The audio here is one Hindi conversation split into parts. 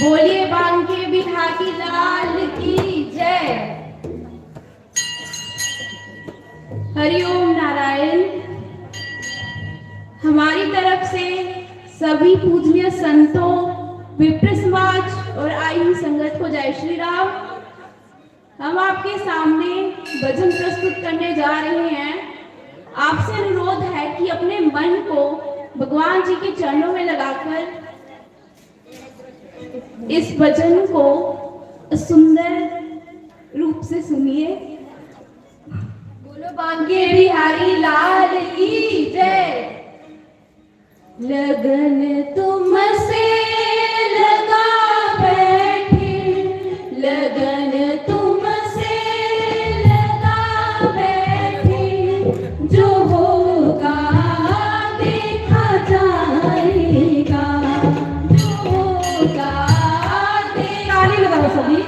बोलिए बांके बिहारी लाल की जय। हरिओम नारायण। हमारी तरफ से सभी पूजनीय संतों, विप्र समाज और आई हुई संगत को जय श्री राम। हम आपके सामने भजन प्रस्तुत करने जा रहे हैं। आपसे अनुरोध है कि अपने मन को भगवान जी के चरणों में लगाकर इस भजन को सुंदर रूप से सुनिए। बोलो बांके बिहारी लाल की जय। लगन तुमसे लगा बैठे, लगन तुमसे लगा बैठे, जो होगा देखा जाएगा, जो होगा ताली लगाओ सभी।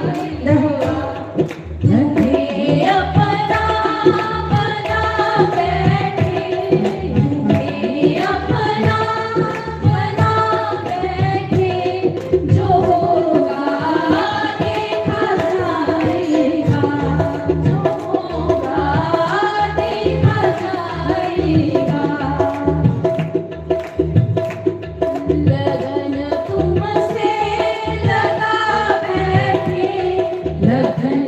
तुम्हें अपना बना बैठे, तुम्हें अपना बना बैठे, जो होगा देखा जाएगा, जो होगा देखा जाएगा। लगन तुमसे लगा बैठे, लगन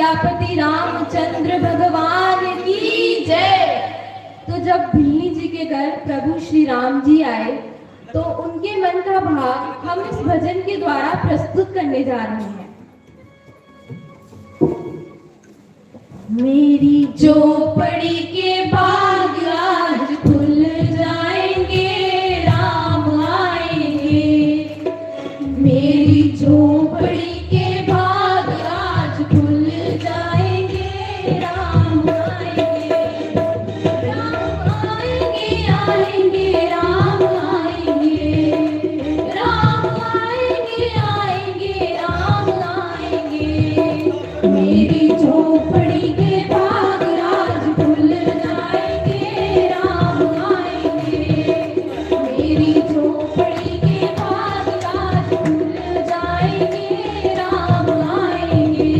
सियापति रामचंद्र भगवान की जय। तो जब भिल्ली जी के घर प्रभु श्री राम जी आए तो उनके मन का भाव हम इस भजन के द्वारा प्रस्तुत करने जा रहे हैं। मेरी झोपड़ी के बाग आज खुल जाएंगे, राम आएंगे। मेरी झोपड़ी के बाग आज खुल जाएंगे, राम आएंगे। राम आएंगे, आएंगे, राम आएंगे। राम आएंगे, आएंगे, राम आएंगे। मेरी झोपड़ी के बाग आज खुल जाएंगे, राम आएंगे। मेरी झोपड़ी के बाग आज खुल जाएंगे, राम आएंगे।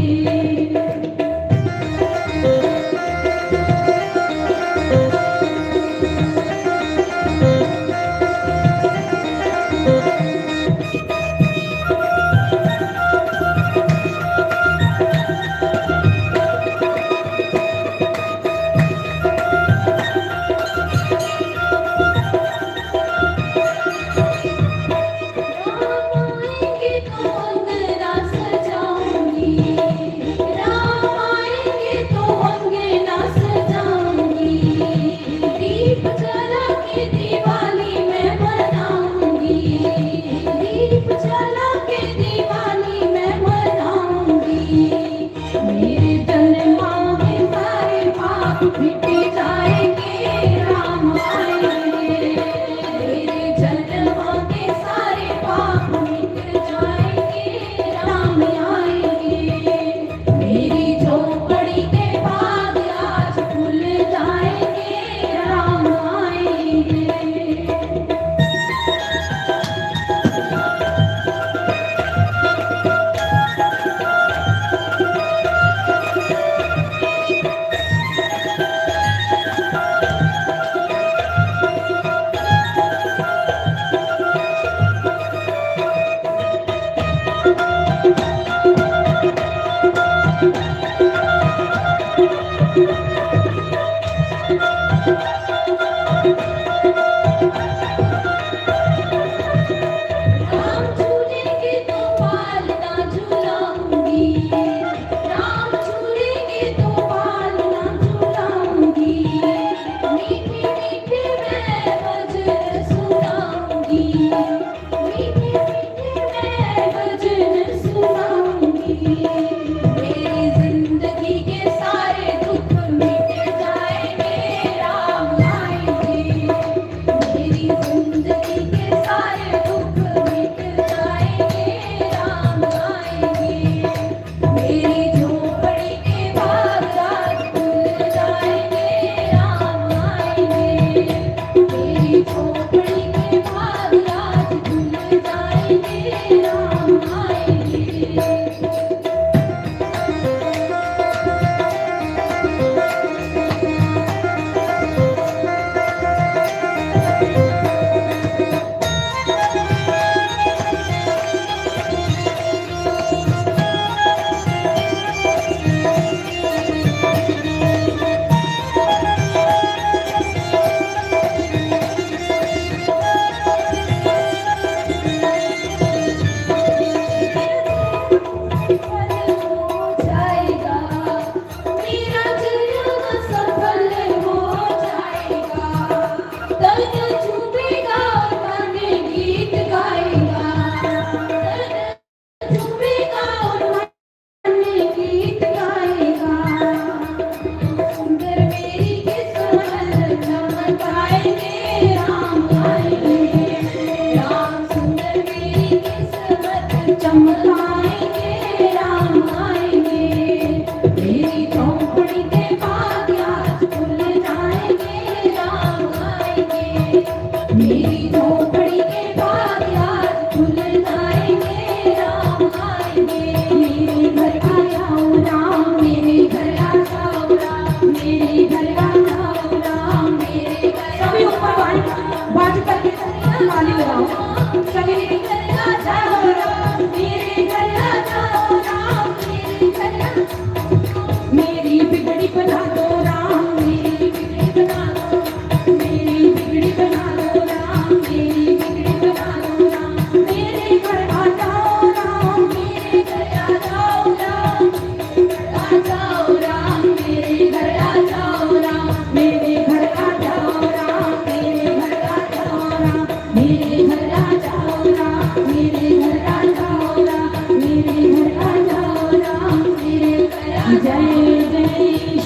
मेरे घर आ जाओ राम, मेरे घर आ जाओ राम, मेरे घर आ जाओ राम, मेरे घर आ जाओ। जय जय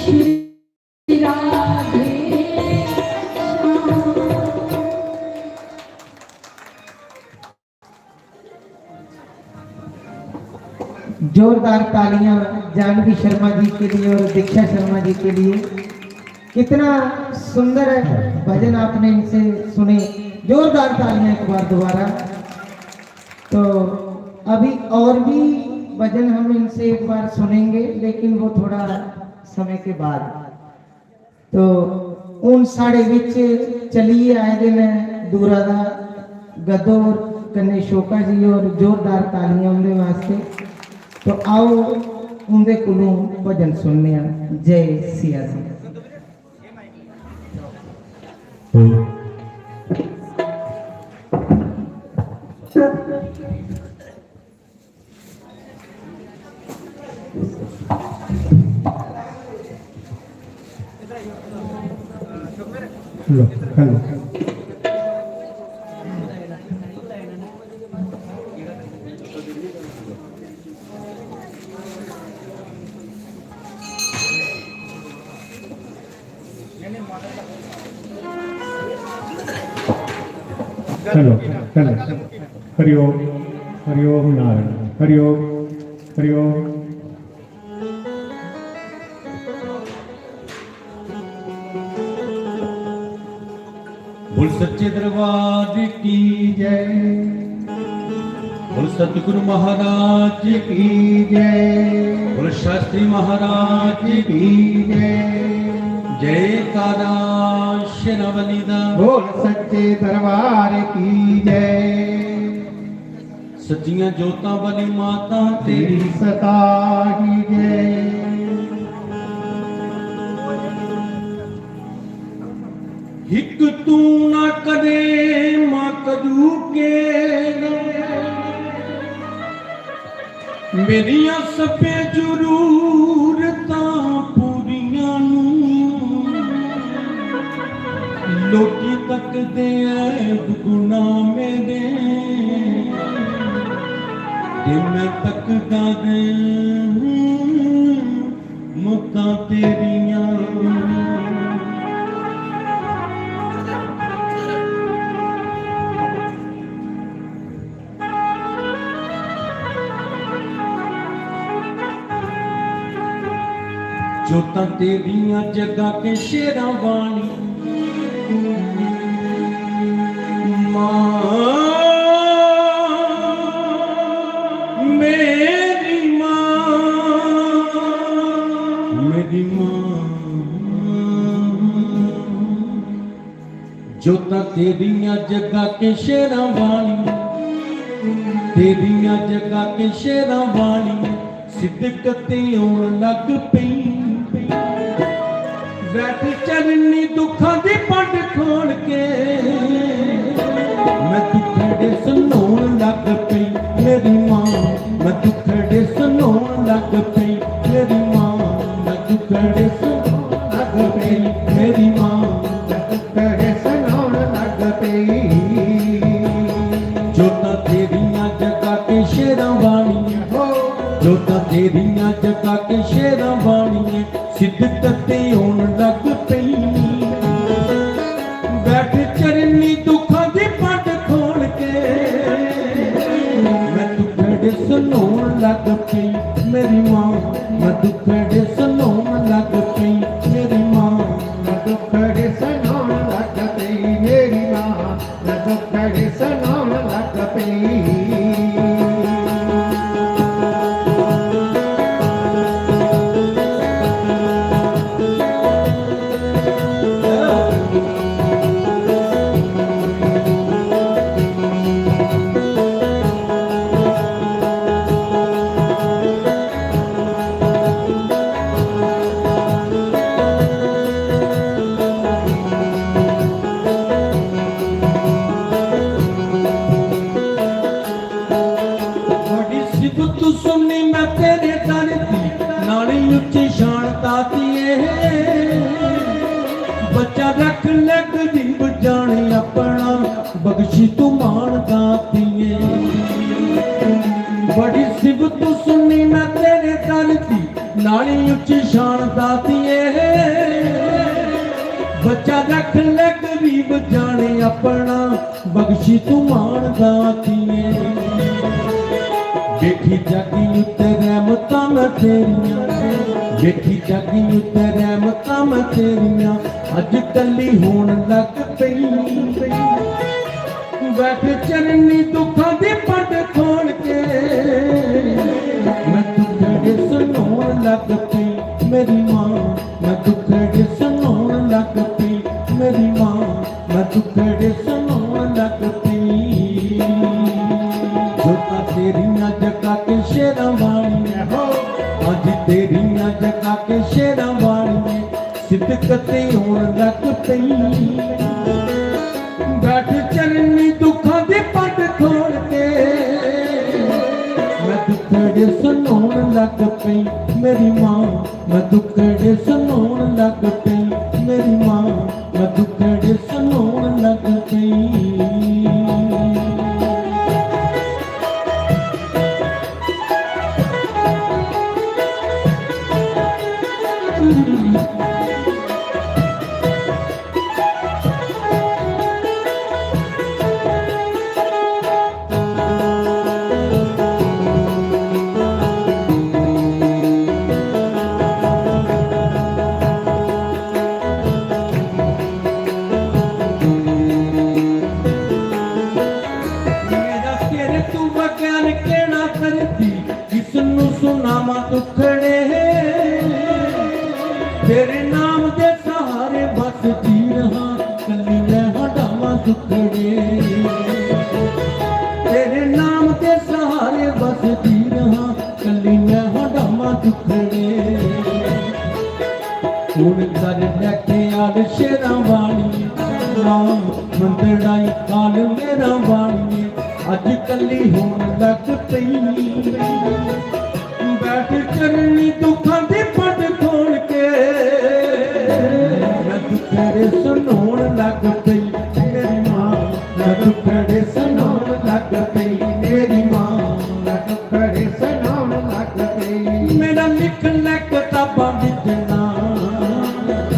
श्री राधे जोरदार तालियां जानवी शर्मा जी के लिए और दीक्षा शर्मा जी के लिए। कितना सुंदर भजन आपने इनसे सुने। जोरदार तालियां एक बार दोबारा। तो अभी और भी भजन हम इनसे एक बार सुनेंगे, लेकिन वो थोड़ा समय के बाद। तो उन साढ़े विच चलिए आए दिन दूरा दा गदोर कन्ने शोका जी और जोरदार तालियां उनके वास्ते। तो आओ उनके कोलों भजन सुनने। जय Siya ji. Hello hello hello hello हरिओम हरिओम नारायण हरिओम हरिओम। बोल सच्चे दरबार की जय, बोल सतगुरु महाराज की जय, बोल शास्त्री महाराज की जय। जय कारा शेरावली दा बोल सच्चे दरबार की जय। सच्चियां जोतां वाली माता तेरी तेरी सदा ही जय। हिक तू ना करे मां कदू के मेरिया सभे जरूरतां पूरियां नूं लोकी तकदे ऐ दुगुना मेरे ते मैं तकदा दे मुद्दां तेरियां। जोतां तेरियां जगा के शेरां वाणी मां मेरी मां मेरी मां। जोतां तेरियां जगा के शेरां वाणी तेरियां जगा के शेरां वाणी सिद्दक ते आउण लग पई बैठ चरनी दुखां दी पंड खाण के मैं दुखड़े सुनाउण लग पई मेरी मां। मैं दुखड़े सुनाउण लग पई मेरी मां। मैं दुखड़े सुनाउण लग पई मेरी मां। मैं दुखड़े सुनाउण लग पई। जोतां तेरियां जगा के शेरां वाणी जोतां तेरियां जगा के शेरां वाणी सिद्दक ते आउण लग पई बैठ चरनी दुखां दी पंड खोल के मैं दुखड़े सुनाउण लग पई मेरी मां। मैं दुखड़े सुनाउण लग पई मेरी मां। मैं दुखड़े सुनाउण लग पई मेरी मां। मैं दुखड़े सुनाउण लग पई। बच्चा रख लग दी बजाने अपना बख्श बख्शी तू मान दातिए बड़ी सिफत सुनी मैं तेरे दर दी नाली उच्ची शान दातिए बच्चा रख ले गरीब जाने अपना बख्शी तू मान दातिए देखी जागी उत्ते रहमतां मैं तेरियां देखी जागी उत्ते रहमतां मैं तेरियां अज कली होण लग पई बैठ चरनी दुखां दी पट खोल के मैं दुखड़े सुनाउण लग पई मेरी मां मैं दुखड़े सुनाउण लग पई मेरी मां मैं दुखड़े सुनाउण लग पई जोता तेरियां जगा के शेरां वालियां हो अज तेरियां जगा के शेरां वालियां सिद्दक ते होण लग पई बैठ चरनी दुखां दे पट खोल के मैं दुखड़े सुनाउण लग पई मेरी मां मैं दुखड़े सुनाउण लग पई मेरी मां मैं दुखड़े सुनाउण लग पई सुनामा दुखड़े तेरे नाम दे सहारे बस जी रहा कली मैं हटावा दुखड़े तेरे नाम दे सहारे बस जी रहा कली मैं हटावा दुखड़े हुण कर लैके आल शेरां वाली मंदड़ाई काल मेरा वाली अज कली होण लग पई बैठ चरनी दुखां दे पट खोल के मैं दुखड़े सुनाउण लग पई मेरी मां मैं दुखड़े सुनाउण लग पई मेरी मां मैं दुखड़े सुनाउण लग पई मेरा लिख ले किताबां विच नाम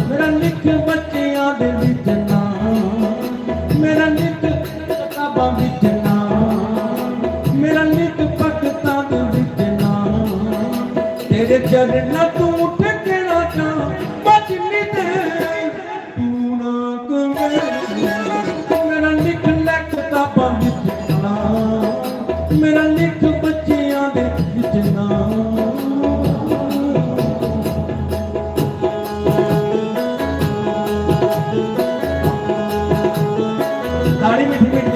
मेरा लिख बच्चियां दे विच नाम मेरा लिख किताबां विच नाम मेरा लिख भगतां दे विच तेरे चरना तू ठकना चा बचनी दे तू ना कवे मेरा लिख ले किताबां विच ना मेरा लिख बच्चियां दे विच ना ताड़ी मिठी मिठी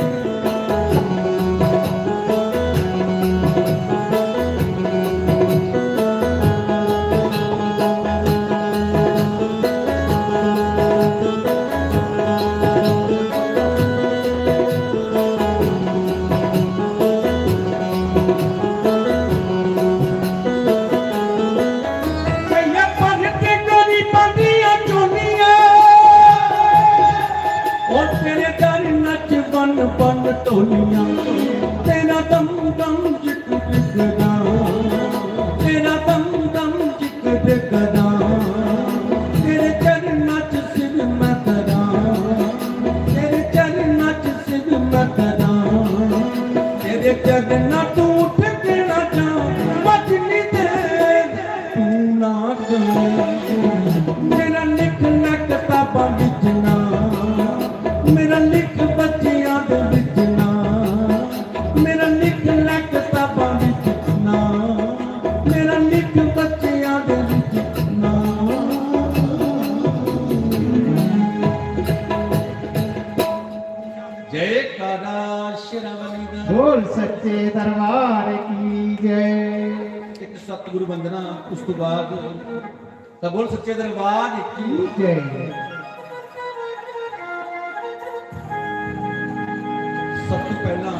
बन टोलियां तेरा दम दम जिक जिकदा तेरा दम दम जिक जिकदा तेरे चरना च सिर मैं करा तेरे चरना च सिर मैं करा तेरे चरना तू ठकना चा बचनी दे तू ना करे मेरा लिख ले किताबां विच ना मेरा लिख बच्चियां दे विच ना मेरा लिख ले किताबां विच ना मेरा लिख बच्चियां दे विच ना जयकारा श्रवण दा बोल सच्चे दरबार की जय एक सतगुरु वंदना उस तो बाद तो बोल सच्चे दरबार की जय सब तो पहला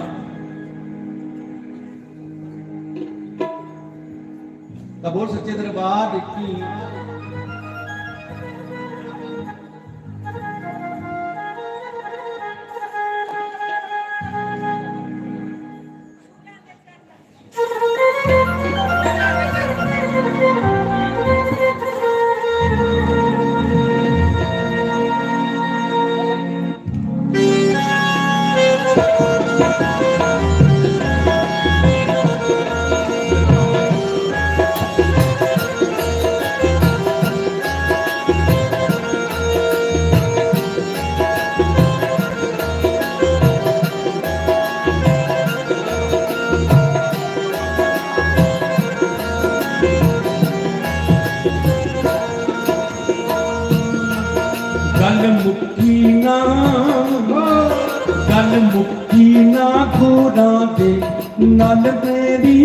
तो बोल सच्चे दरबार की ਗੋਰਾਂ ਦੇ ਨਾਲ ਮੇਰੀ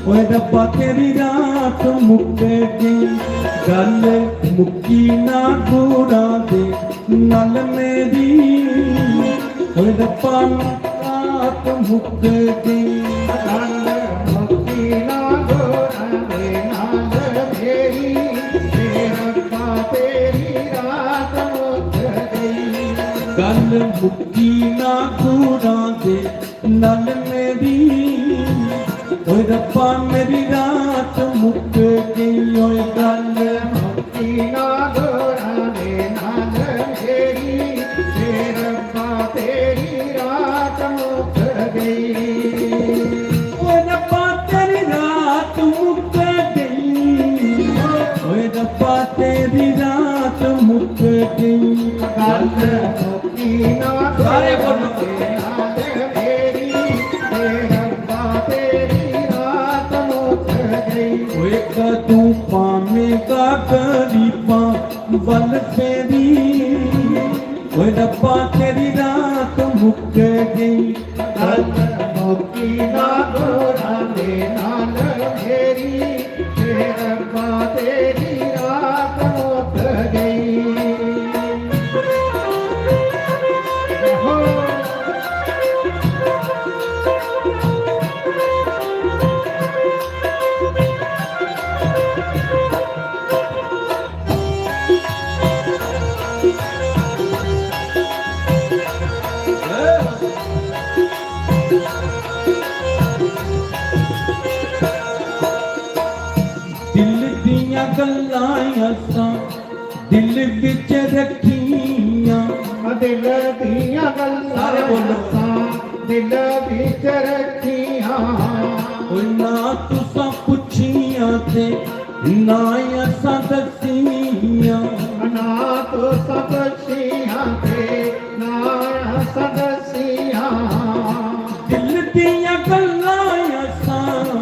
ਓਏ ਰੱਬਾ ਤੇਰੀ ਰਾਤ ਮੁੱਕ ਗਈ ਗੱਲ ਮੁੱਕੀ ਨਾ ਗੋਰਾਂ ਦੇ ਨਾਲ ਮੇਰੀ ਓਏ ਰੱਬਾ ਰਾਤ ਮੁੱਕ ਗਈ ਗੱਲ ਮੁੱਕੀ ਨਾ ਗੋਰਾਂ ਦੇ ਨਾਲ ਮੇਰੀ ਰੱਬਾ ਤੇਰੀ ਰਾਤ ਮੁੱਕ ਗਈ ਗੱਲ ਮੁੱਕੀ ਨਾ ਗੋਰਾਂ ਦੇ ਨਾਲ ਮੇਰੀ ਓਏ ਰੱਬਾ ਮੇਰੀ ਰਾਤ ਮੁੱਕ ਗਈ ਓਏ ਗੱਲ ਮੁੱਕੀ ਨਾ ਗੋਰਾਂ ਦੇ ਨਾਲ ਮੇਰੀ ਰੱਬਾ ਤੇਰੀ ਰਾਤ ਮੁੱਕ ਗਈ ਓਏ ਰੱਬਾ ਤੇਰੀ ਰਾਤ ਮੁੱਕ ਗਈ ਓਏ ਰੱਬਾ ਤੇਰੀ ਰਾਤ ਮੁੱਕ ਗਈ ਗੱਲ ਮੁੱਕੀ ਨਾ ਸਾਰੇ ਗੋਰਾਂ ਬੋਲੋ। ਦੇ ਨਾਲ ਮੇਰੀ ਰੱਬਾ ਤੇਰੀ ਰਾਤ ਮੁੱਕ ਗਈ ਓਏ ਕਦੋਂ ਪਾਵੇਂਗਾ ਗਰੀਬਾਂ ਵੱਲ ਫੇਰੀ ਓਏ ਰੱਬਾ ਤੇਰੀ ਰਾਤ ਮੁੱਕ ਗਈ ਗੱਲ ਮੁੱਕੀ ਨਾ ਗੋਰਾਂ ਦੇ ਨਾਲ ਮੇਰੀ ਰੱਬਾ ਤੇਰੀ ਰਾਤ ਮੁੱਕ ਗਈ ਹੋ ਦਿਲ ਦੀਆਂ ਗੱਲਾਂ ਅਸਾਂ ਦਿਲ ਵਿੱਚ ਰੱਖੀਆਂ ਦਿਲ ਦੀਆਂ ਗੱਲਾਂ ਸਾਰੇ ਬੋਲੋ। ਅਸਾਂ ਦਿਲ ਵਿੱਚ ਰੱਖੀਆਂ ਓਏ ਨਾ ਤੁਸਾਂ ਪੁੱਛੀਆਂ ਤੇ ਨਾ ਅਸਾਂ ਦੱਸੀਆਂ ਨਾ ਤੋ ਸਭ ਸੀਆਂ ਤੇ ਨਾ ਸਦਸੀਆਂ ਦਿਲ ਦੀਆਂ ਗੱਲਾਂ ਅਸਾਂ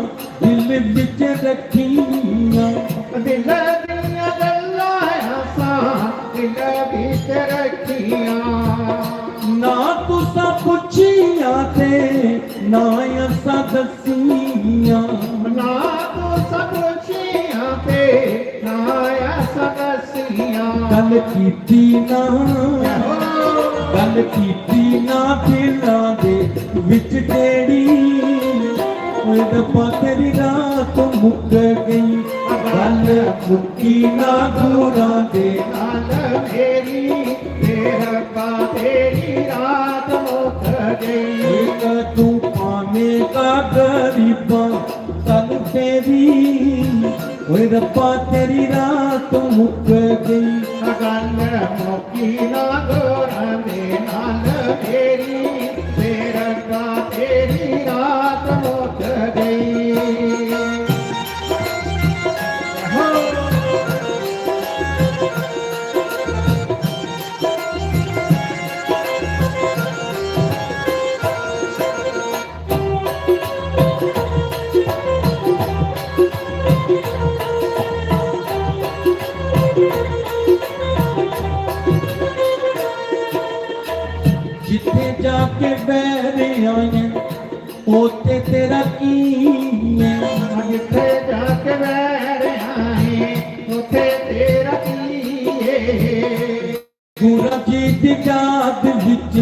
ਦਿਲ ਵਿੱਚ ਰੱਖੀਆਂ ਦਿਲ ਦੀਆਂ ਗੱਲਾਂ ਅਸਾਂ ਦਿਲ ਵਿੱਚ ਰੱਖੀਆਂ ਨਾ ਤੁਸਾਂ ਪੁੱਛੀਆਂ ਤੇ ਨਾ ਅਸਾਂ ਦੱਸੀਆਂ ਨਾ ਤੋ ਸਭ ਸੀਆਂ ਤੇ ਨਾ ਸਦਸੀਆਂ ਗੱਲ ਕੀਤੀ ਨਾ ਗੱਲ ਕੀਤੀ ਨਾ ਦਿਲਾਂ ਦੇ ਵਿੱਚ ਜਿਹੜੀ ਓਏ ਰੱਬਾ ਤੇਰੀ ਰਾਤ ਮੁੱਕ ਗਈ ਗੱਲ ਮੁੱਕੀ ਨਾ ਗੋਰਾਂ ਦੇ ਨਾਲ ਮੇਰੀ ਰੱਬਾ ਤੇਰੀ ਰਾਤ ਮੁੱਕ ਗਈ ਇੱਕ ਤੂੰ ਪਾਵੇਂਗਾ ਗਰੀਬਾਂ ਤਨ ਤੇਰੀ ਓਏ ਰੱਬਾ ਤੇਰੀ ਰਾਤ ਮੁੱਕ ਗਈ ਗੱਲ ਮੁੱਕੀ ਨਾ ਗੋਰਾਂ ਦੇ ਨਾਲ ਮੇਰੀ ਰੱਬਾ ਤੇਰੀ ਰਾਤ ਮੁੱਕ ਗਈ ਹੋ ਜਿੱਥੇ ਜਾ ਕੇ ਬਹਿ ਆਏ ਉੱਥੇ ਤੇਰਾ ਕੀ ਹੈ ਜਿੱਥੇ ਜਾ ਕੇ ਬਹਿ ਰਿਹਾ ਹੈ ਉੱਥੇ ਤੇਰਾ ਕੀ ਏ ਗੁਰਾਂ ਜੀ ਦੀ ਯਾਦ ਵਿੱਚ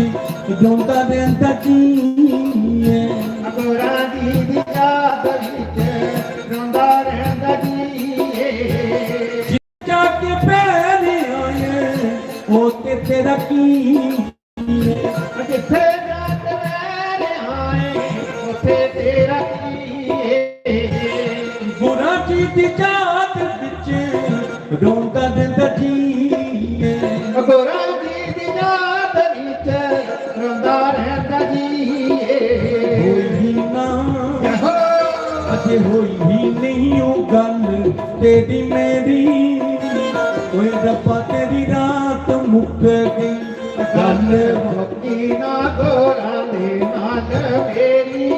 ਰੋਂਦਾ ਰਹਿੰਦਾ ਜੀ ਹੈ ਅਗੋਰਾਂ ਦੀ ਯਾਦ ਵਿੱਚ ਰੋਂਦਾ ਰਹਿੰਦਾ ਜੀ ਏ ਜਾ ਕੇ ਬਹਿ ਆਏ ਉੱਥੇ ਤੇਰਾ ਕੀ ਹੈ ਜਿੱਥੇ ਜਾ ਕੇ ਬਹਿ ਰਿਹਾ ਹੈ ਉੱਥੇ ਤੇਰਾ ਕੀ ਏ ਗੁਰਾਂ ਜੀ ਦੀ ਯਾਦ ਵਿੱਚ ਰੋਂਦਾ ਰਹਿੰਦਾ ਜੀ ਹੈ ਅਗੋਰਾਂ ਦੀ ਯਾਦ ਵਿੱਚ ਰੋਂਦਾ ਰਹਿੰਦਾ ਜੀ ਏ ਹੋਈ ਨਾ ਅਜੇ ਹੋਈ ਹੀ ਨਹੀਂ ਉਹ ਗੱਲ ਤੇਰੀ ਮੇਰੀ ਓਏ ਰੱਬਾ ਤੇਰੀ ਰਾਤ ਮੁੱਕ ਗਈ ਗੱਲ ਮੁੱਕੀ ਨਾ ਗੋਰਾਂ ਦੇ ਨਾਲ ਮੇਰੀ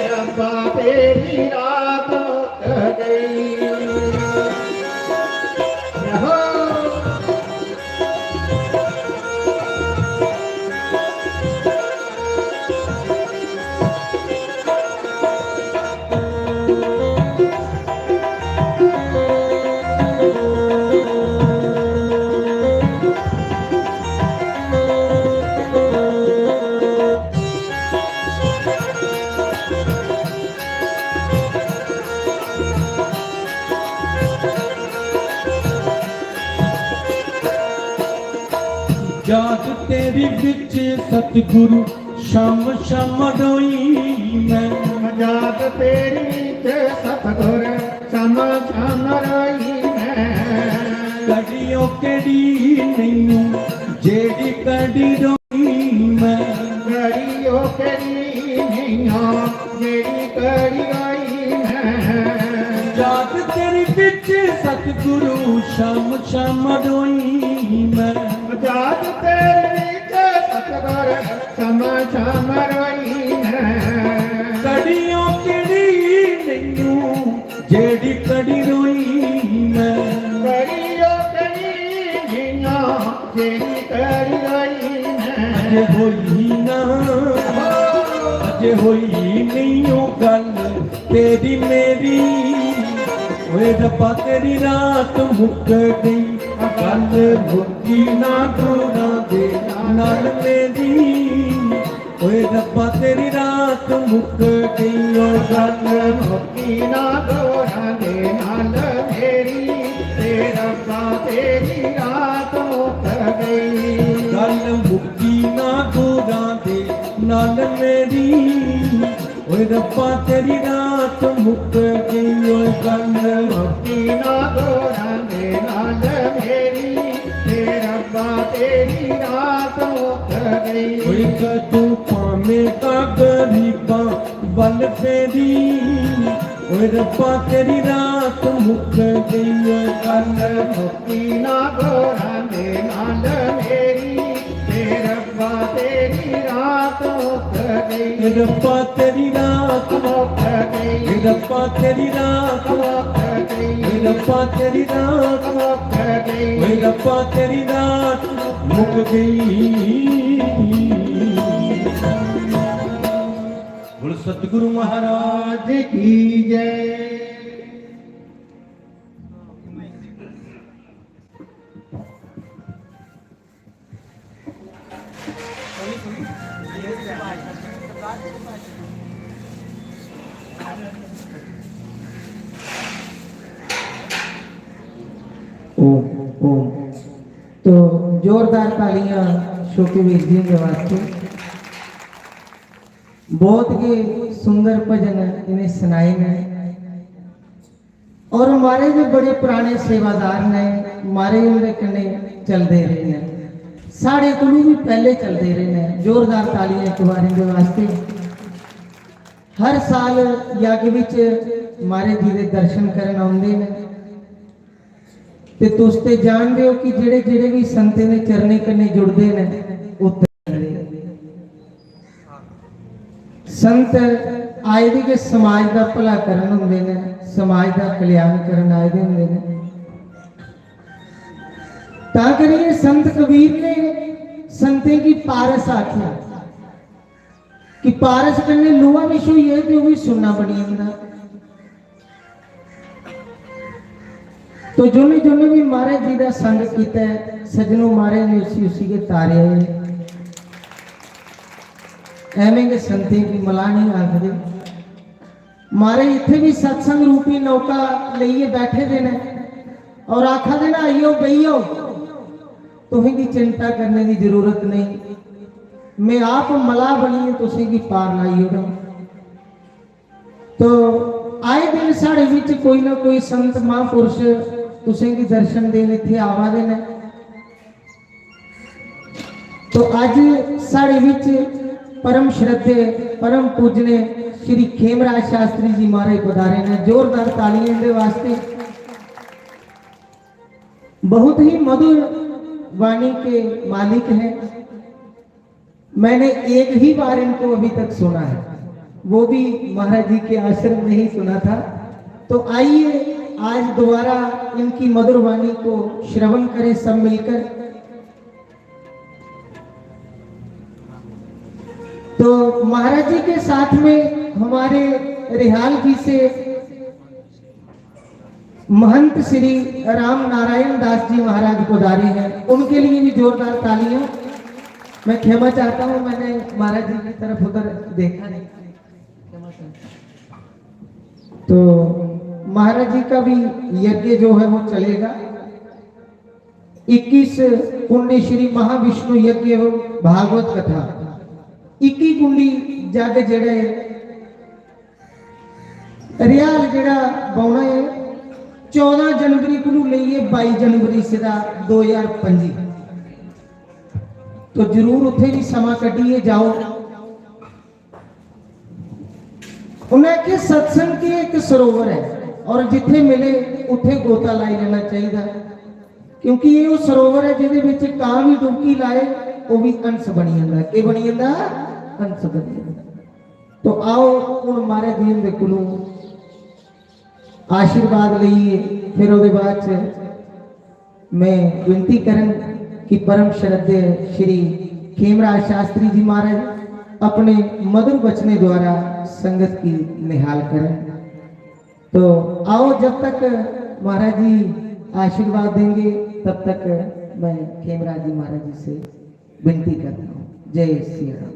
ਰੱਬਾ ਤੇਰੀ ਰਾਤ ਮੁੱਕ ਗਈ ਹੋ तेरी बिच सतगुरु शाम शाम रोई मैं जात तेरी च सतगुर श्याम श्याम रोई मैं कड़ियों केड़ी नहीं जेड़ी कड़ी रोई मैं कड़ियो कड़ी नैया मेरी कड़ी रोई मैं जात तेरी बिच सतगुरु शाम शाम रोई मैं जात तेरी च सतगुर श्याम श्याम रोई मैं कड़ियों केड़ी नहीं जेड़ी कड़ी रोई मैं कड़ियो कड़ी नैया मेरी कड़ी रोई मैं अजे होई ना अजे होई नहीं ओ गल तेरी मेरी ओए रब्बा तेरी रात मुक गई गल मुक्की ना तोड़ा दे नाल मेरी ओए रब्बा तेरी रात मुक गई ओ गल मुक्ति ना दोरा दे नाल मेरी तेरा बा तेरी रात मुक गई गल मुक्की ना तोड़ा दे नाल मेरी ओए रब्बा तेरी रात मुक गई ओ गल मुक्ति ना दोरा दे नाल मेरी तेरा बा तेरी रात मुक गई ओए कदू पामे का गरीबा बल फेरी ओए रब्बा तेरी रात मुक गई ओ गल मुक्ति ना दोरा दे नाल मेरी तेरा बा तेरी रात मुक गई रब्बा तेरी रात मुक गई रब्बा तेरी रात मुक गई रब्बा तेरी रात मुक गई ओए रब्बा तेरी रात मुक गई बोल सतगुरु महाराज आज की जय ओम ओम। तो जोरदार तालियां शोकीवीर जी के वास्ते। बहुत ही सुंदर भजन इन्हें सुनाए ने और हमारे जो बड़े पुराने सेवादार ने हमारे उनके कन्ने चलते रहे हैं, साढ़े कोलों भी पहले चलते रहे हैं। जोरदार तालियां एक बार इनके वास्ते। हर साल यज्ञ विच हमारे जी के दर्शन करन आउंदे ने ते तुस ते जानदे हो कि जेड़े जेड़े भी संते ने चरने कन्ने जुड़दे ने उत्तर संत आए दे के समाज का भला करन हुंदे ने, समाज का कल्याण करन आए दे हुंदे ने। तां करिए संत कबीर ने संते की पारस आख्या कि पारस कन्ने लोहा विश हुई है तो भी सुनना बनी जंदा। तो जोने जोने भी महाराज जी का संग किया है सजनों, महाराज ने उसी के तारे है। एवें के संते की मला नहीं आखदे। महाराज इत्थे भी सत्संग रूपी नौका लइए बैठे दे ने और आखा दे ना आइयो बइयो, तुहें की चिंता करने की जरूरत नहीं, मैं आप मला बनी है, तुसें की पार लाइयो। तो आए दिन साढ़े विच कोई ना कोई संत महापुरुष तुसें की दर्शन देने इत्थे आवा दे ने। तो अज साढ़े विच परम श्रद्धे परम पूजने श्री खेमराज शास्त्री जी महाराज पधारे ने। जोरदार तालियां इनके वास्ते। बहुत ही मधुर वाणी के मालिक हैं। मैंने एक ही बार इनको अभी तक सुना है, वो भी महाराज जी के आश्रम में ही सुना था। तो आइए आज दोबारा इनकी मधुर वाणी को श्रवण करें सब मिलकर। तो महाराज जी के साथ में हमारे रिहाल जी से महंत श्री राम नारायण दास जी महाराज पधारे हैं, उनके लिए भी जोरदार तालियां। मैं क्षमा चाहता हूं, मैंने महाराज जी की तरफ उधर देखा नहीं। तो महाराज जी का भी यज्ञ जो है वो चलेगा। 21 पुण्य श्री महाविष्णु यज्ञ एवं भागवत कथा 21 कुंडी जग जेड़े रियाल जेड़ा बौना है 14 जनवरी को लेइए 22 जनवरी से 2025 तो जरूर उथे भी समा कटिए जाओ। उन्हें के सत्संग के एक सरोवर है और जिथे मिले उथे गोता लाई लेना चाहिए क्योंकि ये वो सरोवर है जिहदे विच कां भी डुबकी लाए वो भी अंश बनी जांदा। के बनी जांदा? अंश बनी जांदा। तो आओ हुण महाराज जी दे कोलों आशीर्वाद लईए। फिर उसके बाद मैं विनती करन कि परम श्रद्धेय श्री खेमराज शास्त्री जी महाराज अपने मधुर वचने द्वारा संगत की निहाल करें। तो आओ जब तक महाराज जी आशीर्वाद देंगे तब तक मैं खेमराज जी महाराज जी से विनती करता हूँ। जय श्री राम।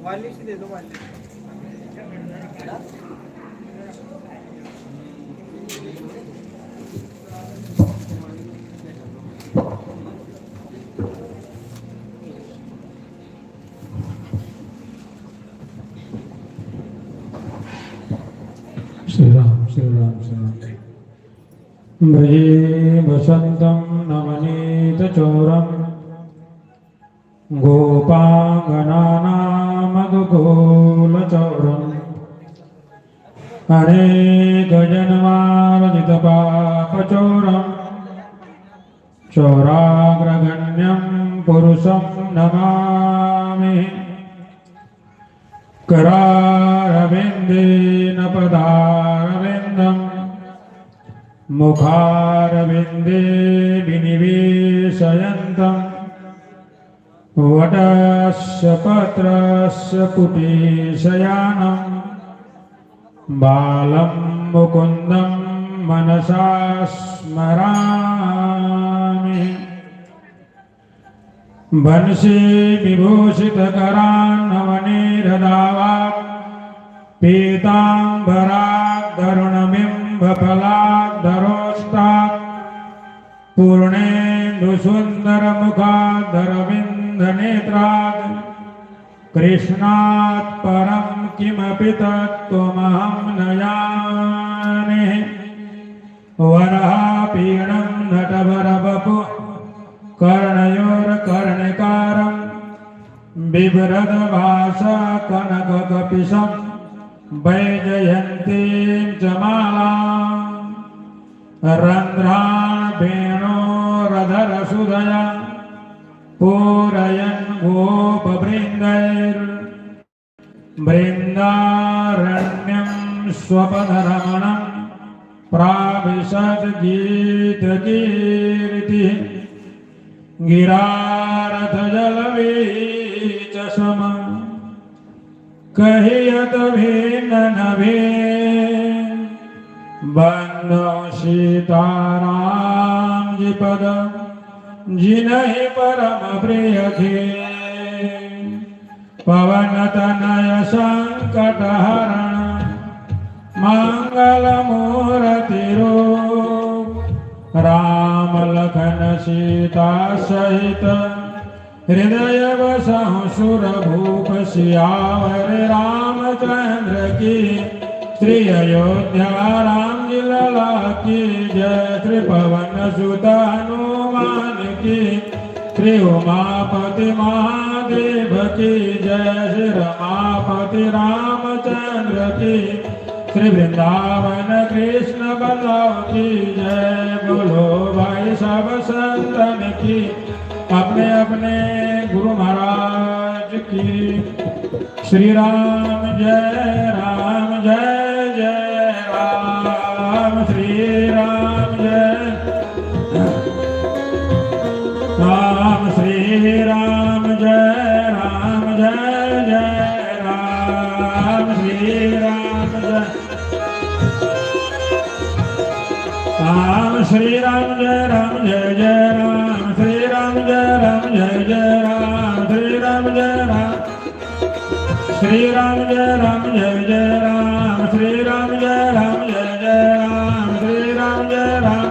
वाली से दे दो वाली। श्री राम श्री राम श्री राम। भजे वसंतं नवनीत चोरम गोपांगनानामधुकोलचौरम् अनेकजन्मार्जितपापचौरम् चौराग्रगण्यं पुरुषं नमामि। करारविन्देन पदारविन्दम् मुखारविन्दे विनिवेशयन्तम् वटस्य पत्रस्य कुटीशयानं बालं मुकुन्दं मनसा स्मरामि। वंशी विभूषितकरान्नवनीरदावात् पीताम्बराद्धरुणबिम्बफलाद्धरोष्टात् पूर्णेन्दुसुन्दरमुखाद्धरविन्दनेत्रात् कृष्णात् परं किमपि तत्त्वमहं न जाने। वराहपीडं नटवरवपुः कर्णयोर्कर्णिकारं बिभ्रद्भासा कनककपिशं वैजयन्तीं च मालाम् रन्ध्रान् वेणोरधरसुधया पूरयन् गोपवृन्दैर्वृन्दारण्यं स्वपदरमणं प्राविशद् गीतकीर्तिः गिरारथजलवीचसमं कहियत भिन्ननभे बन्धो सीताराम जी पद जिनहि परम प्रियखे पवनतनय संकटहरण मंगलमूर्तिरूप राम लखन सीता सहित हृदय बसहु सुरभूप सियावर रामचंद्र की श्री अयोध्या राम जी लला की जय। श्री पवन सुत हनुमान की श्री उमापति महादेव की जय। श्री रमापति रामचंद्र की श्री वृंदावन कृष्ण बलराम की जय। बोलो भाई सब संतन की अपने अपने गुरु महाराज की। श्री राम जय जय राम। श्री राम जय राम। श्री राम जय जय राम। श्री राम जय राम। श्री राम जय जय राम। श्री राम जय जय राम। श्री राम जय राम। श्री राम जय जय राम, श्री राम जय जय राम, श्री राम जय राम,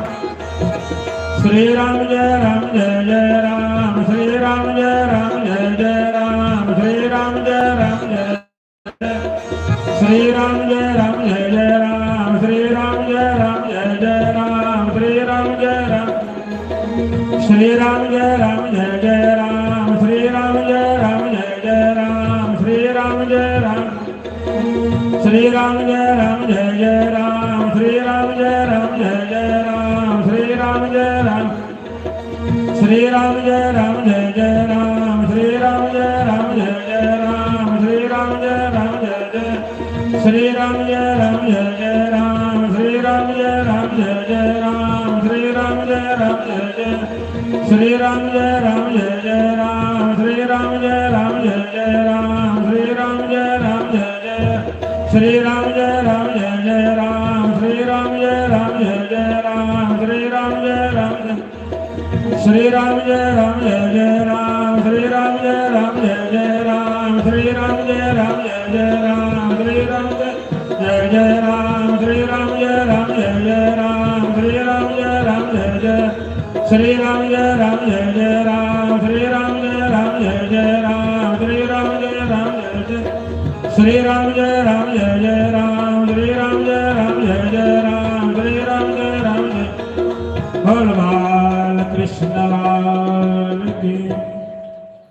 श्री राम जय जय राम, श्री राम जय जय राम, श्री राम जय जय, श्री राम जय जय राम, श्री राम जय जय राम, श्री राम जय राम, श्री राम जय जय राम, श्री राम जय जय राम, श्री राम जय राम, श्री राम जय जय राम, श्री राम जय जय राम, श्री राम जय राम, श्री राम जय जय राम, श्री राम जय जय राम, श्री राम जय जय, श्री राम जय जय राम, श्री राम जय जय राम, श्री राम जय जय, श्री राम जय जय राम, श्री राम जय जय राम, श्री राम जय जय, श्री राम जय जय राम, श्री राम जय जय राम, श्री राम जय जय, श्री राम जय जय राम, श्री राम जय जय राम, श्री राम जय जय राम, श्री राम जय जय राम, श्री राम जय जय राम, श्री राम जय जय, श्री राम जय जय राम, श्री राम जय जय राम, श्री राम जय जय, श्री राम जय जय राम, श्री राम जय जय राम, श्री राम जय जय, बोल बाल कृष्ण लाल की।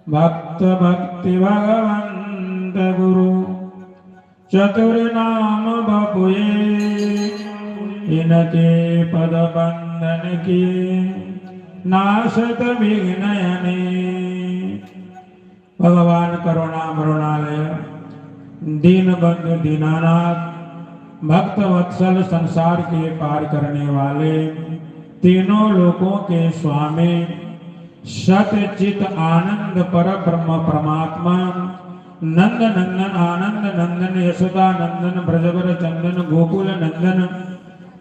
भक्त भक्ति भगवंत गुरु चतुर नाम बपुए, इनके पद बंधन किए नाशत विघ्नयने। भगवान करुणा मरुणालय दीन बंधु दीनानाथ भक्त वत्सल संसार के पार करने वाले तीनों लोकों के स्वामी सतचित आनंद पर ब्रह्म परमात्मा नंद नंदन आनंद नंदन यशोदा नंदन ब्रजवर चंदन गोकुल नंदन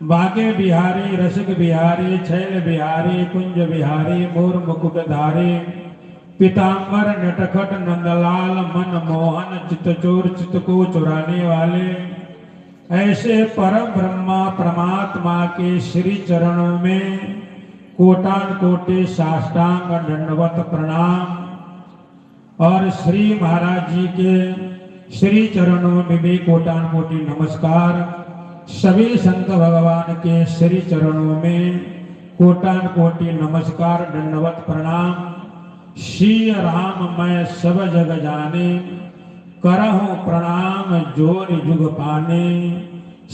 बाके बिहारी रसिक बिहारी छैल बिहारी कुंज बिहारी मोर मुकुट धारी पीताम्बर नटखट नंदलाल मन मोहन चित्तचोर चित्त को चुराने वाले ऐसे परम ब्रह्मा परमात्मा के श्री चरणों में कोटान कोटि साष्टांग दंडवत प्रणाम और श्री महाराज जी के श्री चरणों में भी कोटान कोटि नमस्कार। सभी संत भगवान के श्री चरणों में कोटान कोटि नमस्कार दंडवत प्रणाम। श्री राम मैं सब जग जाने करहूं प्रणाम जोर जुग पाने।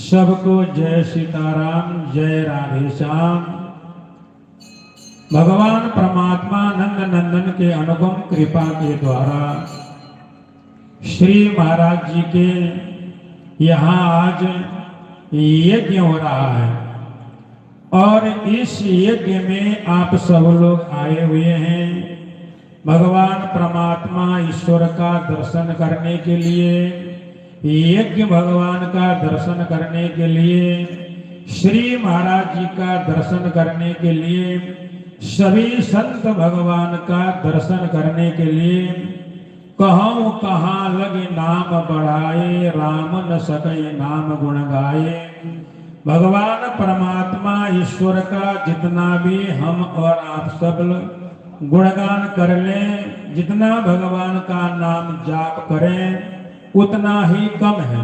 सबको जय सीताराम जय राधे श्याम। भगवान परमात्मा नंद नंदन के अनुपम कृपा के द्वारा श्री महाराज जी के यहाँ आज यज्ञ हो रहा है और इस यज्ञ में आप सब लोग आए हुए हैं भगवान परमात्मा ईश्वर का दर्शन करने के लिए, यज्ञ भगवान का दर्शन करने के लिए, श्री महाराज जी का दर्शन करने के लिए, सभी संत भगवान का दर्शन करने के लिए। कहूँ कहाँ लगे नाम बढ़ाए, राम न सके नाम गुण गाए। भगवान परमात्मा ईश्वर का जितना भी हम और आप सब गुणगान कर लें, जितना भगवान का नाम जाप करें उतना ही कम है।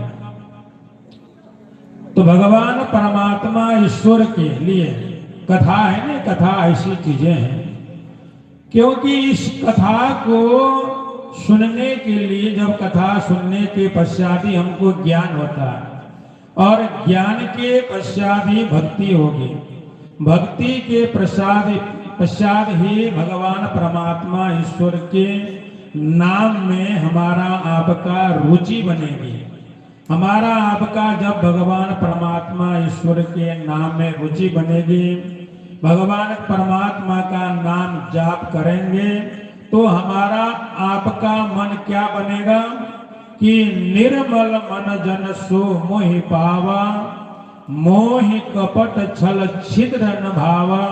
तो भगवान परमात्मा ईश्वर के लिए कथा है ना, कथा ऐसी चीजें हैं क्योंकि इस कथा को सुनने के लिए, जब कथा सुनने के पश्चात ही हमको ज्ञान होता है और ज्ञान के पश्चात ही भक्ति होगी। भक्ति के पश्चात ही भगवान परमात्मा ईश्वर के नाम में हमारा आपका रुचि बनेगी। हमारा आपका जब भगवान परमात्मा ईश्वर के नाम में रुचि बनेगी, भगवान परमात्मा का नाम जाप करेंगे तो हमारा आपका मन क्या बनेगा कि निर्मल मन जन सो मोहि पावा, मोहि कपट छल छिद्र न भावा।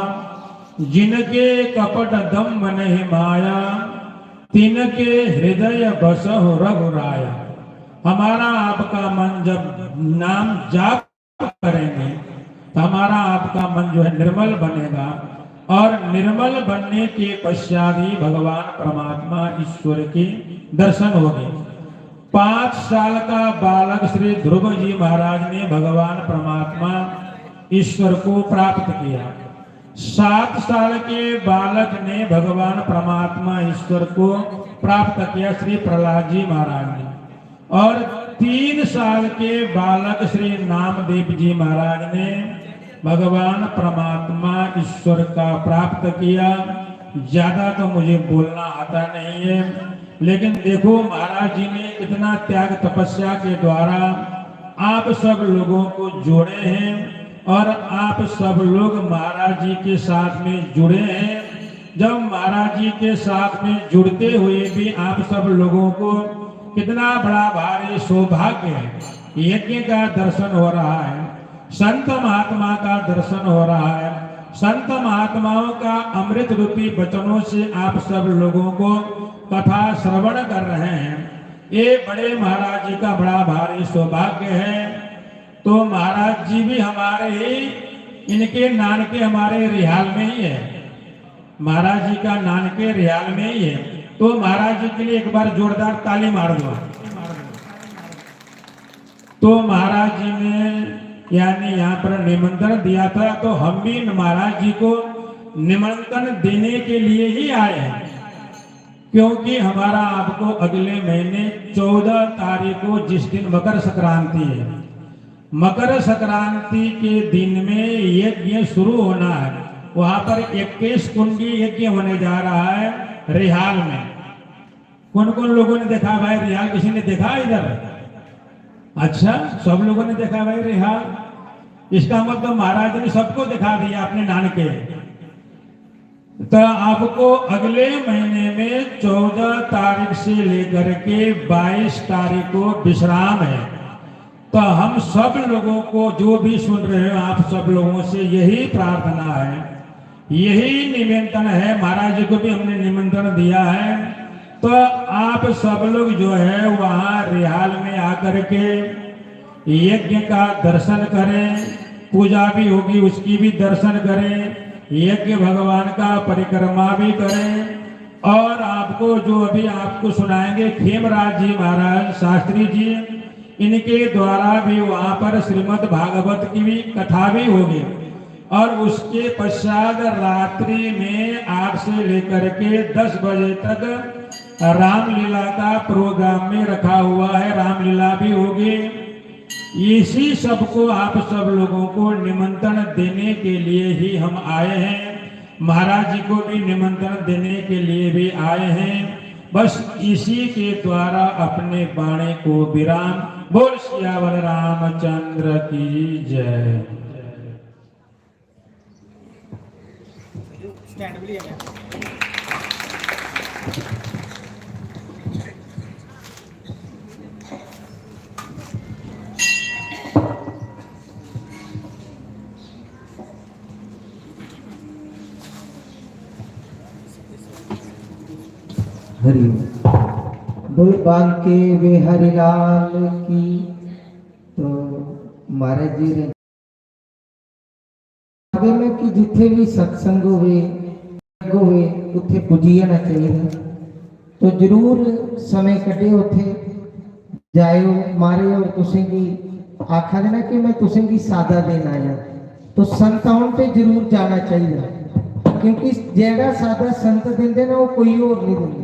जिनके कपट दम्भ नहीं माया, तिनके हृदय बसहु रघुराया। हमारा आपका मन जब नाम जाप करेंगे तो हमारा आपका मन जो है निर्मल बनेगा, और निर्मल बनने के पश्चात ही भगवान परमात्मा ईश्वर के दर्शन होंगे। 5 साल का बालक श्री ध्रुव जी महाराज ने भगवान परमात्मा ईश्वर को प्राप्त किया। 7 साल के बालक ने भगवान परमात्मा ईश्वर को प्राप्त किया श्री प्रहलाद जी महाराज ने, और 3 साल के बालक श्री नामदेव जी महाराज ने भगवान परमात्मा ईश्वर का प्राप्त किया। ज्यादा तो मुझे बोलना आता नहीं है, लेकिन देखो महाराज जी ने कितना त्याग तपस्या के द्वारा आप सब लोगों को जोड़े हैं, और आप सब लोग महाराज जी के साथ में जुड़े हैं। जब महाराज जी के साथ में जुड़ते हुए भी आप सब लोगों को कितना बड़ा भारी सौभाग्य है, यज्ञ का दर्शन हो रहा है, संत महात्मा का दर्शन हो रहा है। संत महात्माओं का अमृत रूपी वचनों से आप सब लोगों को कथा श्रवण कर रहे हैं। ये बड़े महाराज जी का बड़ा भारी सौभाग्य है। तो महाराज जी भी हमारे ही, इनके नानके हमारे रिहाल में ही है, महाराज जी का नानके रिहाल में ही है। तो महाराज जी के लिए एक बार जोरदार ताली मार दो। तो महाराज जी ने यानी यहाँ पर निमंत्रण दिया था, तो हम भी महाराज जी को निमंत्रण देने के लिए ही आए हैं, क्योंकि हमारा आपको अगले महीने 14 तारीख को, जिस दिन मकर संक्रांति है, मकर संक्रांति के दिन में यज्ञ शुरू होना है। वहां पर 21 कुंडी यज्ञ होने जा रहा है रिहाल में। कौन कौन लोगों ने देखा भाई रिहाल? किसी ने देखा इधर? अच्छा, सब लोगों ने देखा भाई रिहाल। इसका मतलब महाराज ने सबको दिखा दिया अपने नानके। तो आपको अगले महीने में 14 तारीख से लेकर के 22 तारीख को विश्राम है। तो हम सब लोगों को, जो भी सुन रहे हो, आप सब लोगों से यही प्रार्थना है, यही निमंत्रण है। महाराज जी को भी हमने निमंत्रण दिया है। तो आप सब लोग जो है वहां रिहाल में आकर के यज्ञ का दर्शन करें, पूजा भी होगी उसकी भी दर्शन करें, यज्ञ भगवान का परिक्रमा भी करें। और आपको जो अभी आपको सुनाएंगे खेमराज जी महाराज शास्त्री जी, इनके द्वारा भी वहां पर श्रीमद् भागवत की भी कथा भी होगी। और उसके पश्चात रात्रि में 8 से लेकर के 10 बजे तक रामलीला का प्रोग्राम में रखा हुआ है, रामलीला भी होगी। इसी सबको आप सब लोगों को निमंत्रण देने के लिए ही हम आए हैं। महाराज जी को भी निमंत्रण देने के लिए भी आए हैं। बस इसी के द्वारा अपने बाणे को विराम। बोल सियावर रामचंद्र की जय। हरि बोल बांके वे हरिलाल की। तो महाराज जी ने आगे में कि जिथे भी सत्संग होवे उत्थे पुजी जाना चाहिए। तो जरूर समय कटे उत्थे जायो मारे। और तुसें की आखा देना कि मैं तुसें की सादा देना आया, तो संताउन पे जरूर जाना चाहिए, क्योंकि जेड़ा सादा संत देंदे ना वो कोई और नहीं देंगे।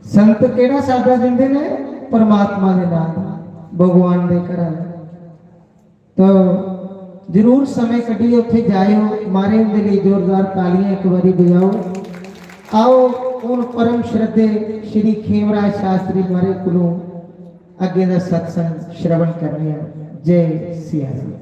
संत केड़ा सादा देंदे ने? परमात्मा दे नाम भगवान दे घर। तो जरूर समय कटिए उत्थे जायो, मारे उनके लिए जोरदार तालियां एक बारी बजाओ। आओ उन परम श्रद्धे श्री खेमराज शास्त्री मारे को अगे का सत्संग श्रवण करने। जय सिया राम।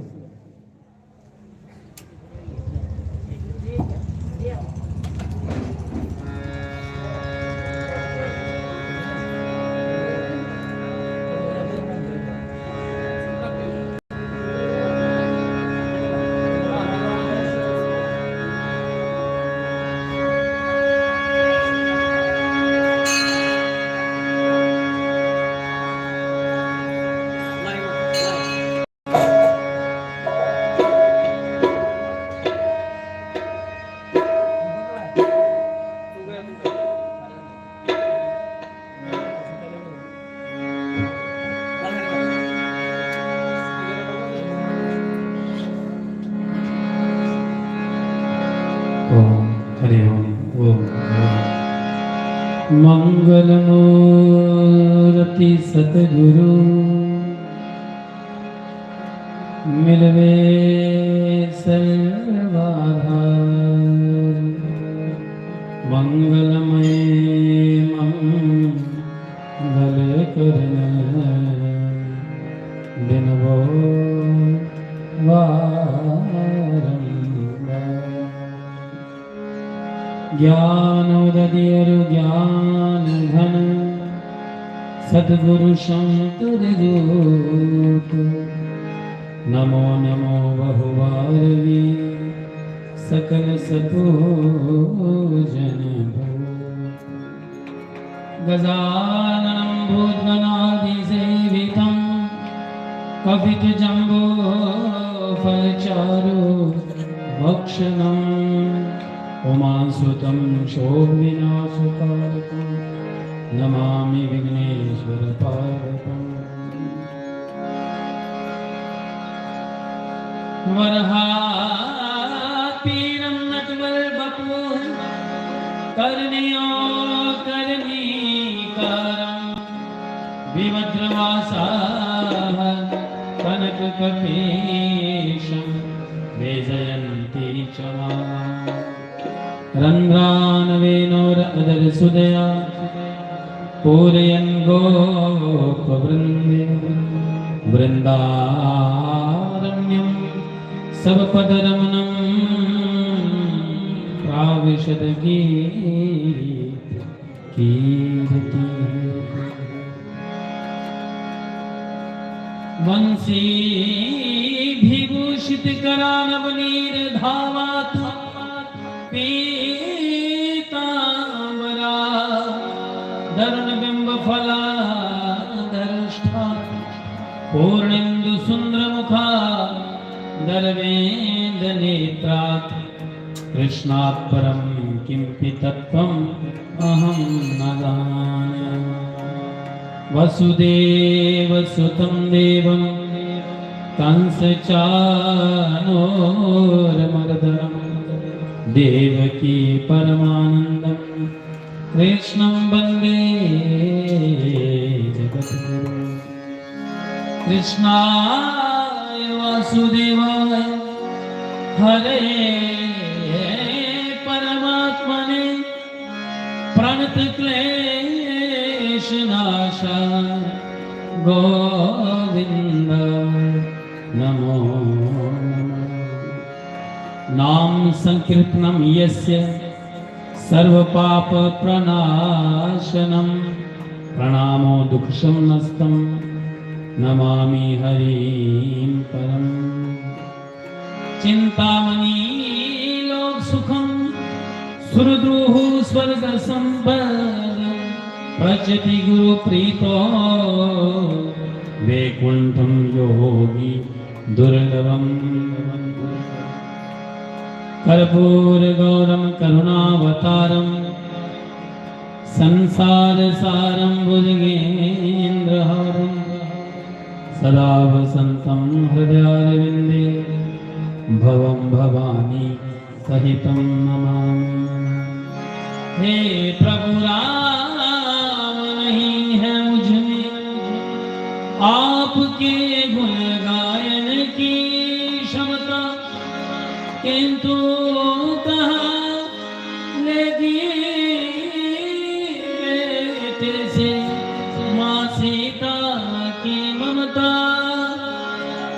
ओम हरि ओम ओम मंगलमूर्ति सतगुरु मिलवे सर्वाधार मंगलमय मंगल करन बिनवो ज्ञानोदय ज्ञान घन सद्गुरु शंकर रूप नमो नमो बहुवारवी सकल सपूजन गजाननं भूतगणादिसेवितं कपितजम्बो फलचारु भक्षणम् उमासुतं शोकविनाशकारकं नमामि विघ्नेश्वरपादकम् वरहापीनं नटवरवपु कर्णयो कर्णीकारं विभद्रवासाः कनककपेशं वेजयन्ती च माम् रन्ध्रानवेनोरदरसुदया पूरयन् गोपवृन्दे वृन्दारण्यं सबपदरमणं प्राविशद कीर्ति वंशी विभूषितकरानवनीरधावात् पीताम्बरा धरुणबिम्बफला दरुष्ठा पूर्णेन्दु सुन्दरमुखा दर्वेन्दनेत्रात् कृष्णात् परं किमपि तत्त्वम् अहं न जाने वसुदेवसुतं देवं कंसचानूरमर्दनम् देवकी परमानंदं कृष्णं वन्दे जगद्गुरुं कृष्णाय वासुदेवाय हरे परमात्मने प्रणतक्लेशनाशाय गोविन्द नमो नाम संकीर्तनम यस्य सर्वपाप प्रणाशनम प्रणामो दुःखशमनस्तं नमामि हरिं परम चिंतामणि लोक सुखम सुरद्रुः स्वर्ग संपद प्रचति गुरु प्रीतो वैकुंठम योगी दुर्लभम कर्पूरगौरं करुणावतारं संसारसारं भुजगेन्द्रहारं सदा वसन्तं हृदयारविन्दे भवं भवानी सहितं नमामि। हे प्रभु राम नहीं है मुझमें आपके गुण गायन की क्षमता, किंतु कहाँ लेगी बेटे से माँ सीता की ममता।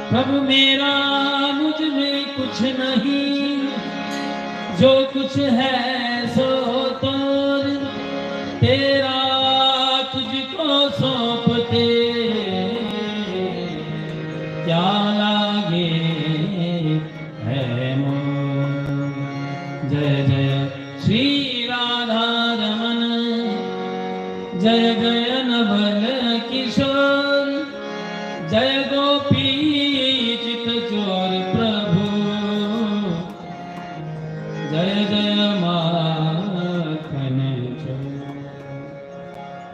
प्रभु मेरा मुझ में कुछ नहीं, जो कुछ है सो तो तेरा तुझको सौंपते क्या लागे है मोह। जय जय श्री राधा रमन, जय जय नवल किशोर, जय गोपी चित चोर प्रभु, जय जय माखन चोर।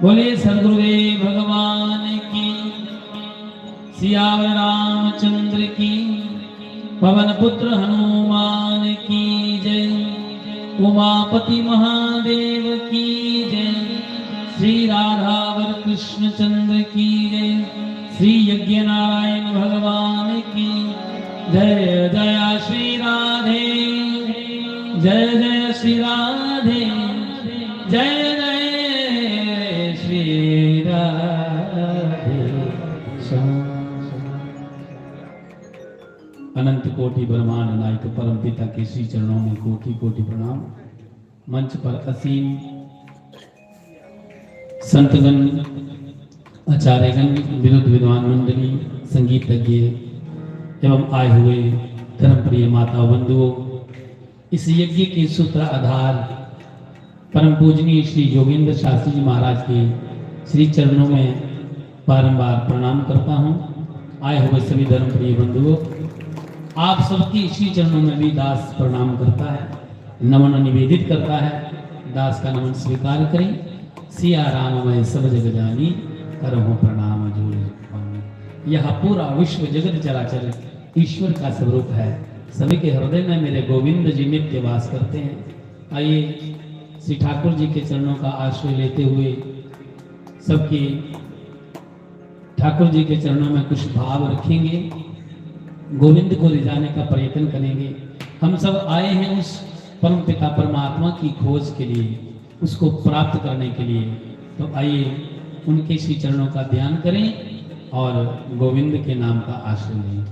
बोले सद्गुरुदेव भगवान की, सियावर रामचंद्र की, पवन पुत्र हनुमान की जय। उमापति महादेव की जय। श्री राधावर कृष्ण चंद्र की जय। श्री यज्ञ नारायण भगवान की जय। जय श्री राधे, जय जय श्री राधे, जय जय श्री राधे श्याम। अनंत कोटि ब्रह्मांड नायक परम पिता के श्री चरणों में कोटि कोटि प्रणाम। मंच पर असीम संतगण, आचार्यगण, विरुद्ध विद्वान मंडली, संगीतज्ञ एवं आए हुए धर्म प्रिय माता बंधुओं, इस यज्ञ के सूत्र आधार परम पूजनीय श्री योगेंद्र शास्त्री जी महाराज के श्री चरणों में बारंबार प्रणाम करता हूँ। आए हुए सभी धर्म प्रिय बंधुओं, आप सबकी श्री चरणों में भी दास प्रणाम करता है, नमन निवेदित करता है। दास का नमन स्वीकार करें। सिया राम मैं सब जग जानी, करहूँ प्रणाम जोड़। यह पूरा विश्व जगत चराचर ईश्वर का स्वरूप है। सभी के हृदय में मेरे गोविंद जी नित्य वास करते हैं। आइए श्री ठाकुर जी के चरणों का आश्रय लेते हुए सबके ठाकुर जी के चरणों में कुछ भाव रखेंगे, गोविंद को ले जाने का प्रयत्न करेंगे। हम सब आए हैं उस परम पिता परमात्मा की खोज के लिए, उसको प्राप्त करने के लिए। तो आइए उनके श्री चरणों का ध्यान करें और गोविंद के नाम का आश्रय लें।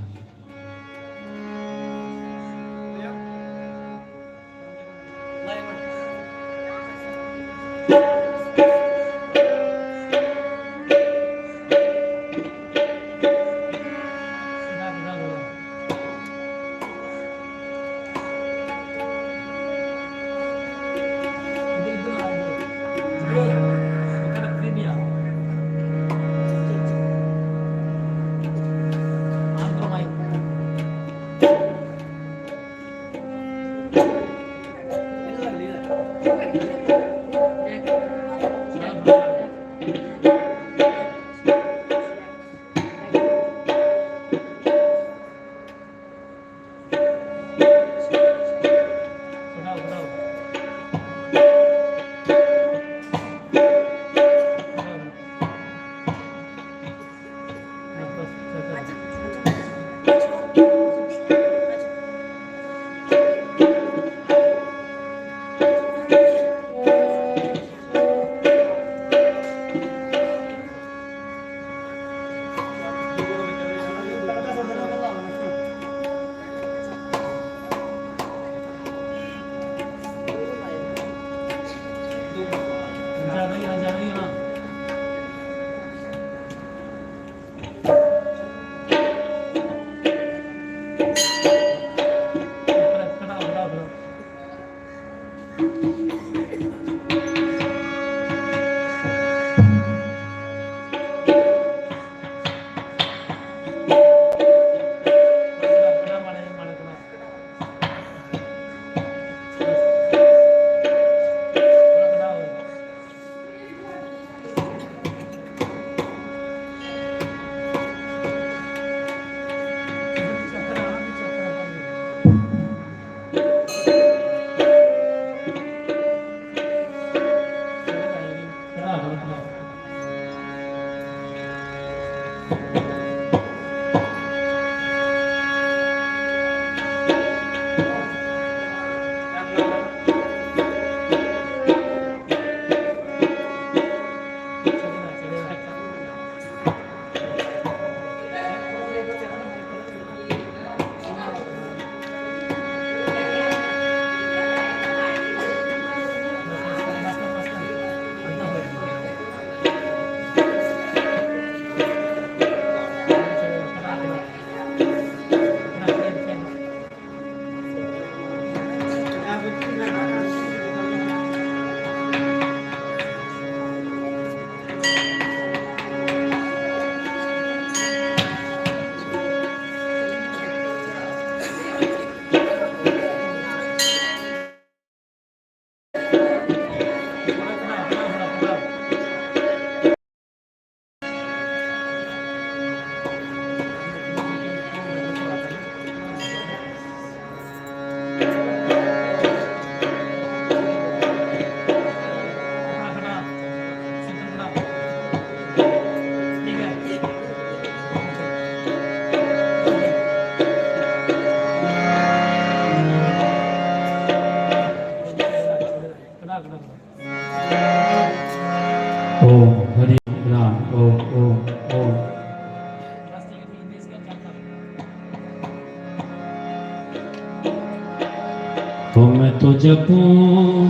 तो जपूं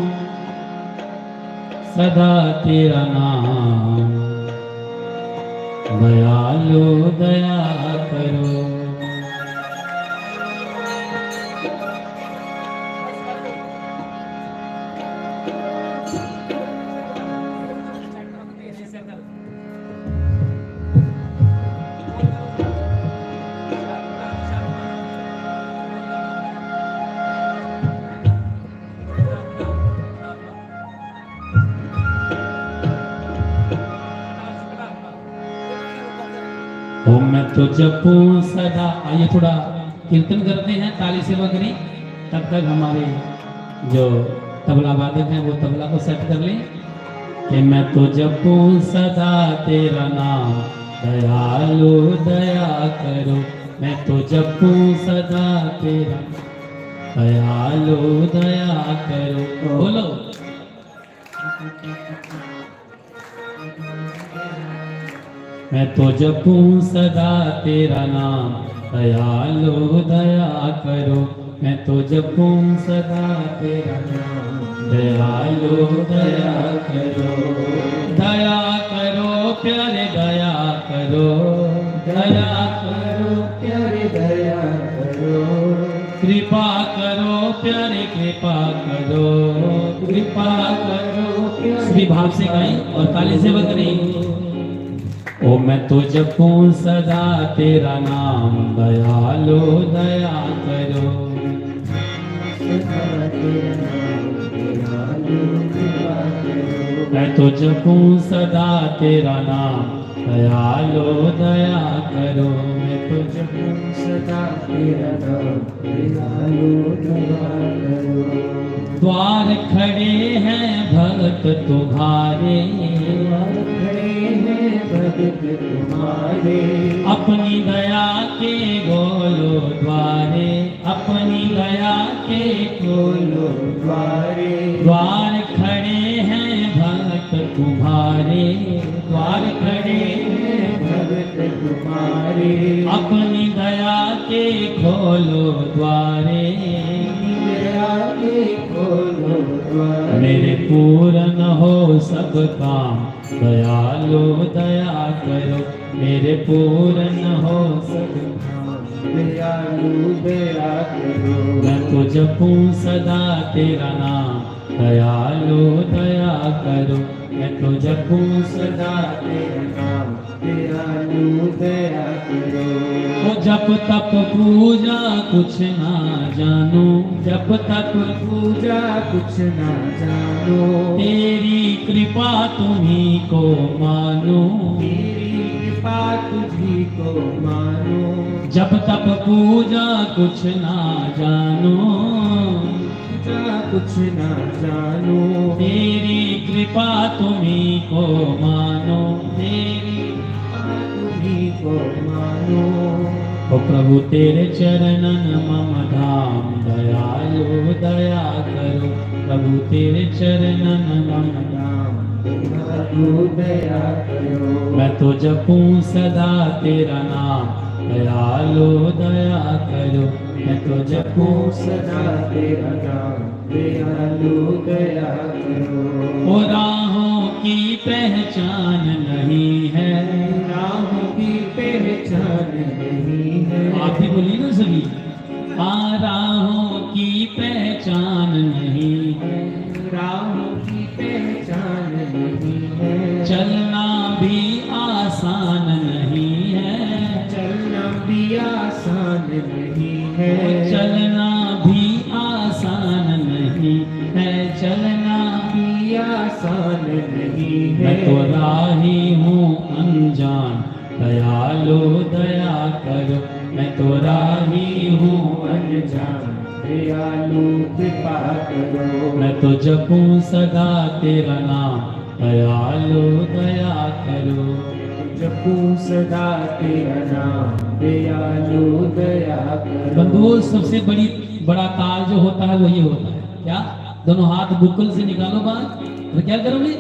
सदा तेरा नाम, दयालु दया करो। ओ मैं तो जपूं सदा। आइए थोड़ा कीर्तन करते हैं, ताली से बकरी। तब तक हमारे जो तबला वादक हैं वो तबला को सेट कर लें कि मैं तो जपूं सदा तेरा नाम, दयालु दया करो। मैं तो जपूं सदा तेरा, दयालु दया करो। बोलो मैं तो जपूं सदा तेरा नाम, दयालु दया करो। मैं तो जपूं सदा तेरा नाम, दयालु दया करो। दया करो प्यारे दया करो, दया करो प्यारे दया करो। कृपा करो प्यारे कृपा करो, कृपा करो प्यारे। भाव से गाएं और ताली से बकरी। ओ मैं तो जपूं सदा तेरा नाम, दयालु दया करो। मैं तो जपूं सदा तेरा नाम, दयालु दया करो। मैं तो जपूं सदा तेरा नाम, दयालु दया करो। द्वार खड़े हैं भक्त तुम्हारे, तुम्हारे अपनी दया के गोलो द्वारे, अपनी दया के गोलो द्वारे। द्वार खड़े हैं भक्त तुम्हारे, द्वार खड़े हैं भक्त तुम्हारे। अपनी दया के खोलो द्वारे, दया के खोलो द्वारे। मेरे पूर्ण हो सब काम, दयालु दया करो। मेरे पूर्ण हो सब काम, दयालु दया करो। मैं तो जपूं सदा तेरा नाम, दयालु दया करो। मैं तो जपूं सदा तेरा नाम, दयालु दया करो। ओ जप तप पूजा कुछ ना जानो, जप तप पूजा कुछ ना जानो। तेरी कृपा तुम्ही को मानो, तेरी कृपा तुझी को मानो। जप तप पूजा कुछ ना जानो, कुछ ना जानो। तेरी कृपा तुम्ही को मानो, तेरी कृपा तुम्ही को मानो। ओ प्रभु तेरे चरणन मम धाम, दयालु दया करो। प्रभु तेरे चरणन मम धाम, दयालु दया करो। मैं तो जपूं सदा तेरा नाम, दयालु दया करो। मैं तो जपूं सदा तेरा नाम, दयालु दया करो। ओ राहों की पहचान नहीं है, राहों की पहचान नहीं है। आप ही बोलिए ना सभी। राहों की पहचान नहीं है, राहों की पहचान नहीं है। चलना भी आसान नहीं है, चलना भी आसान नहीं है। चलना भी आसान नहीं है, चलना भी आसान नहीं है। मैं तो राही हूँ अनजान, दयालु दया करो। मैं तो राही हूँ अनजान, दयालु कृपा करो। मैं तो जपूं सदा तेरा नाम, दयालु दया करो। जपूं सदा तेरा नाम, दयालु दया करो। बंधुओं सबसे बड़ा ताल जो होता है वो ये होता है, क्या? दोनों हाथ बुक्कल से निकालो बाहर, तो क्या करोगे?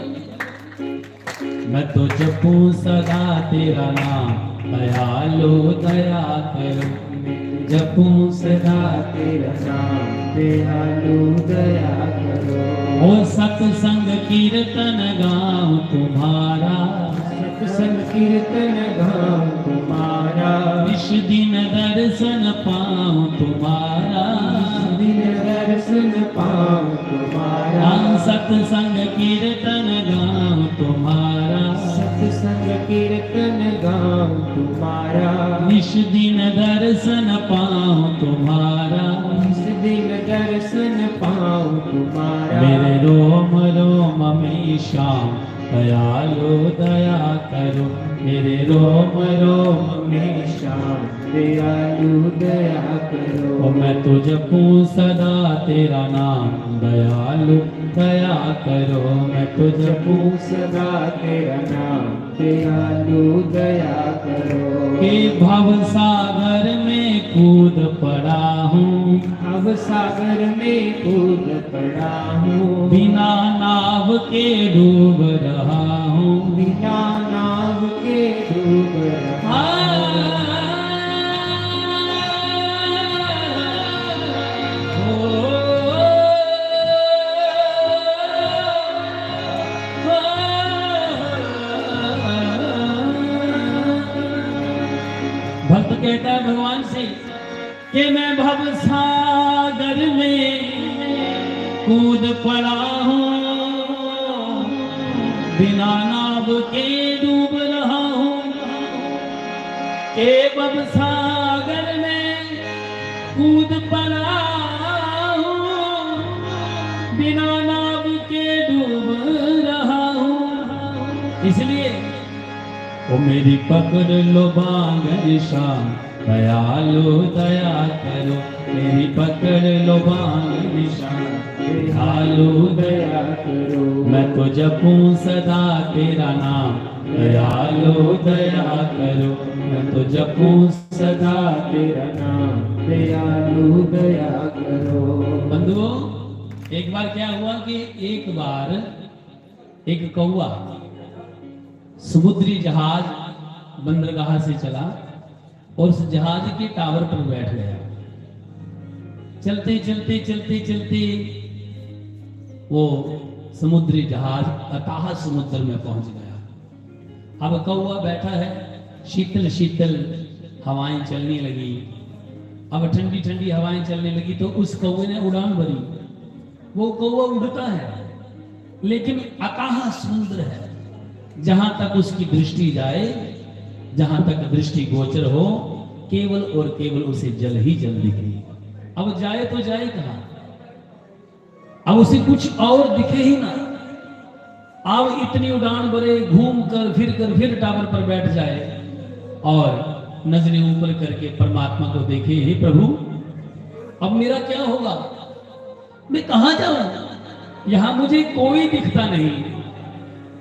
मैं तो जपूं सदा तेरा नाम, दयालु दया करो। जपूं सदा तेरा नाम दयालु दया करो। ओ सत्संग कीर्तन गाऊं तुम्हारा, सत्संग कीर्तन गाऊं तुम्हारा, निश दिन दर्शन पाऊं तुम्हारा, दिन दर्शन पाऊं तुम्हारा। सत्संग कीर्तन गाऊं तुम्हारा, सत्संग कीर्तन गाऊं तुम्हारा, निश दिन दर्शन पाऊं तुम्हारा, इस दिन दर्शन पाऊं तुम्हारा। मेरे रोम रोम में श्याम दयालु दया करो, मेरे रोम रोम में श्याम दयालु दया करो। ओ मैं तो जपूं सदा तेरा नाम दयालु दया करो, मैं तो जपूं सदा तेरा नाम दयालु दया करो। के भव सागर में कूद पड़ा हूँ, भव सागर में कूद पड़ा हूँ, बिना नाव के डूब रहा हूँ, बिना नाव के डूब रहा भक्त कहता है भगवान से कि मैं भव सागर में कूद पड़ा हूँ, बिना नाव के डूब रहा हूँ, के भव सागर में कूद पड़ा हूँ, बिना नाव के डूब रहा हूँ। इसलिए ओ मेरी पकड़ लो बांगन शाम दयालु दया करो, मेरी पकड़ लो बांगन शाम दयालु दया करो। मैं तो जपूं सदा तेरा नाम दयालु दया करो, मैं तो जपूं सदा तेरा नाम दयालु दया करो। बंधुओं, एक बार क्या हुआ कि एक बार एक कौवा समुद्री जहाज बंदरगाह से चला और उस जहाज के टावर पर बैठ गया। चलते चलते चलते चलते वो समुद्री जहाज अथाह समुद्र में पहुंच गया। अब कौवा बैठा है, शीतल शीतल हवाएं चलने लगी। अब ठंडी ठंडी हवाएं चलने लगी तो उस कौवे ने उड़ान भरी। वो कौवा उड़ता है लेकिन अथाह समुद्र है, जहां तक उसकी दृष्टि जाए, जहां तक दृष्टि गोचर हो, केवल और केवल उसे जल ही जल दिखे। अब जाए तो जाए कहां? अब उसे कुछ और दिखे ही ना। अब इतनी उड़ान भरे, घूम कर फिर टावर पर बैठ जाए और नजरें ऊपर करके परमात्मा को देखे, हे प्रभु अब मेरा क्या होगा, मैं कहां जाऊं, यहां मुझे कोई दिखता नहीं।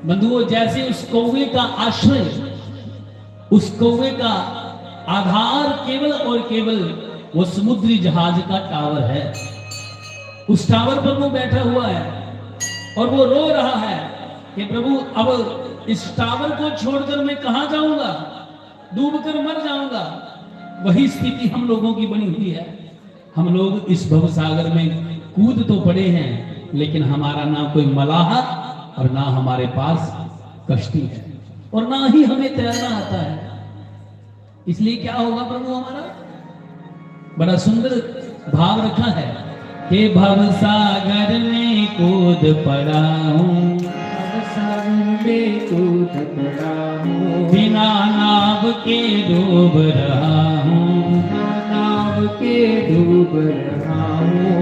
बंधुओं, जैसे उस कौवे का आश्रय, उस कौवे का आधार केवल और केवल वो समुद्री जहाज का टावर है। उस टावर पर वो बैठा हुआ है और वो रो रहा है कि प्रभु अब इस टावर को छोड़कर मैं कहां जाऊंगा, डूबकर मर जाऊंगा। वही स्थिति हम लोगों की बनी हुई है। हम लोग इस भवसागर में कूद तो पड़े हैं, लेकिन हमारा ना कोई मलाह और ना हमारे पास कश्ती है और ना ही हमें तैरना आता है। इसलिए क्या होगा प्रभु, हमारा बड़ा सुंदर भाव रखा है कि भव सागर में कूद पड़ा हूँ, सागर में कूद पड़ा हूँ, बिना नाव के डूब रहा हूँ, नाव के डूब रहा हूँ।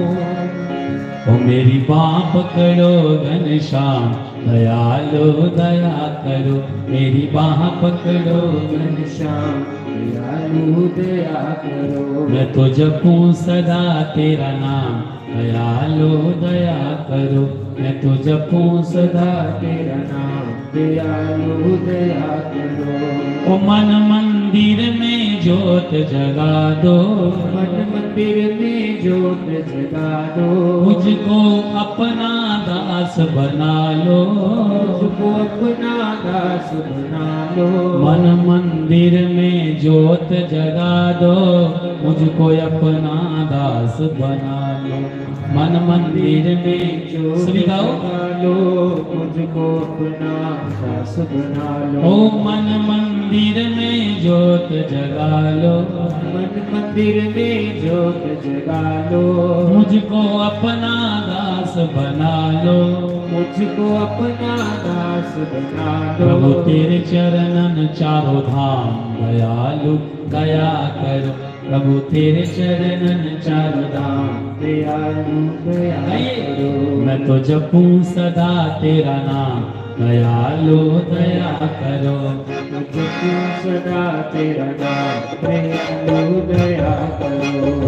ओ मेरी बाँ पकड़ो घनश्याम दयालु दया करो, मेरी बाह पकड़ो घनश्याम दयालु दया करो। मैं तो जपूं सदा तेरा नाम दयालु दया करो, मैं तो जपूं सदा तेरा नाम दयालु दया करो। ओ मन मंदिर में ज्योत जगा दो, मन मंदिर में ज्योत जगा दो। मुझको अपना दास बना लो, मुझको अपना दास बना लो। मन मंदिर में में ज्योत जगा दो, मुझको अपना दास बना लो। मन मंदिर में ज्योत सभी गाओ। जगा लो, मुझको अपना दास बना लो। ओ मन मंदिर में ज्योत जगा लो, मन मंदिर में ज्योत जगा लो, मुझको अपना दास बना लो। मुझको अपना दास बना लो। प्रभु तेरे चरणन चारों धाम, दयालु दया करो। प्रभु तेरे चरणन चारों धाम, दयालु दया करो। मैं तो जपूं सदा तेरा नाम, दयालु दया करो। मुझको सदा तेरा नाम, दयालु दया करो।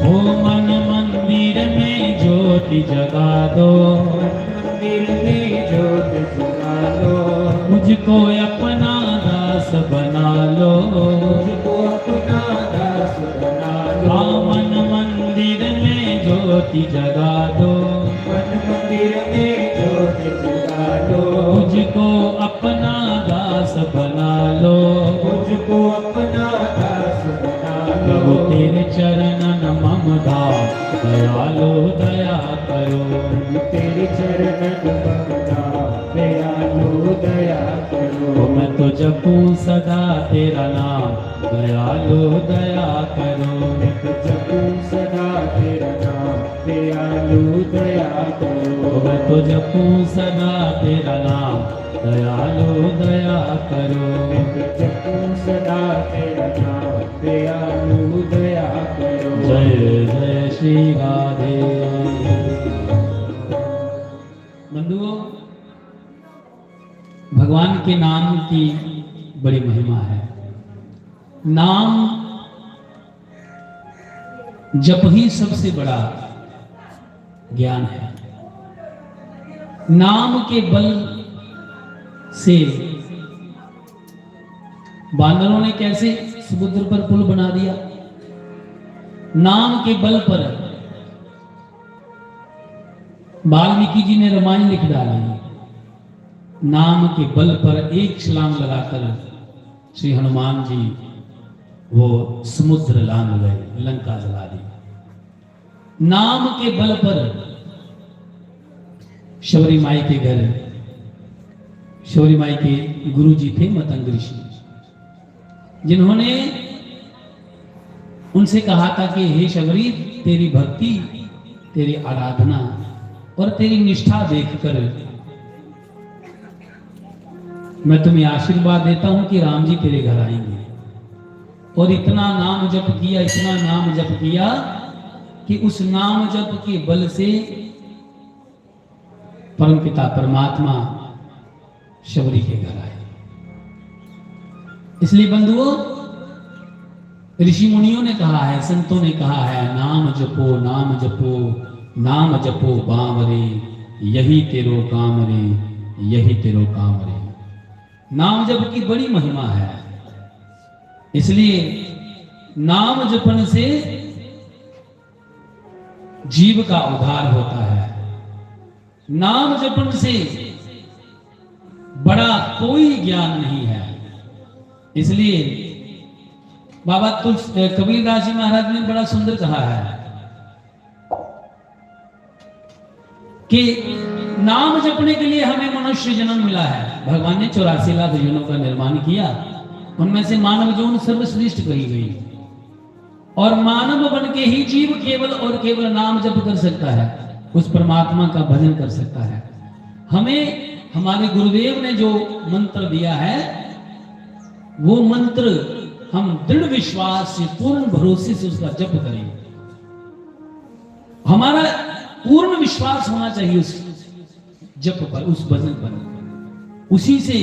ओ मन मंदिर में ज्योति जगा दो, मंदिर में ज्योत जगा लो, मुझको अपना दास बना लो। मुझको अपना दास बना लो। हाँ मन मंदिर में ज्योति जगा दो, मन मंदिर में ज्योत जगा लो, मुझको अपना दास बना लो। मुझको अपना दास बना प्रभु लो। तेरे चरणन मम धाम, दयालु दया करो। तेरे चरणन ममता, दयालु दया करो। ओ मैं तो जपूं सदा तेरा नाम, दयालु दया करो। जपूं सदा तेरा नाम, दयालु दया करो। ओ मैं तो जपूं सदा तेरा नाम, दयालु दया करो। जपूं सदा तेरा नाम, दयालु दया करो। जय जय श्री राधे। बंधुओं, भगवान के नाम की बड़ी महिमा है। नाम जप ही सबसे बड़ा ज्ञान है। नाम के बल से बानरों ने कैसे समुद्र पर पुल बना दिया, नाम के बल पर वाल्मीकि जी ने रामायण लिख डाली। नाम के बल पर एक छलांग लगाकर श्री हनुमान जी वो समुद्र लांग गए, लंका जला दी। नाम के बल पर शबरी माई के घर, शबरी माई के गुरु जी थे मतंग ऋषि, जिन्होंने उनसे कहा था कि हे शबरी, तेरी भक्ति, तेरी आराधना और तेरी निष्ठा देखकर मैं तुम्हें आशीर्वाद देता हूं कि राम जी तेरे घर आएंगे। और इतना नाम जप किया, इतना नाम जप किया कि उस नाम जप के बल से परमपिता परमात्मा शबरी के घर आए। इसलिए बंधुओं, ऋषि मुनियों ने कहा है, संतों ने कहा है, नाम जपो नाम जपो नाम जपो बावरे, यही तेरो काम रे, यही तेरो काम रे। नाम जप की बड़ी महिमा है। इसलिए नाम जपन से जीव का उद्धार होता है। नाम जपन से बड़ा कोई ज्ञान नहीं है। इसलिए बाबा कबीरदास जी महाराज ने बड़ा सुंदर कहा है कि नाम जपने के लिए हमें मनुष्य जन्म मिला है। भगवान ने 84 लाख योनियों का निर्माण किया, उनमें से मानव जन्म सर्वश्रेष्ठ कही गई। और मानव बन के ही जीव केवल और केवल नाम जप कर सकता है, उस परमात्मा का भजन कर सकता है। हमें हमारे गुरुदेव ने जो मंत्र दिया है, वो मंत्र हम दृढ़ विश्वास से, पूर्ण भरोसे से उसका जप करें। हमारा पूर्ण विश्वास होना चाहिए उस जप पर, उस भजन पर। उसी से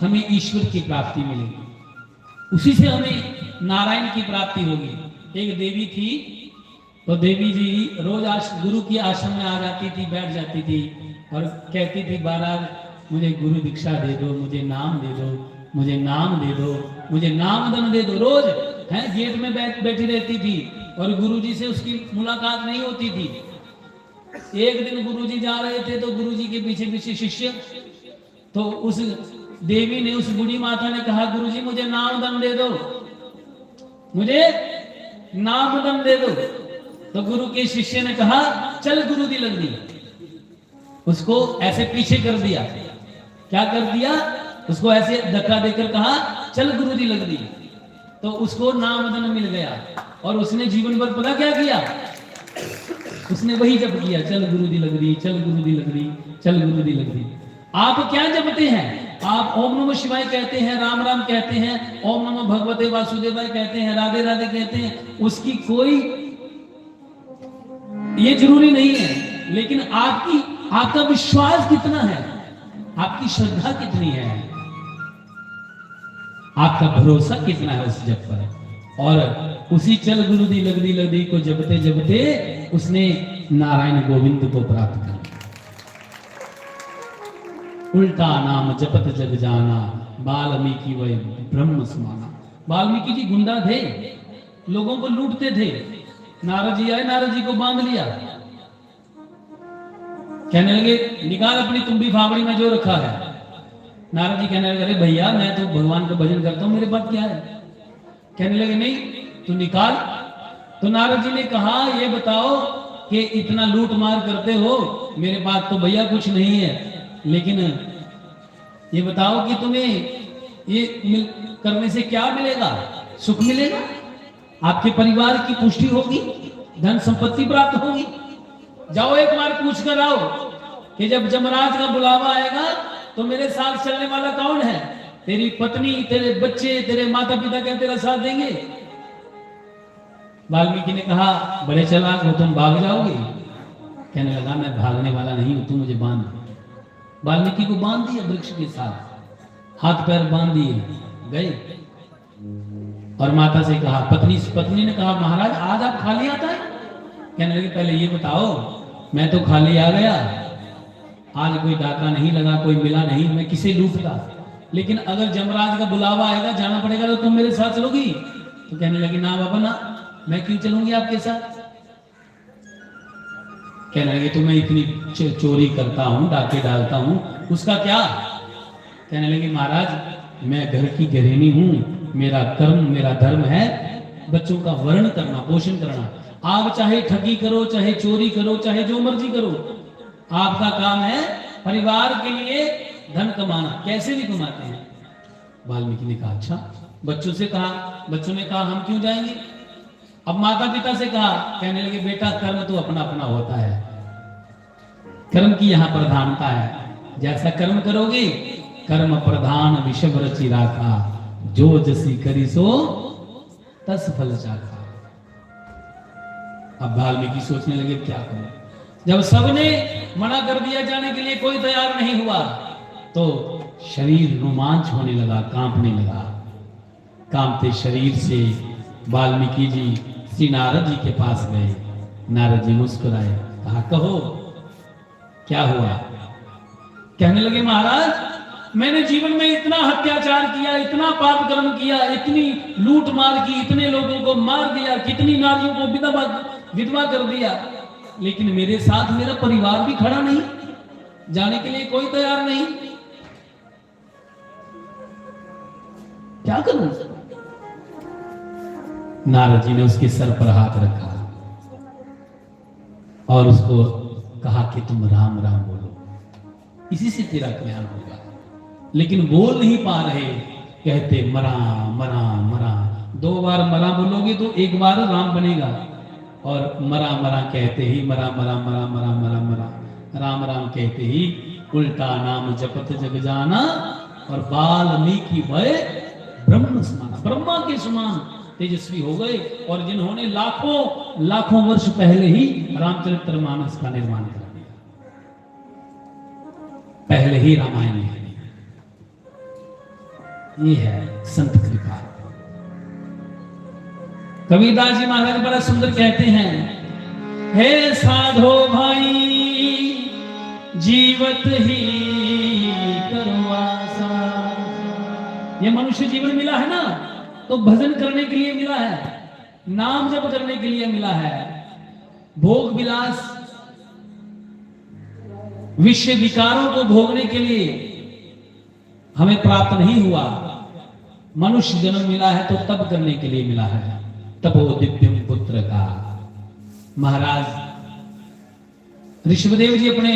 हमें ईश्वर की प्राप्ति मिलेगी, उसी से हमें नारायण की प्राप्ति होगी। एक देवी थी, तो देवी जी रोज गुरु की आश्रम में आ जाती थी, बैठ जाती थी और कहती थी, बार मुझे गुरु दीक्षा दे दो, मुझे नाम दे दो। मुझे नाम दे दो, मुझे नाम दन दे दो। रोज है गेट में बैठी रहती थी और गुरुजी से उसकी मुलाकात नहीं होती थी। एक दिन गुरुजी जा रहे थे तो गुरुजी के पीछे पीछे शिष्य, तो उस देवी ने, उस बूढ़ी माता ने कहा, गुरुजी मुझे नाम दन दे दो, मुझे नाम दन दे दो। तो गुरु के शिष्य ने कहा, चल गुरु दी लग दी। उसको ऐसे पीछे कर दिया। क्या कर दिया? उसको ऐसे धक्का देकर कहा, चल गुरु दी लग दी। तो उसको नामदन मिल गया और उसने जीवन भर पता क्या किया? उसने वही जप किया, चल गुरु दी लग दी, चल गुरु दी लग दी, चल गुरु दी लग दी। आप क्या जपते हैं? आप ओम नमः शिवाय कहते हैं, राम राम कहते हैं, ओम नमः भगवते वासुदेवाय कहते हैं, राधे राधे कहते हैं। उसकी कोई ये जरूरी नहीं है, लेकिन आपका विश्वास कितना है, आपकी श्रद्धा कितनी है, आपका भरोसा कितना है उस जप पर। और उसी चल गुरु दी लग दी को जपते जपते उसने नारायण गोविंद को प्राप्त कर लिया। उल्टा नाम जपत जग जाना, वाल्मीकि वह ब्रह्म समाना। वाल्मीकि जी गुंडा थे, लोगों को लूटते थे। नारद जी आए, नारद जी को बांध लिया, कहने लगे निकाल अपनी तुम्बी फावड़ी में जो रखा है। नारद जी कहने लगे, अरे भैया मैं तो भगवान का भजन करता हूं, मेरे पास क्या है? कहने लगे नहीं तू निकाल। तो नारद जी ने कहा, ये बताओ कि इतना लूट मार करते हो, मेरे पास तो भैया कुछ नहीं है, लेकिन ये बताओ कि तुम्हें ये करने से क्या मिलेगा? सुख मिलेगा, आपके परिवार की पुष्टि होगी, धन संपत्ति प्राप्त होगी। जाओ एक बार पूछ कर आओ कि जब जमराज का बुलावा आएगा तो मेरे साथ चलने वाला कौन है? तेरी पत्नी, तेरे बच्चे, तेरे माता पिता क्या तेरा साथ देंगे? वाल्मीकि ने कहा, बड़े चालाक हो तुम, भाग जाओगे? कहने लगा, मैं भागने वाला नहीं हूं, तू मुझे बांध। वाल्मीकि को बांध दिया वृक्ष के साथ, हाथ पैर बांध दिए, गए। और माता से कहा, पत्नी ने कहा, महाराज आज आप खाली आता है? कहने लगे, पहले ये बताओ, मैं तो खाली आ गया, आज कोई डाका नहीं लगा, कोई मिला नहीं, मैं किसे लूटता, लेकिन अगर जमराज का बुलावा आएगा, जाना पड़ेगा, तो तुम मेरे साथ चलोगी? तो कहने लगी, ना बाबा ना, मैं क्यों चलूंगी आपके साथ? कहने लगे, तो मैं इतनी चोरी करता हूं, डाके डालता हूं, उसका क्या? कहने लगे, महाराज मैं घर की गृहिणी हूं, मेरा कर्म, मेरा धर्म है बच्चों का वर्ण करना, पोषण करना। आप चाहे ठगी करो, चाहे चोरी करो, चाहे जो मर्जी करो, आपका काम है परिवार के लिए धन कमाना, कैसे भी कमाते हैं। वाल्मीकि ने कहा, अच्छा। बच्चों से कहा, बच्चों ने कहा, हम क्यों जाएंगे? अब माता पिता से कहा, कहने लगे, बेटा कर्म तो अपना अपना होता है, कर्म की यहाँ प्रधानता है, जैसा कर्म करोगे, कर्म प्रधान विषम रचि राखा, जो जसी करी सो तस फल चाखा। अब वाल्मीकि सोचने लगे, क्या करूं? जब सबने मना कर दिया, जाने के लिए कोई तैयार नहीं हुआ, तो शरीर रोमांच होने लगा, कांपने लगा। कांपते शरीर से वाल्मीकि जी श्री नारद जी के पास गए। नारद जी मुस्कुराए, कहा, कहो क्या हुआ? कहने लगे, महाराज मैंने जीवन में इतना अत्याचार किया, इतना पाप कर्म किया, इतनी लूट मार की, इतने लोगों को मार दिया, कितनी नारियों को विधवा कर दिया, लेकिन मेरे साथ मेरा परिवार भी खड़ा नहीं, जाने के लिए कोई तैयार नहीं, क्या करूं? नारद जी ने उसके सर पर हाथ रखा और उसको कहा कि तुम राम राम बोलो, इसी से तेरा कल्याण होगा। लेकिन बोल नहीं पा रहे, कहते मरा मरा मरा। 2 बार मरा बोलोगे तो 1 बार राम बनेगा, और मरा मरा कहते ही मरा मरा मरा मरा मरा मरा, राम राम कहते ही उल्टा नाम जपत जग जाना, और वाल्मीकि भय ब्रह्म समान, ब्रह्मा के समान तेजस्वी हो गए, और जिन्होंने लाखों लाखों वर्ष पहले ही रामचरितमानस का निर्माण कर दिया, पहले ही रामायण लिख दिया। ये है संत कृपा। कबीरदास जी महाराज बड़ा सुंदर कहते हैं, हे साधो भाई जीवत ही करो आशा। ये मनुष्य जीवन मिला है ना, तो भजन करने के लिए मिला है, नाम जप करने के लिए मिला है। भोग विलास विषय विकारों को भोगने के लिए हमें प्राप्त नहीं हुआ। मनुष्य जन्म मिला है तो तप करने के लिए मिला है। तपो दिव्यम पुत्र का। महाराज ऋषभदेव जी अपने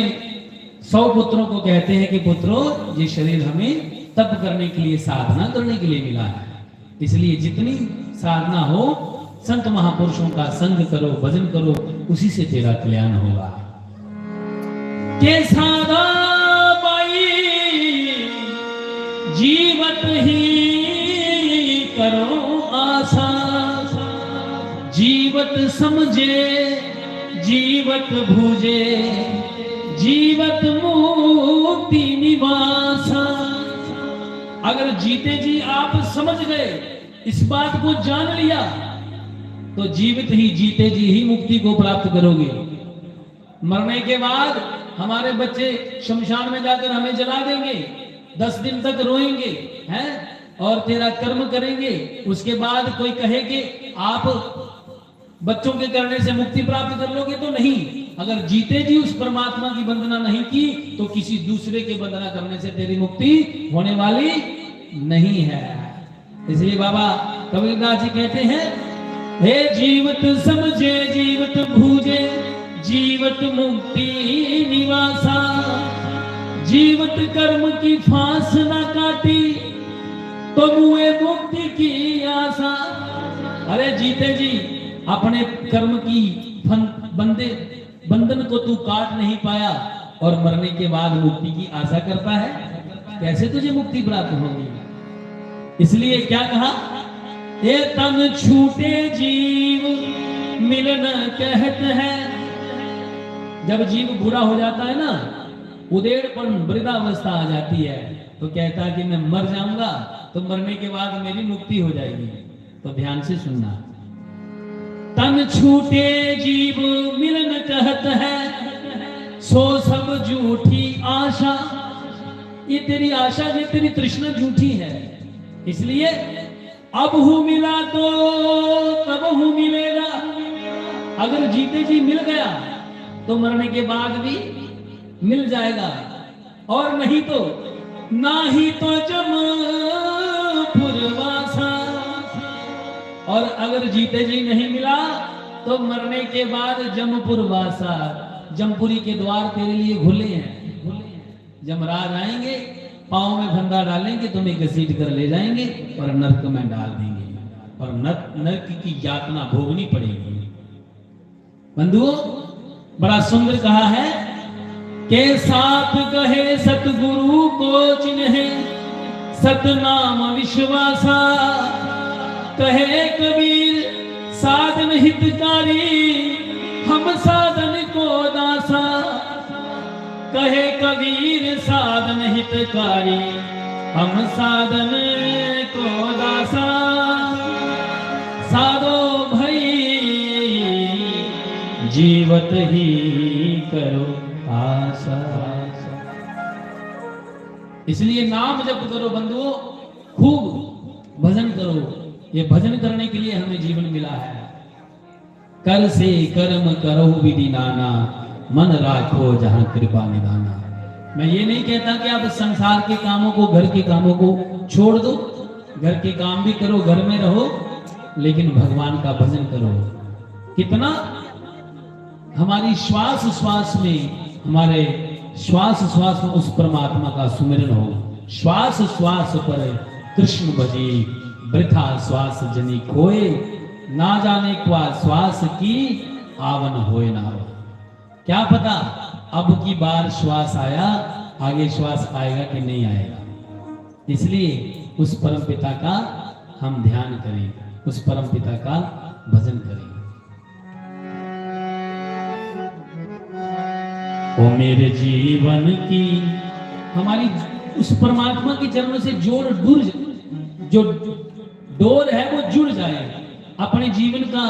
100 पुत्रों को कहते हैं कि पुत्रों, ये शरीर हमें तप करने के लिए, साधना करने के लिए मिला है। इसलिए जितनी साधना हो, संत महापुरुषों का संग करो, भजन करो, उसी से तेरा कल्याण होगा। के साधा पाई जीवत ही करो आशा, जीवत समझे जीवत भूजे, जीवत मुक्ति निवासा। अगर जीते जी आप समझ गए, इस बात को जान लिया, तो जीवित ही जीते जी ही मुक्ति को प्राप्त करोगे। मरने के बाद हमारे बच्चे शमशान में जाकर हमें जला देंगे, 10 दिन तक रोएंगे हैं और तेरा कर्म करेंगे। उसके बाद कोई कहे कि आप बच्चों के करने से मुक्ति प्राप्त कर लोगे, तो नहीं। अगर जीते जी उस परमात्मा की वंदना नहीं की, तो किसी दूसरे के वंदना करने से तेरी मुक्ति होने वाली नहीं है। इसलिए बाबा कबीरदास जी कहते हैं, हे जीवत समझे जीवत भूजे, जीवत मुक्ति निवासा, जीवत कर्म की फांस न काटी, तो मुए मुक्ति की आशा। अरे जीते जी अपने कर्म की बंधन को तू काट नहीं पाया और मरने के बाद मुक्ति की आशा करता है, कैसे तुझे मुक्ति प्राप्त होगी? इसलिए क्या कहा, ये तन छूटे जीव मिलन कहत है। जब जीव बुरा हो जाता है ना, उदेड़पन वृद्धावस्था आ जाती है, तो कहता है कि मैं मर जाऊंगा, तो मरने के बाद मेरी मुक्ति हो जाएगी। तो ध्यान से सुनना, तन छूटे जीव मिलन कहत है, सो सब झूठी आशा। ये तेरी आशा, ये तेरी तृष्णा झूठी है। इसलिए अब हूं मिला तो तब हूं मिलेगा। अगर जीते जी मिल गया तो मरने के बाद भी मिल जाएगा, और नहीं तो नाही तो जमपुरवासा। और अगर जीते जी नहीं मिला तो मरने के बाद जमपुरवासा, जमपुरी के द्वार तेरे लिए खुले हैं। जमराज आएंगे, पांव में फंदा डालेंगे, तुम्हें घसीट कर ले जाएंगे और नरक में डाल देंगे, और नरक की यातना भोगनी पड़ेगी। बंधुओं, बड़ा सुंदर कहा है के साथ कहे सतगुरु को चिन्हे, सतनाम विश्वासा। कहे कबीर साधन हितकारी, हम साधन को दासा। कहे कबीर साधन हितकारी, हम साधन को दासा। साधो भई जीवत ही करो आशा। इसलिए नाम जप करो बंधुओं, खूब भजन करो। ये भजन करने के लिए हमें जीवन मिला है। कर से कर्म करो विधि नाना, मन राखो जहां कृपा निधाना। मैं ये नहीं कहता कि आप संसार के कामों को, घर के कामों को छोड़ दो। घर के काम भी करो, घर में रहो, लेकिन भगवान का भजन करो। कितना हमारी श्वास श्वास में, हमारे श्वास श्वास में उस परमात्मा का सुमिरन हो। श्वास श्वास पर कृष्ण भजी, वृथा श्वास जनी खोए। ना जाने क्या श्वास की आवन होए ना हो। क्या पता अब की बार श्वास आया, आगे श्वास आएगा कि नहीं आएगा। इसलिए उस परम पिता का हम ध्यान करें, उस परम पिता का भजन करें। ओ मेरे जीवन की, हमारी उस परमात्मा के चरणों से जो डोर है वो जुड़ जाए। अपने जीवन का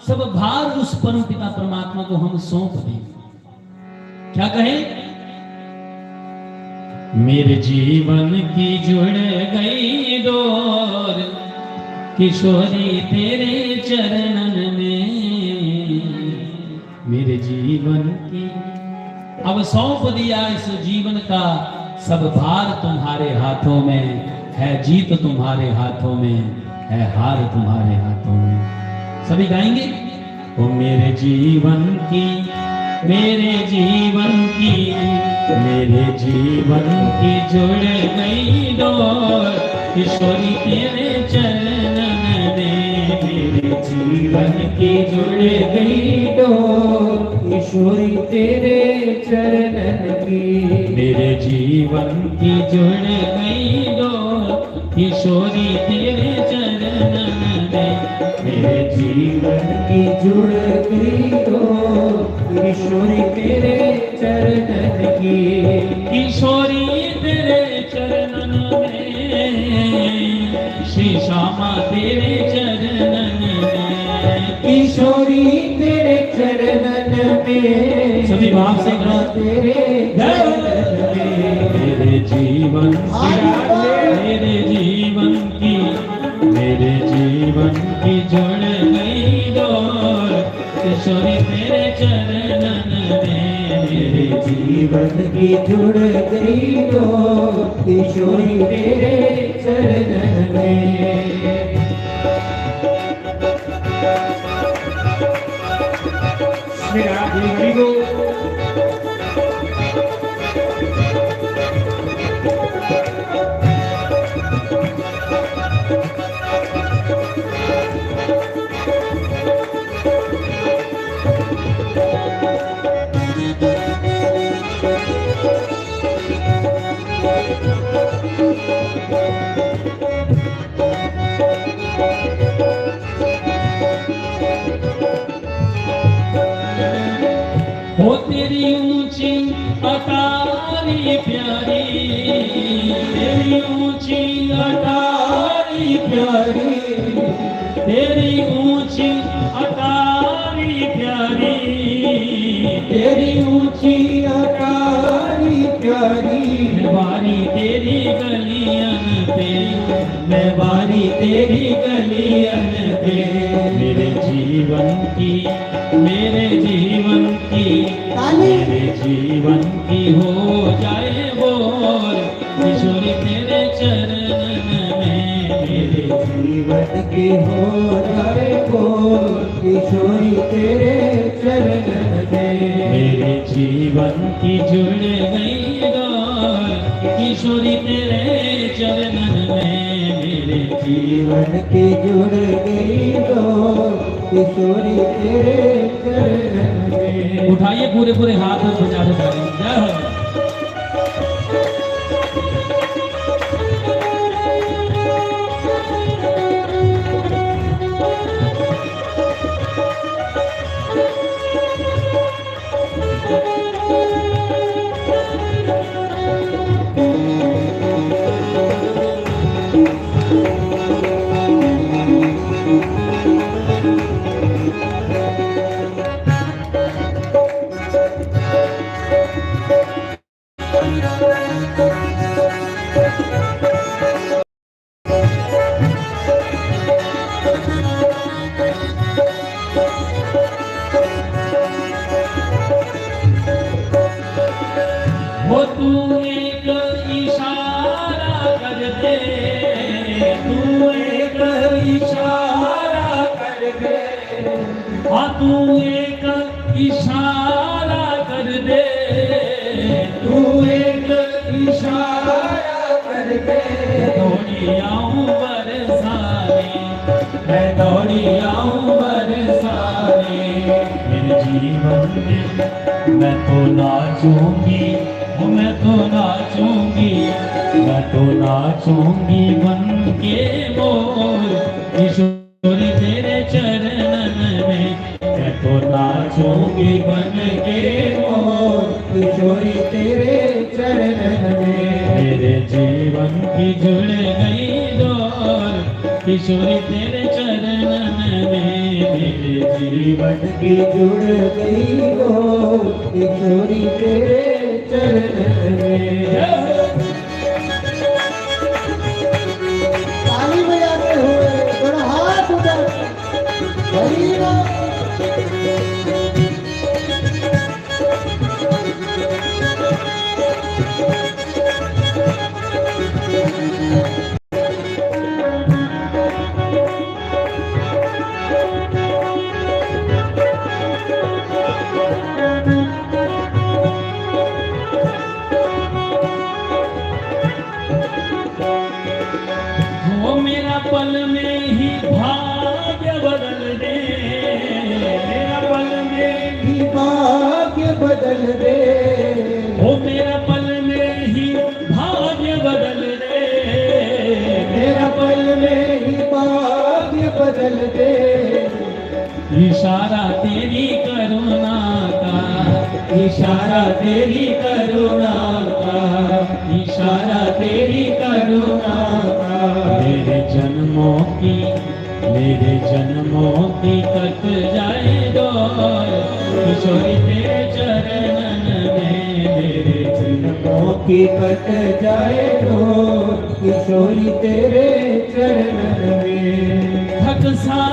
सब भार उस परम पिता परमात्मा को हम सौंप दें। क्या कहें, मेरे जीवन की जुड़ गई डोर किशोरी तेरे चरणन में, मेरे जीवन की। अब सौंप दिया इस जीवन का सब भार तुम्हारे हाथों में, है जीत तुम्हारे हाथों में, है हार तुम्हारे हाथों में। सभी गाएंगे। ओ मेरे जीवन की, मेरे जीवन की, मेरे जीवन की जुड़ गई डोर किशोरी तेरे चरणन में, मेरे जीवन की जुड़ गई डोर किशोरी तेरे चरणन की, मेरे जीवन की जुड़ गई डोर किशोरी तेरे चरणन में, मेरे जीवन की जुड़ गई डोर किशोरी तेरे चरणन की, किशोरी तेरे चरणन में, श्री श्यामा तेरे चरणन में, किशोरी तेरे चरणन में, सभी भाव से गाओ तेरे चरणन में, मेरे जीवन मेरे जीवन की, मेरे जीवन की जुड़ गई डोर किशोरी तेरे चरणन में, मेरे जीवन की जुड़ गई डोर किशोरी तेरे चरणन में। मेरा हरि बोल। हो तेरी ऊंची अटारी प्यारी, तेरी ऊंची अटारी प्यारी, तेरी ऊंची अटारी प्यारी, तेरी ऊंची अटारी प्यारी, मैं बारी तेरी गलियन पे, मैं बारी तेरी गलियन पे, मेरे जीवन की, मेरे जीवन की, मेरे जीवन की हो जाए बोल किशोरी तेरे चरणन में, मेरे जीवन की हो जाए बोल किशोरी तेरे चरणन में, मेरे जीवन की जुड़ गई डोर किशोरी तेरे चरणन में, मेरे जीवन की जुड़ गई डोर किशोरी तेरे चरणन में। उठाइए पूरे पूरे हाथ बजा दो। जय हो। वो तू एक इशारा कर दे, तू एक इशारा कर दे, हाँ तू एक इशारा कर दे, तू एक इशारा कर दे, दौड़ी आऊं बरसाने, मैं दौड़ी आऊं बरसाने, मेरे जीवन में मैं तो नाचूंगी, मैं तो नाचूंगी, मैं तो नाचूंगी बन के मोर किशोरी तेरे चरणन में, मैं तो नाचूंगी बन के मोर किशोरी तेरे चरणन में, मेरे जीवन की जुड़ गई डोर किशोरी तेरे चरणन में, मेरे जीवन की जुड़ गई डोर किशोरी तेरे चरणन में। हरि राम वो मेरा पल में ही भाग्य बदल दे, मेरा पल में ही भाग्य बदल दे वो मेरा पल में ही भाग्य बदल दे, मेरा पल में ही भाग्य बदल दे इशारा तेरी करुणा का, इशारा तेरी करुणा का इशारा तेरी करुणा का मेरे जन्मों की कट जाए डोर, किशोरी तेरे चरणन में मेरे जन्मों की कट जाए डोर किशोरी तेरे चरणन में थक सा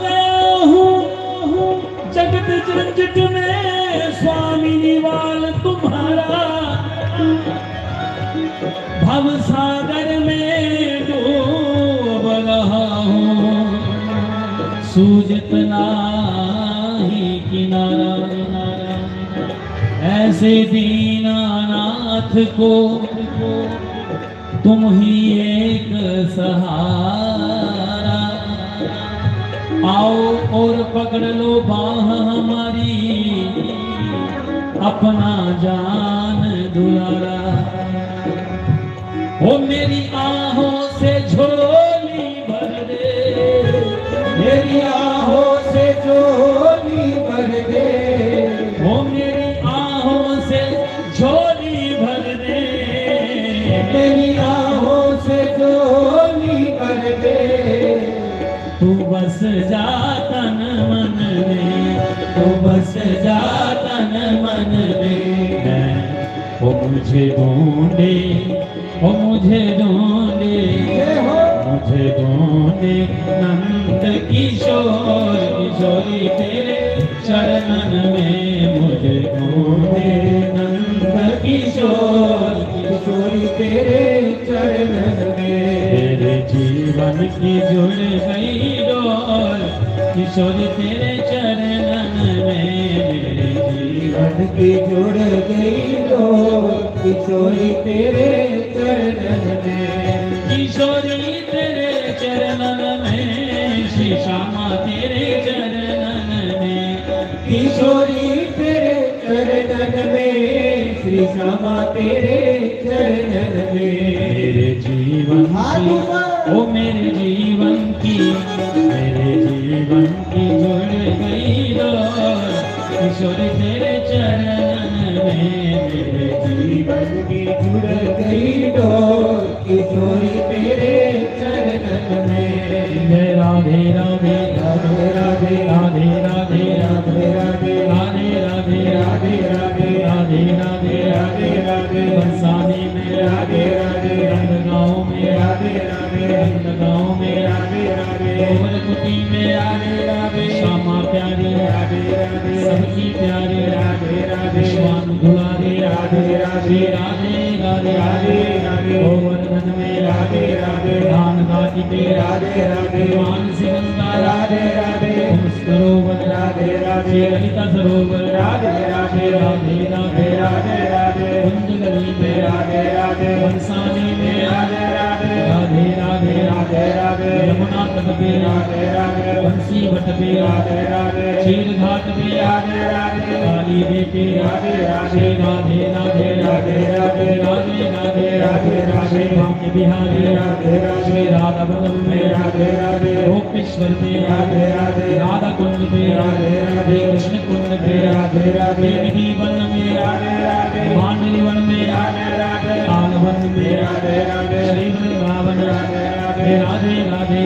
गया हूँ जगत झंझट में स्वामी निवाल तुम्हारा, भव सागर में डूब रहा हूँ सूझत नाही किनारा, ऐसे दीनानाथ को तुम ही एक सहारा, आओ और पकड़ लो बाह हमारी अपना जान दुलारा, ओ मेरी आहों से झोली भर दे, मेरी आहों से झोली भर दे ओ मेरी आहों से झोली भर दे, मेरी आहों से झोली भर दे तू बस जा तन मन में, तू बस जा तन मन में ओ मुझे ढूंढे, ओ मुझे ढूंढे, मुझे ढूंढे नंद किशोर, किशोरी तेरे चरणन में मुझे ढूंढे नंद किशोर, किशोरी तेरे चरणन में तेरे जीवन की जुड़ गई डोर, किशोरी तेरे चरणन में मेरे जीवन की जुड़ गई डोर किशोरी तेरे चरणन में किशोरी तेरे चरणन में, श्री श्यामा तेरे चरणन में, किशोरी तेरे चरणन में श्री श्यामा तेरे चरणन में मेरे जीवन की, ओ मेरे जीवन की जुड़ गई डोर, किशोरी तेरे चरणन में मेरे जीवन की जुड़ गई डोर किशोरी तेरे चरणन में जय राधे राधे राधे राधे राधे राधे राधे राधे राधे राधे राधे राधे राधे राधे राधे राधे बरसाने में राधे राधे गाँव में राधे राधे गाँव में राधे राधे गोबर कुटी में राधे राधे श्यामा प्यारी राधे राधे सबकी प्यारी राधे राधे विश्वान दुलारी राधे राधे राधे राधे राधे राधे गोवर्धन में राधे राधे धान घाटी पे राधे राधे मानसी गंगा राधे राधे सरोवर राधे राधे ललिता सरोवर राधे राधे राधे राधे राधे राधे कुंज गली में राधे राधे बरसाने में राधे राधे राधे राधे राधे राधे यमुना तट पे राधे राधे बंसी भट पे राधे राधे चीर घाट पे राधे राधे काली बेटी राधे राधे राधे राधे राधे राधे राधे राधे राधे राधे भाग्य बिहारी राधे राधे राधा भवन में राधे राधे गोपेश्वर में राधे राधे राधा कुंड पे राधे राधे कृष्ण कुंड पे राधे राधे देवी वन में राधे राधे मांडली वन में राधे राधे ताल वन में राधे राधे श्री वृंदावन राधे राधे हे राधे राधे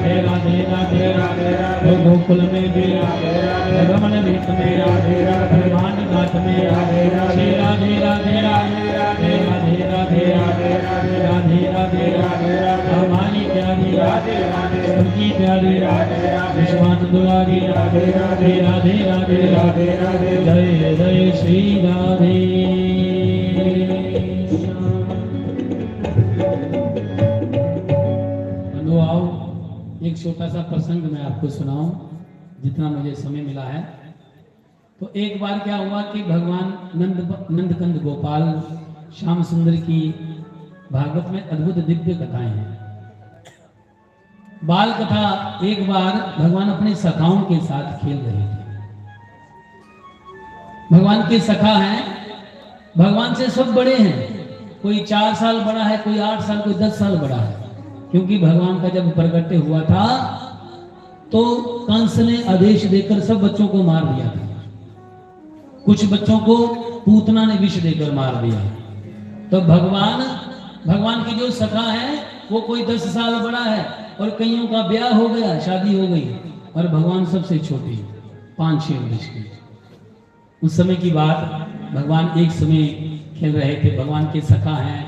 हे राधे राधे राधे राधे गोकुल में भी राधे राधे रमन रीत में राधे राधे मान घाट में राधे राधे श्री राधे राधे राधे राधे राधे राधे राधे राधे राधे राधे राधे राधे हमारी प्यारी राधे राधे उनकी प्यारी राधे राधे विश्वानंद दुलारी राधे राधे राधे राधे राधे राधे जय जय श्री राधे बंधु आओ, एक छोटा सा प्रसंग मैं आपको सुनाऊं जितना मुझे समय मिला है। तो एक बार क्या हुआ कि भगवान नंदकंद गोपाल श्याम सुंदर की भागवत में अद्भुत दिव्य कथाएं हैं। बाल कथा एक बार भगवान अपने सखाओं के साथ खेल रहे थे। भगवान के सखा हैं, भगवान से सब बड़े हैं, कोई 4 साल बड़ा है, कोई 8 साल, कोई 10 साल बड़ा है। क्योंकि भगवान का जब प्रगट्य हुआ था तो कंस ने आदेश देकर सब बच्चों को मार दिया था। कुछ बच्चों को पूतना ने विष देकर मार दिया। तो भगवान की जो सखा है वो कोई 10 साल बड़ा है और कईयों का ब्याह हो गया, शादी हो गई, और भगवान सबसे छोटे 5-6 वर्ष के। उस समय की बात, भगवान एक समय खेल रहे थे। भगवान के सखा हैं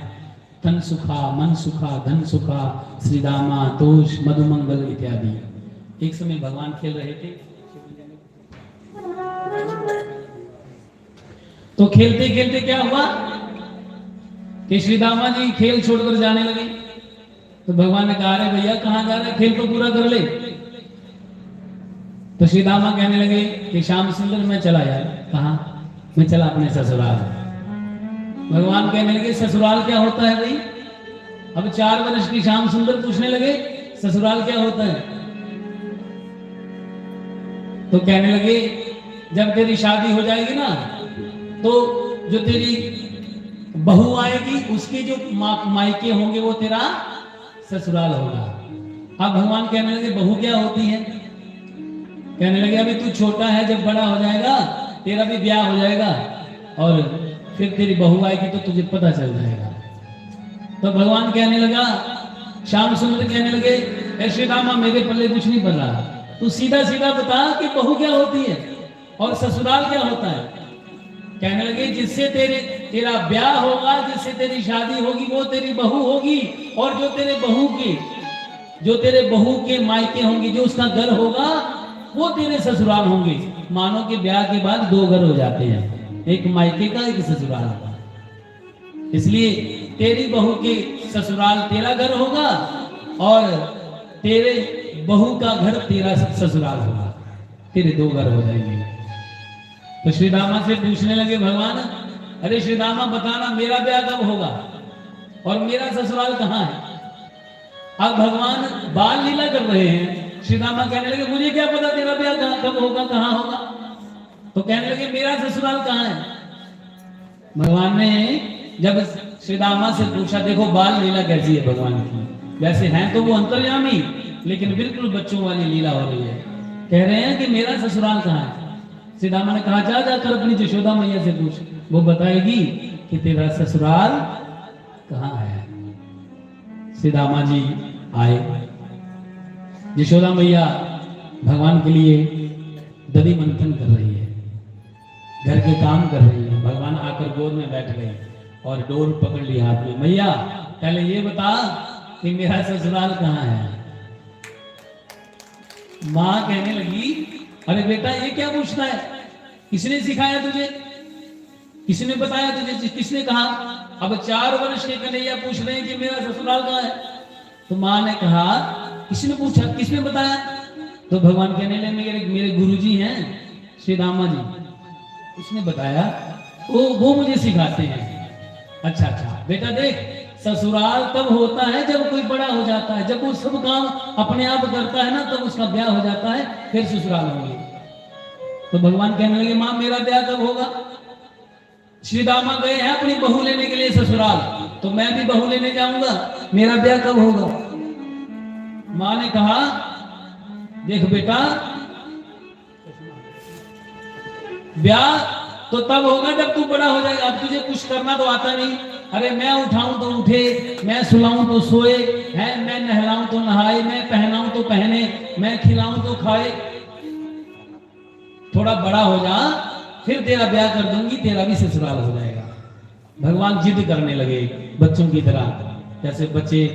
तन सुखा, मन सुखा, धन सुखा, श्रीदामा, तोष, मधुमंगल इत्यादि। एक समय भगवान खेल रहे थे। तो खेलते खेलते क्या हुआ कि श्रीदामा जी खेल छोड़कर जाने लगे। तो भगवान ने कहा, अरे भैया कहां जा रहे, खेल तो पूरा कर ले। तो श्रीदामा कहने लगे कि श्याम सुंदर मैं चला यार। कहा? मैं चला अपने ससुराल। भगवान कहने लगे ससुराल क्या होता है भाई? अब 4 वर्ष की श्याम सुंदर पूछने लगे ससुराल क्या होता है? तो कहने लगे जब तेरी शादी हो जाएगी ना तो जो तेरी बहू आएगी उसके जो मायके होंगे वो तेरा ससुराल होगा। अब भगवान कहने लगे बहू क्या होती है? कहने लगे अभी तू छोटा है, जब बड़ा हो जाएगा तेरा भी ब्याह हो जाएगा और फिर तेरी बहू आएगी तो तुझे पता चल जाएगा। तो भगवान कहने लगा, श्याम सुंदर कहने लगे ऐ श्री रामा मेरे पल्ले कुछ नहीं पड़ रहा, तू सीधा सीधा बता कि बहू क्या होती है और ससुराल क्या होता है। कहने लगे जिससे तेरा ब्याह होगा, जिससे तेरी शादी होगी वो तेरी बहू होगी, और जो तेरे बहू के मायके होंगे, जो उसका घर होगा वो तेरे ससुराल होंगे। मानो कि ब्याह के बाद 2 घर हो जाते हैं, एक मायके का एक ससुराल का। इसलिए तेरी बहू के ससुराल तेरा घर होगा और तेरे बहू का घर तेरा ससुराल होगा, तेरे 2 घर हो जाएंगे। तो श्री रामा से पूछने लगे भगवान, अरे श्री रामा बताना मेरा ब्याह कब होगा और मेरा ससुराल कहाँ है। अब भगवान बाल लीला कर रहे हैं। श्री रामा कहने लगे मुझे क्या पता तेरा ब्याह कब होगा, कहाँ होगा। तो कहने लगे मेरा ससुराल कहाँ है। भगवान ने जब श्री रामा से पूछा, देखो बाल लीला कैसी है भगवान की, वैसे हैं तो वो अंतर्यामी लेकिन बिल्कुल बच्चों वाली लीला हो रही है। कह रहे हैं कि मेरा ससुराल कहाँ है। श्री रामा ने कहा जा जाकर अपनी यशोदा मैया से पूछ, वो बताएगी कि तेरा ससुराल कहाँ है। श्री रामा जी आए, यशोदा मैया भगवान के लिए दधि मंथन कर रही है, घर के काम कर रही है। भगवान आकर गोद में बैठ गए और डोर पकड़ ली हाथ में। मैया पहले ये बता कि मेरा ससुराल कहाँ है। माँ कहने लगी, अरे बेटा ये क्या पूछना है, किसने सिखाया तुझे, किसने बताया तुझे, किसने कहा। अब 4 वर्ष के कन्हैया पूछ रहे हैं कि मेरा ससुराल कहाँ है। तो माँ ने कहा किसने पूछा, किसने बताया। तो भगवान कहने लगे मेरे गुरुजी हैं श्री रामा जी, उसने बताया, वो मुझे सिखाते हैं। अच्छा बेटा देख, ससुराल तब होता है जब कोई बड़ा हो जाता है, जब वो सब काम अपने आप करता है ना तब उसका ब्याह हो जाता है, फिर ससुराल होंगे। तो भगवान कहने लगे माँ मेरा ब्याह कब होगा। श्री रामा गए हैं अपनी बहू लेने के लिए ससुराल, तो मैं भी बहू लेने जाऊंगा, मेरा ब्याह कब होगा। माँ ने कहा देख बेटा, ब्याह तो तब होगा जब तू बड़ा हो जाएगा। अब तुझे कुछ करना तो आता नहीं। अरे मैं उठाऊं तो उठे, मैं सुलाऊं तो सोए, है मैं नहलाऊं तो नहाए, मैं पहनाऊं तो पहने, मैं खिलाऊं तो खाए। थोड़ा बड़ा हो जा फिर तेरा ब्याह कर दूंगी, तेरा भी ससुराल हो जाएगा। भगवान जिद करने लगे बच्चों की तरह, जैसे बच्चे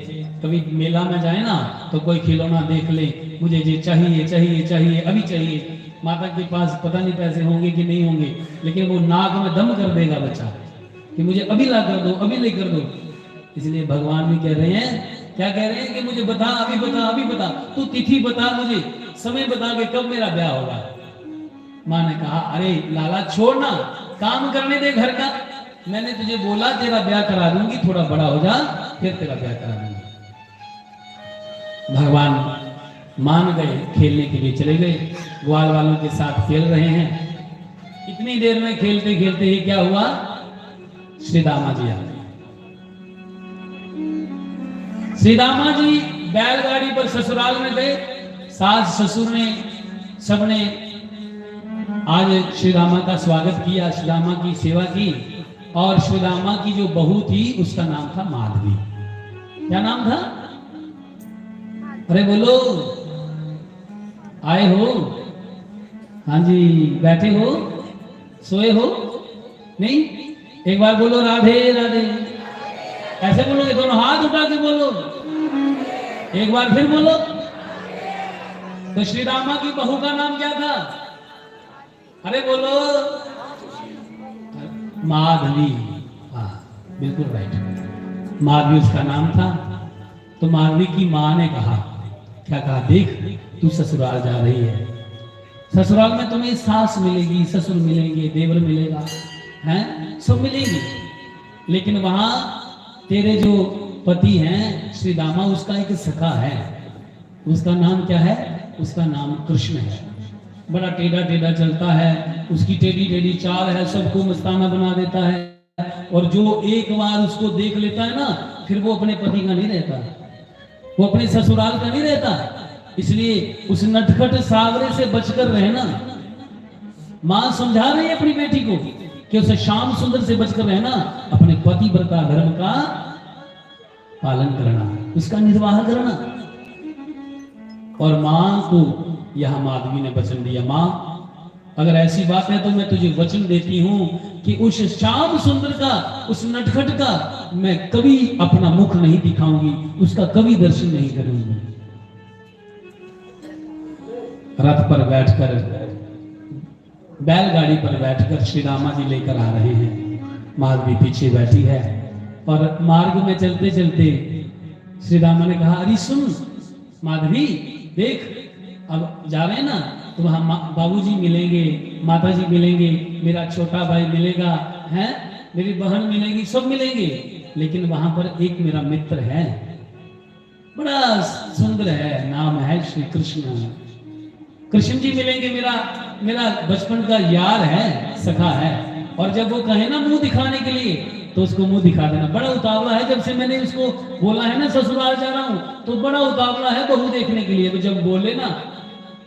कभी मेला में जाए ना तो कोई खिलौना देख ले, मुझे ये चाहिए चाहिए चाहिए अभी चाहिए। माता के पास पता नहीं पैसे होंगे कि नहीं होंगे, लेकिन वो नाक में दम कर देगा बच्चा कि मुझे अभी ला कर दो, अभी लेकर दो। इसलिए भगवान भी कह रहे हैं, क्या कह रहे हैं कि मुझे बता, अभी बता, अभी बता, तू तिथि बता, मुझे समय बता के कब मेरा ब्याह होगा। माँ ने कहा, अरे लाला छोड़ ना, काम करने दे घर का। मैंने तुझे बोला तेरा ब्याह करा दूंगी, थोड़ा बड़ा हो जा फिर तेरा ब्याह करा दूंगी। भगवान मान गए, खेलने के लिए चले गए, ग्वाल वालों के साथ खेल रहे हैं। इतनी देर में खेलते खेलते ही क्या हुआ, श्री दामा जी आ गए। श्री दामा जी बैलगाड़ी पर ससुराल में गए। सास ससुर ने सबने आज श्री रामा का स्वागत किया, श्री रामा की सेवा की। और श्री रामा की जो बहू थी उसका नाम था माधवी। क्या नाम था? अरे बोलो, आए हो? हाँ जी, बैठे हो, सोए हो? नहीं, एक बार बोलो राधे राधे। ऐसे बोलोगे, दोनों हाथ उठा के बोलो। एक बार फिर बोलो। तो श्री रामा की बहू का नाम क्या था? अरे बोलो, माधवी। हाँ, बिल्कुल राइट, माधवी उसका नाम था। तो माधवी की माँ ने कहा, क्या कहा? देख, तू ससुराल जा रही है, ससुराल में तुम्हें सास मिलेगी, ससुर मिलेंगे, देवर मिलेगा, हैं, सब मिलेंगे, लेकिन वहां तेरे जो पति हैं श्री दामा, उसका एक सखा है। उसका नाम क्या है? उसका नाम कृष्ण है। बड़ा टेढ़ा टेढ़ा चलता है, उसकी टेढ़ी टेढ़ी चाल है, सबको मस्ताना बना देता है। और जो एक बार उसको देख लेता है ना, फिर वो अपने पति का नहीं रहता, वो अपने ससुराल का नहीं रहता। इसलिए उस नटखट सावरे से बचकर रहना। मां समझा रही है अपनी बेटी को कि उसे श्याम सुंदर से बचकर रहना, अपने पति व्रता धर्म का पालन करना, उसका निर्वाह करना। और मां को यह माधवी ने वचन दिया, मां अगर ऐसी बात है तो मैं तुझे वचन देती हूं कि उस श्याम सुंदर का, उस नटखट का मैं कभी अपना मुख नहीं दिखाऊंगी, उसका कभी दर्शन नहीं करूंगी। रथ पर बैठकर, बैलगाड़ी पर बैठकर श्री रामा जी लेकर आ रहे हैं। माधवी पीछे बैठी है और मार्ग में चलते चलते श्री रामा ने कहा, अरे सुन माधवी, देख अब जा रहे हैं ना, तो वहां बाबूजी मिलेंगे, माताजी मिलेंगे, मेरा छोटा भाई मिलेगा, हैं, मेरी बहन मिलेगी, सब मिलेंगे, लेकिन वहां पर एक मेरा मित्र है, बड़ा सुंदर है, नाम है श्री कृष्ण। कृष्ण जी मिलेंगे, मेरा बचपन का यार है, सखा है। और जब वो कहे ना मुंह दिखाने के लिए, तो उसको मुंह दिखा देना। बड़ा उतावला है, जब से मैंने उसको बोला है ना ससुराल जा रहा हूं, तो बड़ा उतावला है बहू देखने के लिए। तो जब बोले ना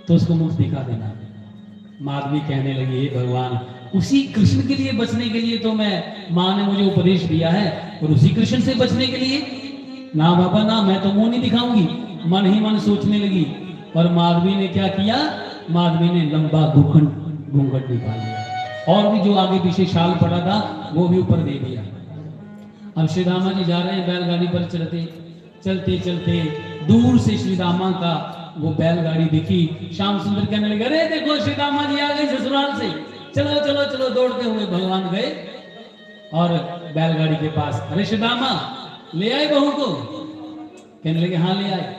तो उसको मुंह दिखा देना। माधवी कहने लगी, हे भगवान, उसी कृष्ण के लिए बचने के लिए तो माँ ने मुझे उपदेश दिया है, और उसी कृष्ण से बचने के लिए ना बाबा ना, मैं तो मुंह नहीं दिखाऊंगी। मन ही मन सोचने लगी। और माधवी ने क्या किया? माधवी ने लंबा घूंघट निकाल लिया, और भी जो आगे पीछे शाल पड़ा था वो भी ऊपर दे दिया। अब श्री रामा जी जा रहे हैं बैलगाड़ी पर, चलते चलते दूर से श्री रामा का वो बैलगाड़ी दिखी। श्याम सुंदर कहने लगे, अरे देखो श्री रामा जी आ गए ससुराल से, चलो चलो चलो। दौड़ते हुए भगवान गए और बैलगाड़ी के पास, अरे श्री रामा ले आए बहू को? कहने लगे, हाँ ले आए।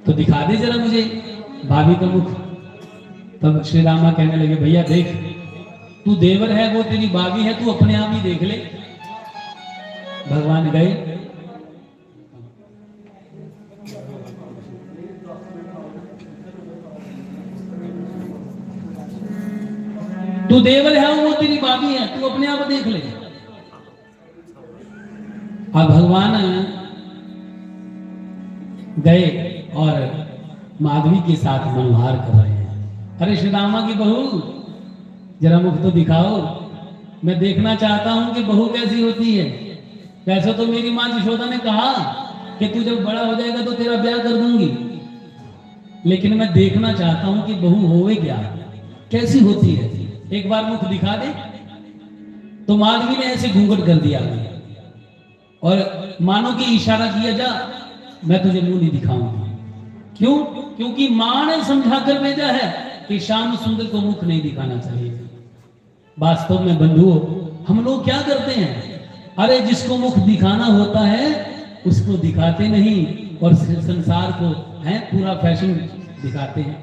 तो दिखा दे जरा मुझे भाभी का मुख। तब श्री रामा कहने लगे, भैया देख, तू देवर है, वो तेरी भाभी है, तू अपने आप ही देख ले। भगवान गए, तू देवर है, वो तेरी भाभी है, तू अपने आप देख ले। अब भगवान गए और माधवी के साथ मनोहार कर रहे हैं। अरे श्री रामा की बहू, जरा मुख तो दिखाओ, मैं देखना चाहता हूं कि बहू कैसी होती है। वैसे तो मेरी माँ यशोदा ने कहा कि तू जब बड़ा हो जाएगा तो तेरा ब्याह कर दूंगी, लेकिन मैं देखना चाहता हूं कि बहू होवे क्या, कैसी होती है, एक बार मुख दिखा दे। तो माधवी ने ऐसे घूंघट कर दिया और मानो कि इशारा किया जा, मैं तुझे मुंह नहीं दिखाऊंगी। क्यों? क्योंकि मां ने समझा कर भेजा है कि श्याम सुंदर को मुख नहीं दिखाना चाहिए। वास्तव में बंधुओं, हम लोग क्या करते हैं, अरे जिसको मुख दिखाना होता है उसको दिखाते नहीं, और संसार को है पूरा फैशन दिखाते हैं।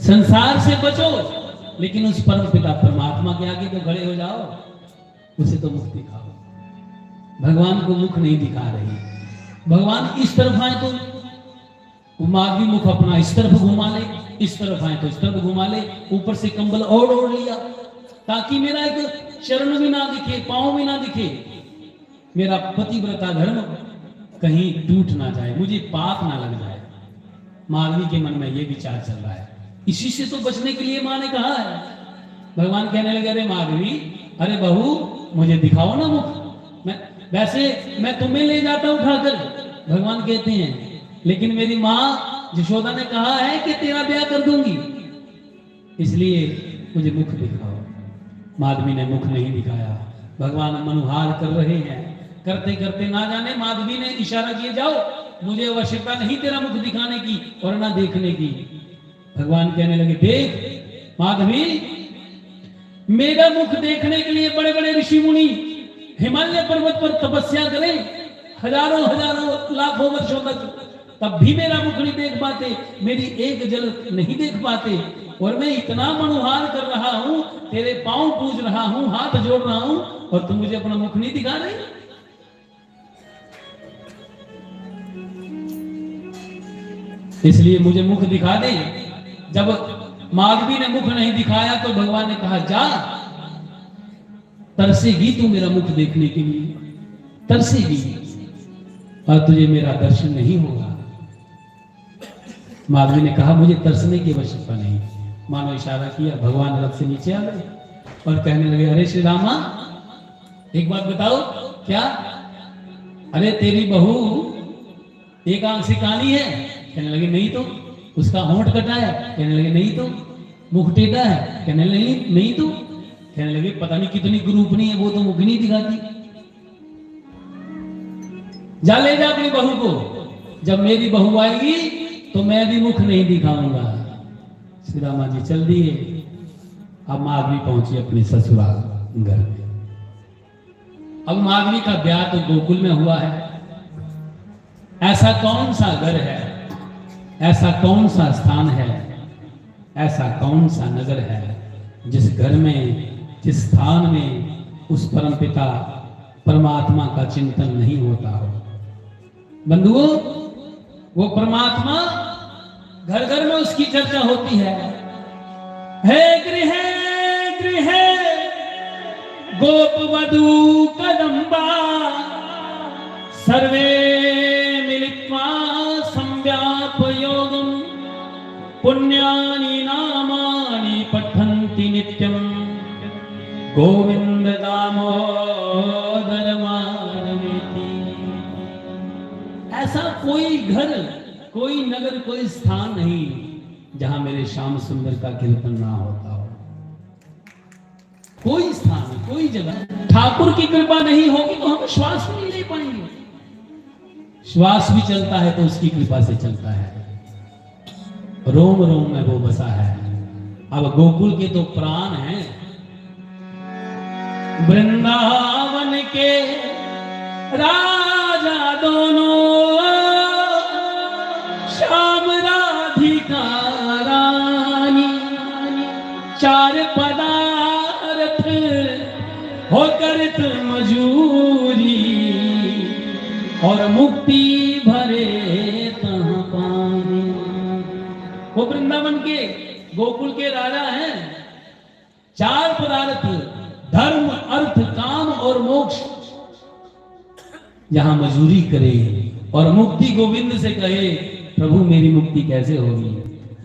संसार से बचो, लेकिन उस परम पिता परमात्मा के आगे तो खड़े हो जाओ, उसे तो मुख दिखाओ। भगवान को मुख नहीं दिखा रही। भगवान इस तरफ आए तो माघवी मुख अपना इस तरफ घुमा ले, इस तरफ आए तो इस तरफ घुमा ले, ऊपर से कंबल और ओढ़ लिया ताकि मेरा एक चरण भी ना दिखे, पांव भी ना दिखे, मेरा पतिव्रता धर्म कहीं टूट ना जाए, मुझे पाप ना लग जाए। माधवी के मन में ये विचार चल रहा है। इसी से तो बचने के लिए मां ने कहा है। भगवान कहने लगे, अरे माधवी, अरे बहू, मुझे दिखाओ ना मुख, मैं तुम्हें ले जाता उठाकर। भगवान कहते हैं, लेकिन मेरी मां यशोदा ने कहा है कि तेरा ब्याह कर दूंगी, इसलिए मुझे मुख दिखाओ। माधवी ने मुख नहीं दिखाया। भगवान मनुहार कर रहे हैं, करते करते ना जाने माधवी ने इशारा किए, जाओ, मुझे आवश्यकता नहीं तेरा मुख दिखाने की और ना देखने की। भगवान कहने लगे, देख माधवी, मेरा मुख देखने के लिए बड़े बड़े ऋषि मुनि हिमालय पर्वत पर तपस्या करें हजारों हजारों लाखों वर्षों तक, तब भी मेरा मुख नहीं देख पाते, मेरी एक झलक नहीं देख पाते। और मैं इतना मनुहार कर रहा हूं, तेरे पांव पूज रहा हूं, हाथ जोड़ रहा हूं, और तुम मुझे अपना मुख नहीं दिखा रहे। इसलिए मुझे मुख दिखा दे। जब माधवी ने मुख नहीं दिखाया तो भगवान ने कहा, जा, तरसेगी तू मेरा मुख देखने के लिए, तरसेगी, और तुझे मेरा दर्शन नहीं होगा। माधवी ने कहा, मुझे तरसने की आवश्यकता नहीं। मानो इशारा किया, भगवान रथ से नीचे आ गए और कहने लगे, अरे श्री रामा, एक बात बताओ, क्या? अरे तेरी बहू एक आंख से काली है? कहने लगे, नहीं तो। उसका होंठ कटा है? कहने लगे, नहीं तो। मुख टेढ़ा है? कहने लगे, नहीं तो। कहने लगे, पता नहीं कितनी गुरूपनी है, वो तो मुख नहीं दिखाती। जा ले जा अपनी बहू को, जब मेरी बहू आएगी तो मैं भी मुख नहीं दिखाऊंगा। श्री रामा जी चल दिए। अब माधवी पहुंची अपने ससुराल घर में। अब माधवी का ब्याह तो गोकुल में हुआ है। ऐसा कौन सा घर है, ऐसा कौन सा स्थान है, ऐसा कौन सा नगर है जिस घर में, जिस स्थान में उस परमपिता परमात्मा का चिंतन नहीं होता हो। बंधुओं, वो परमात्मा घर घर में उसकी चर्चा होती है। हे गृह गृह गोप वधू कदम्बा सर्वे मिलित्वा संव्याप योगम पुण्यानि नामानि पठन्ति नित्यं गोविंद दामोदर माधवेति। ऐसा कोई घर, कोई नगर, कोई स्थान नहीं जहां मेरे श्याम सुंदर का कीर्तन ना होता हो। कोई स्थान, कोई जगह, ठाकुर की कृपा नहीं होगी तो हम श्वास भी नहीं ले पाएंगे। श्वास भी चलता है तो उसकी कृपा से चलता है। रोम रोम में वो बसा है। अब गोकुल के तो प्राण हैं, वृंदावन के राजा दोनों, श्याम राधिका रानी, चार पदार्थ होकर मजूरी, और मुक्ति भरे तहाँ पानी। वो वृंदावन के, गोकुल के राजा हैं। चार पदार्थ, धर्म, अर्थ, काम और मोक्ष, यहां मजूरी करे और मुक्ति गोविंद से कहे, प्रभु मेरी मुक्ति कैसे होगी?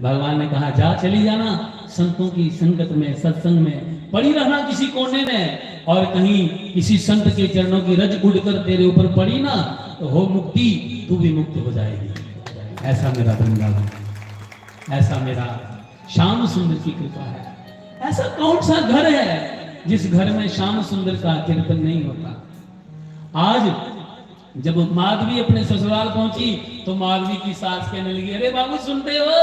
भगवान ने कहा, जा, चली जाना संतों की संगत में, सत्संग में पड़ी रहना किसी कोने में, और कहीं किसी संत के चरणों की रज उड़कर तेरे ऊपर पड़ी ना तो हो मुक्ति, तू भी मुक्त हो जाएगी। ऐसा मेरा वृंदावन, ऐसा मेरा श्याम सुंदर की कृपा है। ऐसा कौन सा घर है जिस घर में श्याम सुंदर का कीर्तन नहीं होता? आज जब माधवी अपने ससुराल पहुंची तो माधवी की सास कहने लगी, अरे बाबू सुनते हो,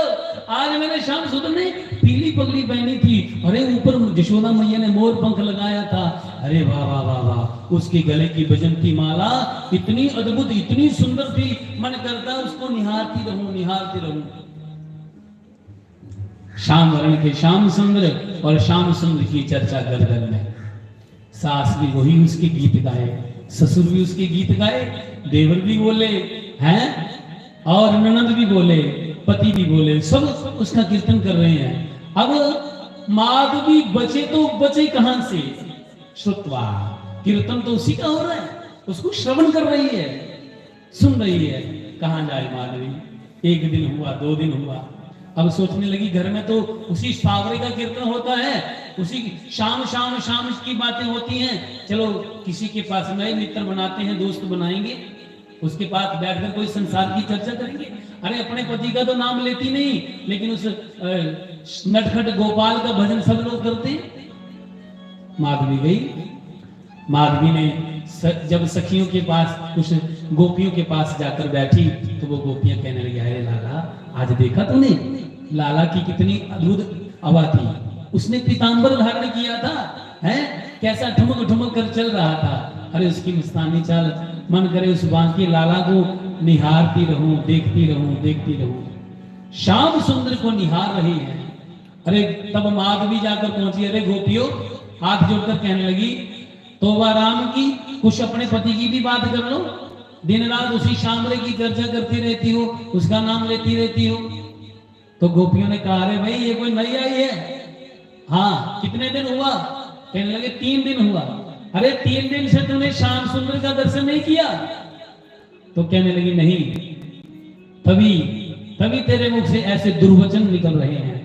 आज मेरे श्याम सुंदर ने पीली पगड़ी पहनी थी, अरे ऊपर यशोदा मैया ने मोर पंख लगाया था, अरे वाह वाह वाह वाह, उसके गले की बजंती माला इतनी अद्भुत इतनी सुंदर थी, मन करता उसको निहारती रहूं। श्याम वर्ण के श्याम सुंदर और श्याम सुंदर की चर्चा घर घर में। सास भी वही उसके गीत गाए, ससुर भी उसके गीत गाए, देवर भी बोले हैं और ननद भी बोले, पति भी बोले, सब उसका कीर्तन कर रहे हैं। अब माधवी बचे तो बचे कहां से? श्रुत्वा, कीर्तन तो उसी का हो रहा है, उसको श्रवण कर रही है, सुन रही है। कहां जाए माधवी? एक दिन हुआ, 2 दिन हुआ, अब सोचने लगी घर में तो उसी सावरे का कीर्तन होता है, उसी शाम की बातें होती हैं, चलो किसी के पास नए मित्र बनाते हैं, दोस्त बनाएंगे, उसके पास बैठकर कोई संसार की चर्चा करेंगे। अरे अपने पति का तो नाम लेती नहीं, लेकिन उस नटखट गोपाल का भजन सब लोग करते हैं। माधवी गई, माधवी ने जब सखियों के पास कुछ गोपियों के पास जाकर बैठी तो वो गोपियां कहने लगी, अरे लाला आज देखा तूने, लाला की कितनी अद्भुत आवा थी, उसने पीतांबर धारण किया था, हैं कैसा ठुमक ठुमक कर चल रहा था, अरे उसकी मस्तानी चाल, मन करे उस बांकी लाला को निहारती रहूं, देखती रहूं। श्याम सुंदर को निहार रही है। अरे तब माधवी जाकर पहुंची, अरे गोपियों हाथ जोड़कर कहने लगी, तोबा राम की, कुछ अपने पति की भी बात कर लो, दिन रात उसी श्यामरे की चर्चा करती रहती हो, उसका नाम लेती रहती हो। तो गोपियों ने कहा, अरे भाई ये कोई नई आई है? हाँ, कितने दिन हुआ? कहने लगे 3 दिन हुआ। अरे 3 दिन से तूने श्याम सुंदर का दर्शन नहीं किया? तो कहने लगी नहीं, तभी तेरे मुख से ऐसे दुर्वचन निकल रहे हैं।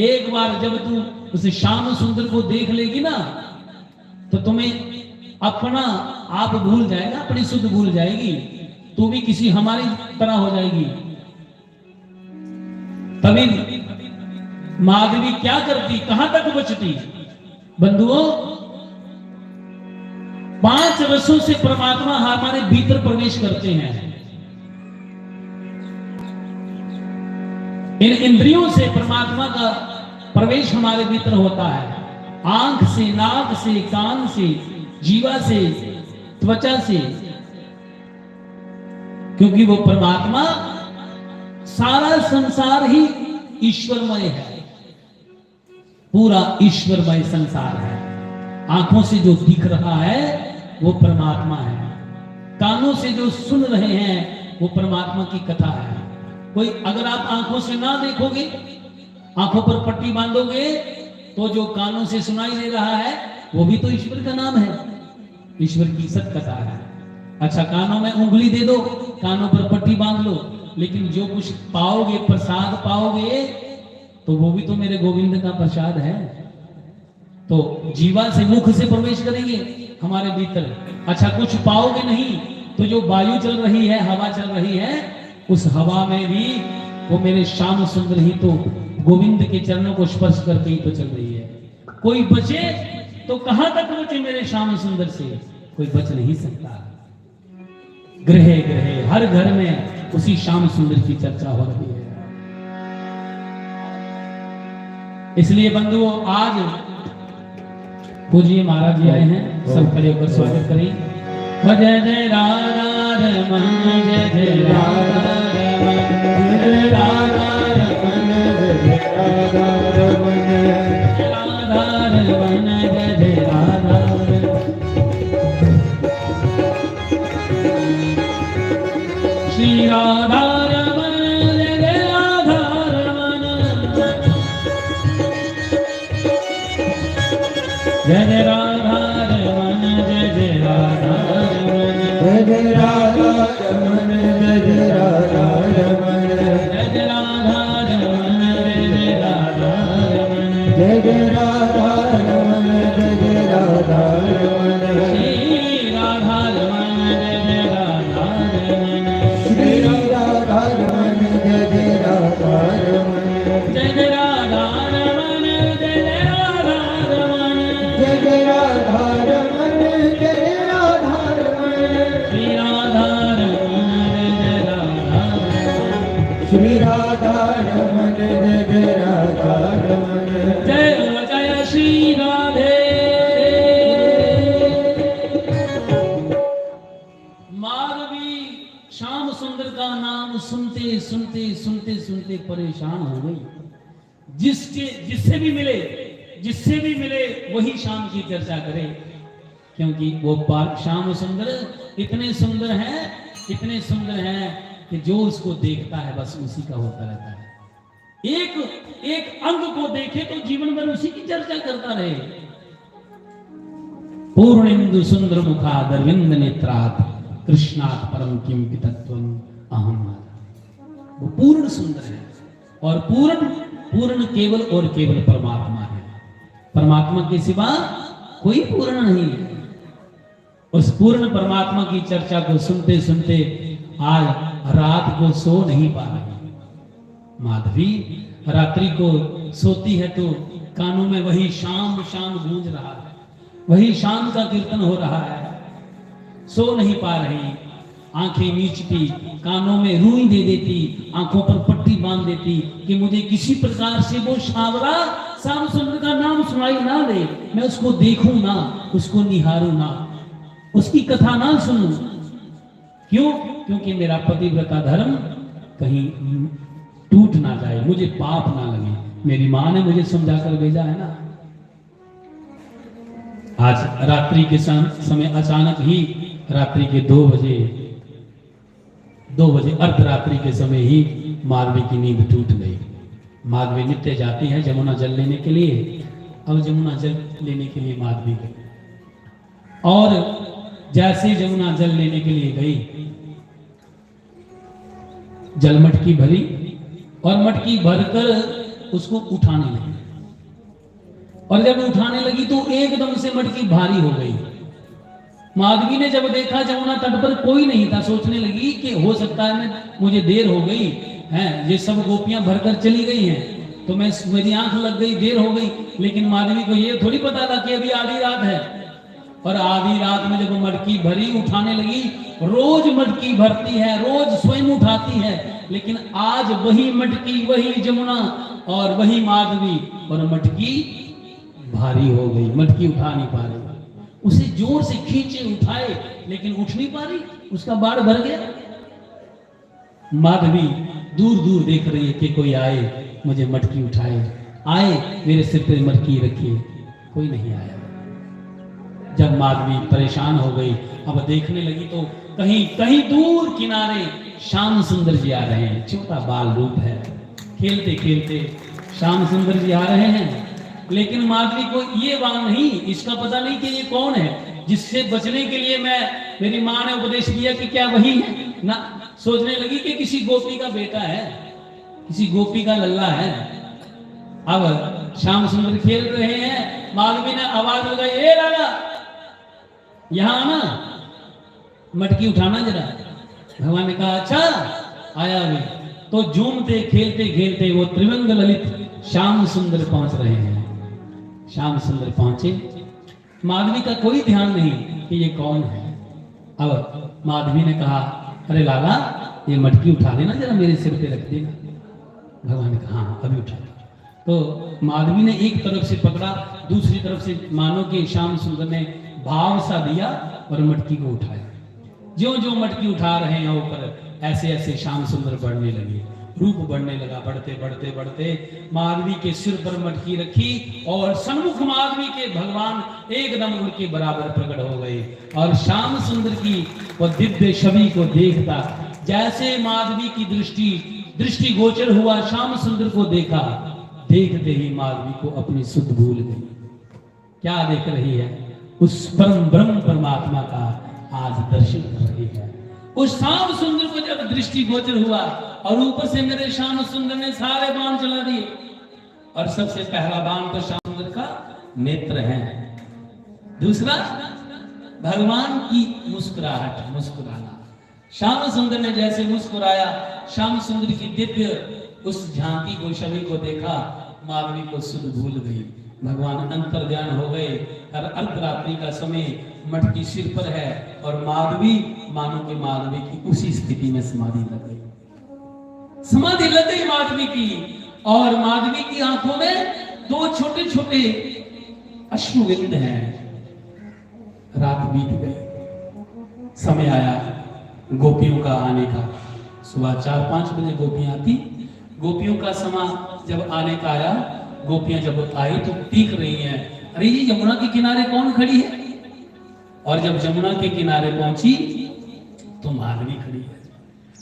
एक बार जब तू उस श्याम सुंदर को देख लेगी ना तो तुम्हें अपना आप भूल जाएगा, अपनी सुध भूल जाएगी, तू भी किसी हमारी तरह हो जाएगी। तभी माधवी क्या करती, कहां तक बचती? बंधुओं, 5 रसों से परमात्मा हमारे भीतर प्रवेश करते हैं। इन इंद्रियों से परमात्मा का प्रवेश हमारे भीतर होता है, आंख से, नाक से, कान से, जीवा से, त्वचा से, क्योंकि वो परमात्मा, सारा संसार ही ईश्वरमय है, पूरा ईश्वरमय संसार है। आंखों से जो दिख रहा है वो परमात्मा है, कानों से जो सुन रहे हैं वो परमात्मा की कथा है। कोई अगर आप आंखों से ना देखोगे, आंखों पर पट्टी बांधोगे, तो जो कानों से सुनाई दे रहा है वो भी तो ईश्वर का नाम है, ईश्वर की सत कथा है। अच्छा, कानों में उंगली दे दो, कानों पर पट्टी बांध लो, लेकिन जो कुछ पाओगे, प्रसाद पाओगे, तो वो भी तो मेरे गोविंद का प्रसाद है। तो जीवा से, मुख से प्रवेश करेंगे हमारे भीतर। अच्छा, कुछ पाओगे नहीं, तो जो वायु चल रही है, हवा चल रही है, उस हवा में भी वो मेरे श्याम सुंदर ही तो गोविंद के चरणों को स्पर्श करके ही तो चल रही है। कोई बचे तो कहां तक बचे मेरे श्याम सुंदर से? कोई बच नहीं सकता। गृहे गृहे, हर घर में उसी श्याम सुंदर की चर्चा हो रही है। इसलिए बंधुओं, आज पूज्य महाराज जी आए हैं, सब खड़े होकर स्वागत करें। जय जय राधा रमन, जय जय राधा रमन, जय राधा रमन, जय राधा रमन, राधा रमन, जय जय राधा रमन। श्री राधा रमन, जय जय राधा रमन, जय जय राधा रमन, जय जय राधा रमन, जय जय राधा रमन, जय जय राधा रमन, जय जय राधा रमन, जय जय राधा रमन, जय जय राधा रमन, जय जय राधा रमन, श्री राधा रमन, जय जय राधा रमन, श्री राधा रमन, जय जय राधा रमन, जय जय राधा रमन, जय जय राधा रमन, जय जय राधा रमन, जय जय राधा रमन, सुनते सुनते सुनते परेशान हो गई। जिससे भी मिले वही श्याम की चर्चा करे, क्योंकि वो श्याम सुंदर इतने सुंदर हैं कि जो उसको देखता है बस उसी का होता रहता है। एक अंग को देखे तो जीवन भर उसी की चर्चा करता रहे। पूर्णेन्दु सुंदर मुखादरविंद नेत्रात् कृष्णात् परम किम पितत्वम अहम। वो पूर्ण सुंदर है और पूर्ण केवल और केवल परमात्मा है। परमात्मा के सिवा कोई पूर्ण नहीं है। उस पूर्ण परमात्मा की चर्चा को सुनते सुनते आज रात को सो नहीं पा रही। माधवी रात्रि को सोती है तो कानों में वही शाम शाम गूंज रहा है, वही शाम का कीर्तन हो रहा है। सो नहीं पा रही, आंखें मीचती, कानों में रुई दे देती, आंखों पर पट्टी बांध देती कि मुझे किसी प्रकार से वो शावरा श्याम सुंदर का नाम सुनाई ना दे, मैं उसको देखूं ना, उसको निहारूं ना, उसकी कथा ना सुनूं। क्यों? क्योंकि मेरा पतिव्रता धर्म कहीं टूट ना जाए, मुझे पाप ना लगे। मेरी माँ ने मुझे समझाकर भेजा है ना। आज रात्रि के समय अचानक ही रात्रि के 2 बजे अर्धरात्रि के समय ही माधवी की नींद टूट गई। माधवी नित्य जाती है जमुना जल लेने के लिए। अब जमुना जल लेने के लिए माधवी गई और जैसे जमुना जल लेने के लिए गई, जल मटकी भरी और मटकी भरकर उसको उठाने लगी। और जब उठाने लगी तो एकदम से मटकी भारी हो गई। माधवी ने जब देखा जमुना तट पर कोई नहीं था, सोचने लगी कि हो सकता है मुझे देर हो गई है, ये सब गोपियां भरकर चली गई हैं तो मेरी आंख लग गई, देर हो गई। लेकिन माधवी को ये थोड़ी पता था कि अभी आधी रात है। और आधी रात में जब मटकी भरी, उठाने लगी, रोज मटकी भरती है, रोज स्वयं उठाती है, लेकिन आज वही मटकी, वही जमुना और वही माधवी, और मटकी भारी हो गई, मटकी उठा नहीं पा रही। उसे जोर से खींचे, उठाए, लेकिन उठ नहीं पा रही, उसका बाड़ भर गया। माधवी दूर दूर देख रही है कि कोई आए, मुझे मटकी उठाए, आए मेरे सिर पे मटकी रखिए, कोई नहीं आया। जब माधवी परेशान हो गई, अब देखने लगी तो कहीं दूर किनारे श्याम सुंदर जी आ रहे हैं। छोटा बाल रूप है, खेलते खेलते श्याम सुंदर जी आ रहे हैं। लेकिन माधवी को ये बात नहीं, इसका पता नहीं कि ये कौन है। जिससे बचने के लिए मेरी माँ ने उपदेश दिया कि क्या वही है ना, सोचने लगी कि किसी गोपी का बेटा है, किसी गोपी का लल्ला है। अब श्याम सुंदर खेल रहे हैं, माधवी ने आवाज लगाई, ए लाला यहां आना, मटकी उठाना जरा। भगवान ने कहा अच्छा आया भी। तो झूमते खेलते खेलते वो त्रिवंग ललित श्याम सुंदर पहुंच रहे हैं। श्याम सुंदर पहुंचे, माधवी का कोई ध्यान नहीं कि ये कौन है। अब माधवी ने कहा, अरे लाला ये मटकी उठा देना जरा, मेरे सिर पे रख देना। भगवान ने कहा हाँ अभी उठा। तो माधवी ने एक तरफ से पकड़ा, दूसरी तरफ से मानो कि श्याम सुंदर ने भाव सा दिया और मटकी को उठाया। जो जो मटकी उठा रहे हैं ऊपर, ऐसे ऐसे श्याम सुंदर बढ़ने लगे, रूप बढ़ने लगा। बढ़ते बढ़ते बढ़ते माधवी के सिर पर मटकी रखी और सन्मुख माधवी के भगवान एकदम उनके बराबर प्रकट हो गए। और श्याम सुंदर की वो दिव्य छवि को देखता, जैसे माधवी की दृष्टि गोचर हुआ, श्याम सुंदर को देखा, देखते ही माधवी को अपनी सुध भूल गई। क्या देख रही है? उस परम ब्रह्म परमात्मा का आज दर्शन कर रही है। उस श्याम सुंदर को जब दृष्टि गोचर हुआ और ऊपर से मेरे श्याम सुंदर ने सारे बाण चला दिए, और सबसे पहला बाण तो श्याम सुंदर का नेत्र है, दूसरा भगवान की मुस्कुराहट, मुस्कुराना। श्याम सुंदर ने जैसे मुस्कुराया, श्याम सुंदर की दिव्य उस झांकी को, छवि को देखा, माधवी को सुध भूल गई। भगवान अंतर्ध्यान हो गए। हर अर्धरात्रि का समय, मटकी सिर पर है और माधवी मानो कि माधवी की उसी स्थिति में समाधि लग गई। समाधि लग गई माधवी की, और माधवी की आंखों में 2 छोटे छोटे अश्रुबिंद हैं। रात बीत गई, समय आया गोपियों का आने का। सुबह 4-5 बजे गोपियां आती। गोपियों का समय जब आने का आया, गोपियां जब आई तो टीक रही हैं, अरे ये यमुना के किनारे कौन खड़ी है? और जब यमुना के किनारे पहुंची तो माधवी खड़ी है।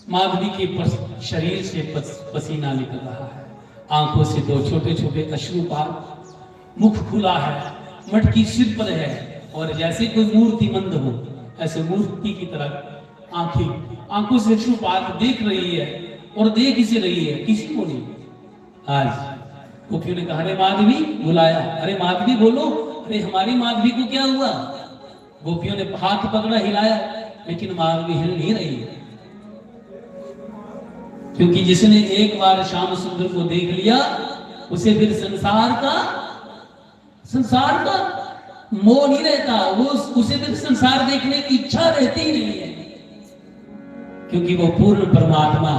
माधवी के शरीर से पसीना निकल रहा है, आंखों से 2 छोटे छोटे अश्रुपात, मुख खुला है, मटकी सिर पर है, और जैसे कोई मूर्तिमंद हो ऐसे मूर्ति की तरह आंखों से अश्रुपात देख रही है। और देख इसे रही है, किसी को नहीं। आज गोपियों ने कहा, अरे माधवी, बुलाया, अरे माधवी बोलो, अरे हमारी माधवी को क्या हुआ? गोपियों ने हाथ पकड़ा, हिलाया, लेकिन माधवी हिल नहीं रही है। क्योंकि जिसने एक बार श्याम सुंदर को देख लिया उसे फिर संसार का मोह नहीं रहता, वो उसे फिर संसार देखने की इच्छा रहती ही नहीं है। क्योंकि वो पूर्ण परमात्मा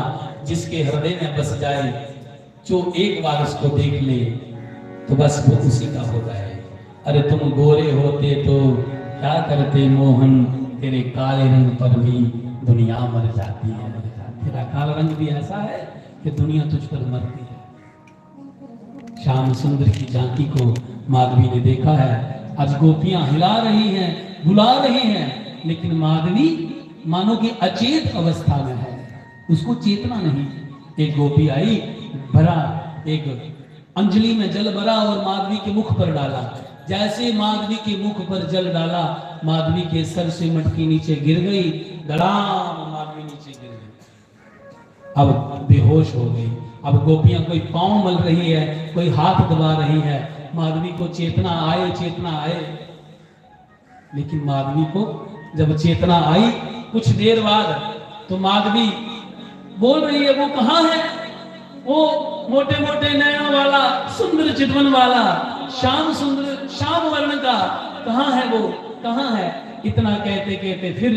जिसके हृदय में बस जाए, जो एक बार उसको देख ले तो बस वो उसी का हो जाए। अरे तुम गोरे होते तो क्या करते मोहन, तेरे काले रंग पर भी दुनिया मर जाती है। तेरा काला रंग भी ऐसा है कि दुनिया तुझ पर मरती है। श्याम सुंदर की झांकी को माधवी ने देखा है। आज गोपियां हिला रही हैं, बुला रही हैं, लेकिन माधवी मानो कि अचेत अवस्था में है, उसको चेतना नहीं। एक गोपी आई, भरा एक अंजलि में जल भरा और माधवी के मुख पर डाला। जैसे माधवी के मुख पर जल डाला, माधवी के सर से मटकी नीचे गिर गई, धड़ाम माधवी नीचे गिर गई, अब बेहोश हो गई। अब गोपियां कोई पांव मल रही है, कोई हाथ दबा रही है, माधवी को चेतना आए, लेकिन माधवी को जब चेतना आई कुछ देर बाद, तो माधवी बोल रही है, वो कहाँ है? वो मोटे मोटे नैनों वाला, सुंदर चितवन वाला, श्याम सुंदर, श्याम वर्ण का, कहाँ है वो, कहाँ है? इतना कहते कहते फिर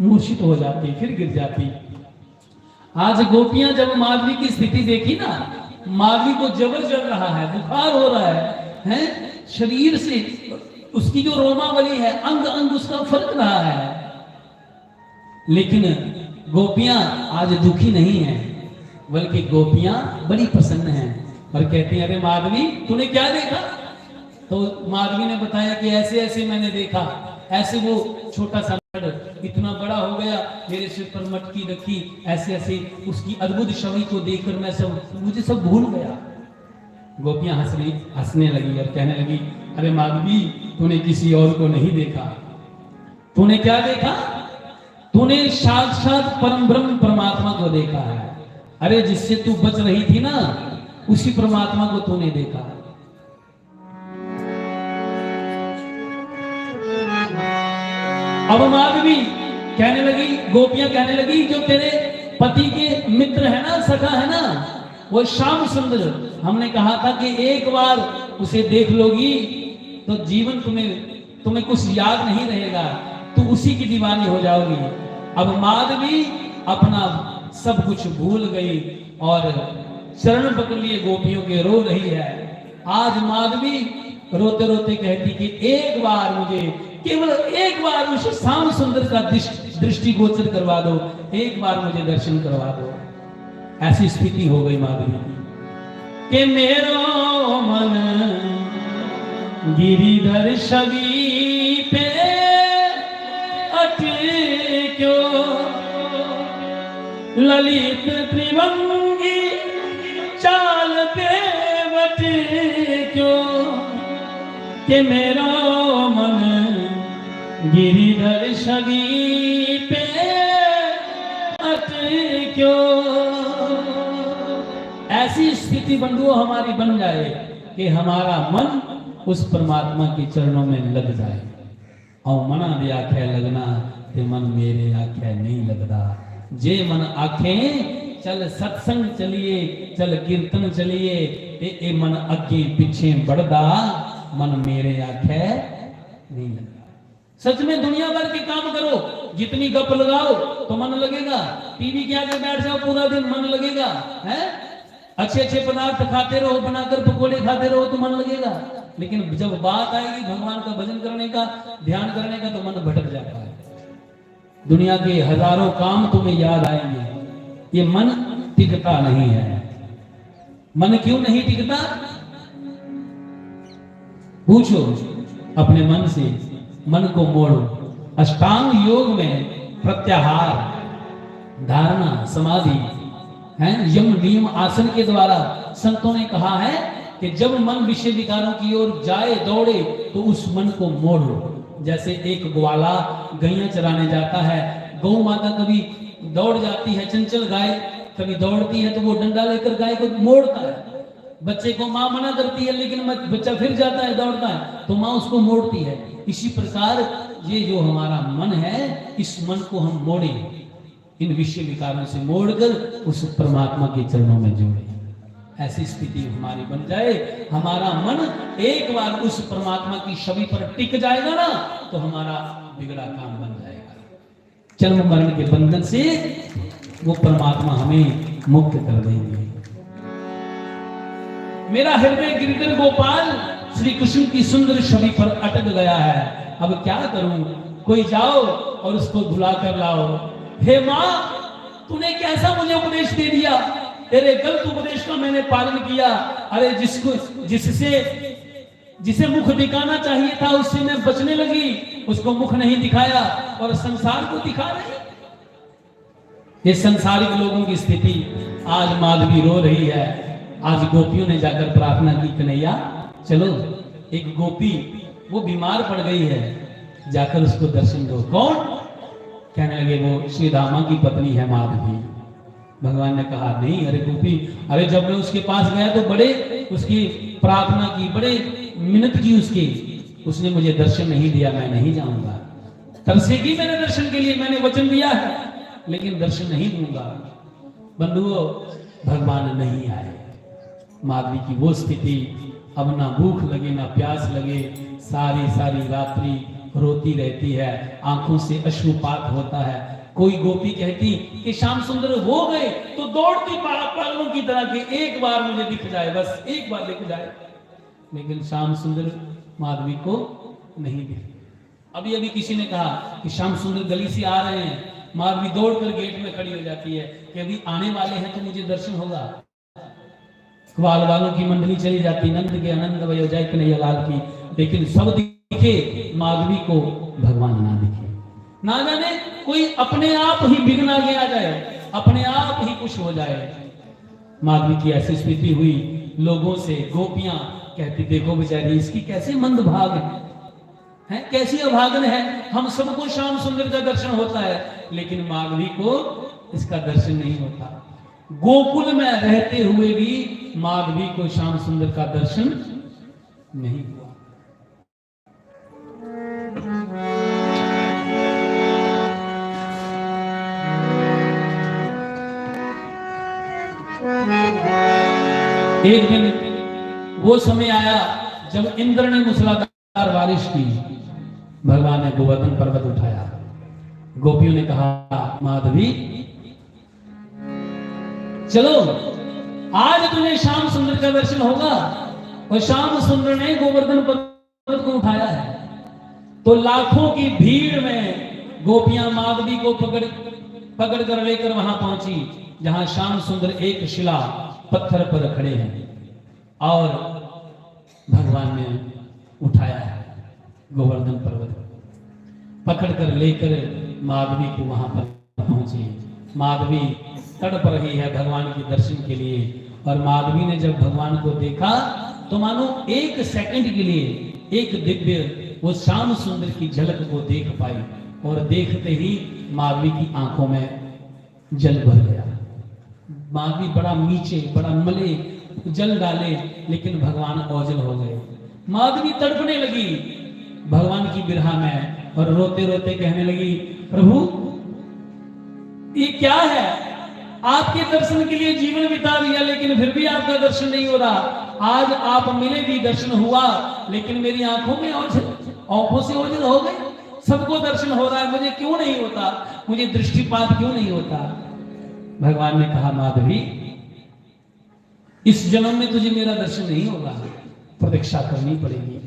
मूर्छित हो जाती, फिर गिर जाती। आज गोपियां जब माधवी की स्थिति देखी ना, माधवी को जबर जल रहा है, बुखार हो रहा है, शरीर से उसकी जो रोमावली है, अंग अंग उसका फर्क रहा है, लेकिन गोपियां आज दुखी नहीं है, बल्कि गोपियां बड़ी प्रसन्न हैं और कहती हैं, अरे माधवी तूने क्या देखा? तो माधवी ने बताया कि ऐसे ऐसे मैंने देखा, ऐसे वो छोटा सा इतना बड़ा हो गया, मेरे सिर पर मटकी रखी, ऐसे ऐसे उसकी अद्भुत छवि को देखकर मुझे सब भूल गया। गोपियां हंसने लगी और कहने लगी, अरे माधवी तूने किसी और को नहीं देखा, तूने क्या देखा? तूने साक्षात परम ब्रह्म परमात्मा को देखा है। अरे जिससे तू बच रही थी ना, उसी परमात्मा को तूने देखा। अब माधवी कहने लगी, गोपियां कहने लगी, जो तेरे पति के मित्र है ना, सखा है ना, वो श्याम सुंदर, हमने कहा था कि एक बार उसे देख लोगी तो जीवन तुम्हें कुछ याद नहीं रहेगा, तू उसी की दीवानी हो जाओगी। अब माधवी अपना सब कुछ भूल गई और चरण पकड़ लिए गोपियों के रो रही है। आज माधवी रोते रोते कहती कि एक बार मुझे, केवल एक बार उस श्याम सुंदर का दृष्टिगोचर करवा दो, एक बार मुझे दर्शन करवा दो। ऐसी स्थिति हो गई माधवी की कि मेरो मन गिरिधर छवि पे अटक्यो, ललित त्रिभंगी चाल पे बटक्यो, कि मेरो मन गिरिधर छवि पे अटक्यो। ऐसी स्थिति बंधुओं हमारी बन जाए कि हमारा मन उस परमात्मा के चरणों में लग जाए। और मना दे आखे लगना ते मन मेरे आखे नहीं लगता। जे मन आखे चल सत्संग चलिए, चल कीर्तन चलिए, ए मन अगे पीछे बढ़दा, मन मेरे आखे नहीं लगता। सच में दुनिया भर के काम करो, जितनी गप लगाओ तो मन लगेगा, टीवी के आगे बैठ जाओ पूरा दिन मन लगेगा, है अच्छे अच्छे पदार्थ खाते रहो, बनाकर पकोड़े खाते रहो तो मन लगेगा, लेकिन जब बात आएगी भगवान का भजन करने का, ध्यान करने का, तो मन भटक जाता है। दुनिया के हजारों काम तुम्हें याद आएंगे, ये मन टिकता नहीं है। मन क्यों नहीं टिकता? पूछो अपने मन से, मन को मोड़ो। अष्टांग योग में प्रत्याहार, धारणा, समाधि है, यम नियम आसन के द्वारा संतों ने कहा है कि जब मन विषय विकारों की ओर जाए, दौड़े, तो उस मन को मोड़ो। जैसे एक ग्वाला गैया चराने जाता है, गौ माता कभी दौड़ जाती है, चंचल गाय कभी दौड़ती है तो वो डंडा लेकर गाय को मोड़ता है। बच्चे को माँ मना करती है लेकिन बच्चा फिर जाता है, दौड़ता है, तो माँ उसको मोड़ती है। इसी प्रकार ये जो हमारा मन है, इस मन को हम मोड़ें, इन विषय विकारों से मोड़कर उस परमात्मा के चरणों में जोड़ें। ऐसी स्थिति हमारी बन जाए, हमारा मन एक बार उस परमात्मा की छवि पर टिक जाएगा ना, तो हमारा बिगड़ा काम बन जाएगा। जन्म मरण के बंधन से वो परमात्मा हमें मुक्त कर देंगे। मेरा हृदय गिरधर गोपाल श्री कृष्ण की सुंदर छवि पर अटक गया है। अब क्या करूं? कोई जाओ और उसको धुला कर लाओ। हे माँ, तूने कैसा मुझे उपदेश दे दिया? तेरे गलत उपदेश का मैंने पालन किया। अरे जिसे मुख दिखाना चाहिए था उससे मैं बचने लगी, उसको मुख नहीं दिखाया और संसार को दिखा रही। ये संसारिक लोगों की स्थिति आज माधवी रो रही है। आज गोपियों ने जाकर प्रार्थना की, कन्हैया चलो, एक गोपी वो बीमार पड़ गई है, जाकर उसको दर्शन दो। कौन? कहने लगे वो श्री दामा की पत्नी है माधवी। भगवान ने कहा नहीं, अरे गोपी, अरे जब मैं उसके पास गया तो बड़े उसकी प्रार्थना की, बड़े मिन्नत की उसकी, उसने मुझे दर्शन नहीं दिया, मैं नहीं जाऊंगा। तरसेगी मैंने दर्शन के लिए, मैंने वचन दिया है, लेकिन दर्शन नहीं दूंगा। बंधुओं, भगवान नहीं आए। माधवी की वो स्थिति, अब ना भूख लगे ना प्यास लगे, सारी सारी रात्रि रोती रहती है, आंखों से अश्रुपात होता है। कोई गोपी कहती कि श्याम सुंदर हो गए तो दौड़ती पागलों की तरह कि एक बार मुझे दिख जाए, बस एक बार दिख जाए। लेकिन श्याम सुंदर माधवी को नहीं दिखे। अभी किसी ने कहा कि श्याम सुंदर गली से आ रहे हैं, माधवी दौड़कर गेट में खड़ी हो जाती है कि अभी आने वाले हैं तो मुझे दर्शन होगा। ग्वाल वालों की मंडली चली जाती, नंद के आनंद वयो जय कन्हैया लाल की, लेकिन सब दिखे, माधवी को भगवान ना दिखे। ना जाने कोई अपने आप ही बिघन आगे आ जाए, अपने आप ही कुछ हो जाए। माधवी की ऐसी स्थिति हुई, लोगों से गोपियां कहती देखो बेचारी इसकी कैसे मंदभाग है, कैसी अभागन है। हम सबको श्याम सुंदर का दर्शन होता है, लेकिन माधवी को इसका दर्शन नहीं होता। गोकुल में रहते हुए भी माधवी को श्याम सुंदर का दर्शन नहीं हुआ। एक दिन वो समय आया जब इंद्र ने मूसलाधार बारिश की। भगवान ने गोवर्धन पर्वत उठाया। गोपियों ने कहा माधवी चलो, आज तुम्हें श्याम सुंदर का दर्शन होगा। और श्याम सुंदर ने गोवर्धन पर्वत को उठाया है। तो लाखों की भीड़ में गोपियां माधवी को पकड़ कर लेकर वहां पहुंची जहां श्याम सुंदर एक शिला पत्थर पर खड़े हैं, और भगवान ने उठाया है गोवर्धन पर्वत, पकड़कर लेकर माधवी को वहां पर पहुंची। माधवी तड़प रही है भगवान के दर्शन के लिए, और माधवी ने जब भगवान को देखा तो मानो एक सेकंड के लिए एक दिव्य वो श्याम सुंदर की झलक को देख पाई, और देखते ही माधवी की आंखों में जल भर गया। माधवी बड़ा नीचे, बड़ा मले, जल डाले, लेकिन भगवान ओझल हो गए। माधवी तड़पने लगी भगवान की बिरहा में, और रोते रोते कहने लगी प्रभु ये क्या है, आपके दर्शन के लिए जीवन बिता दिया लेकिन फिर भी आपका दर्शन नहीं हो रहा। आज आप मिले भी, दर्शन हुआ, लेकिन मेरी आंखों में ओझल, आंखों से ओझल हो गए। सबको दर्शन हो रहा है, मुझे क्यों नहीं होता, मुझे दृष्टिपात क्यों नहीं होता। भगवान ने कहा माधवी इस जन्म में तुझे मेरा दर्शन नहीं होगा, प्रतीक्षा करनी पड़ेगी।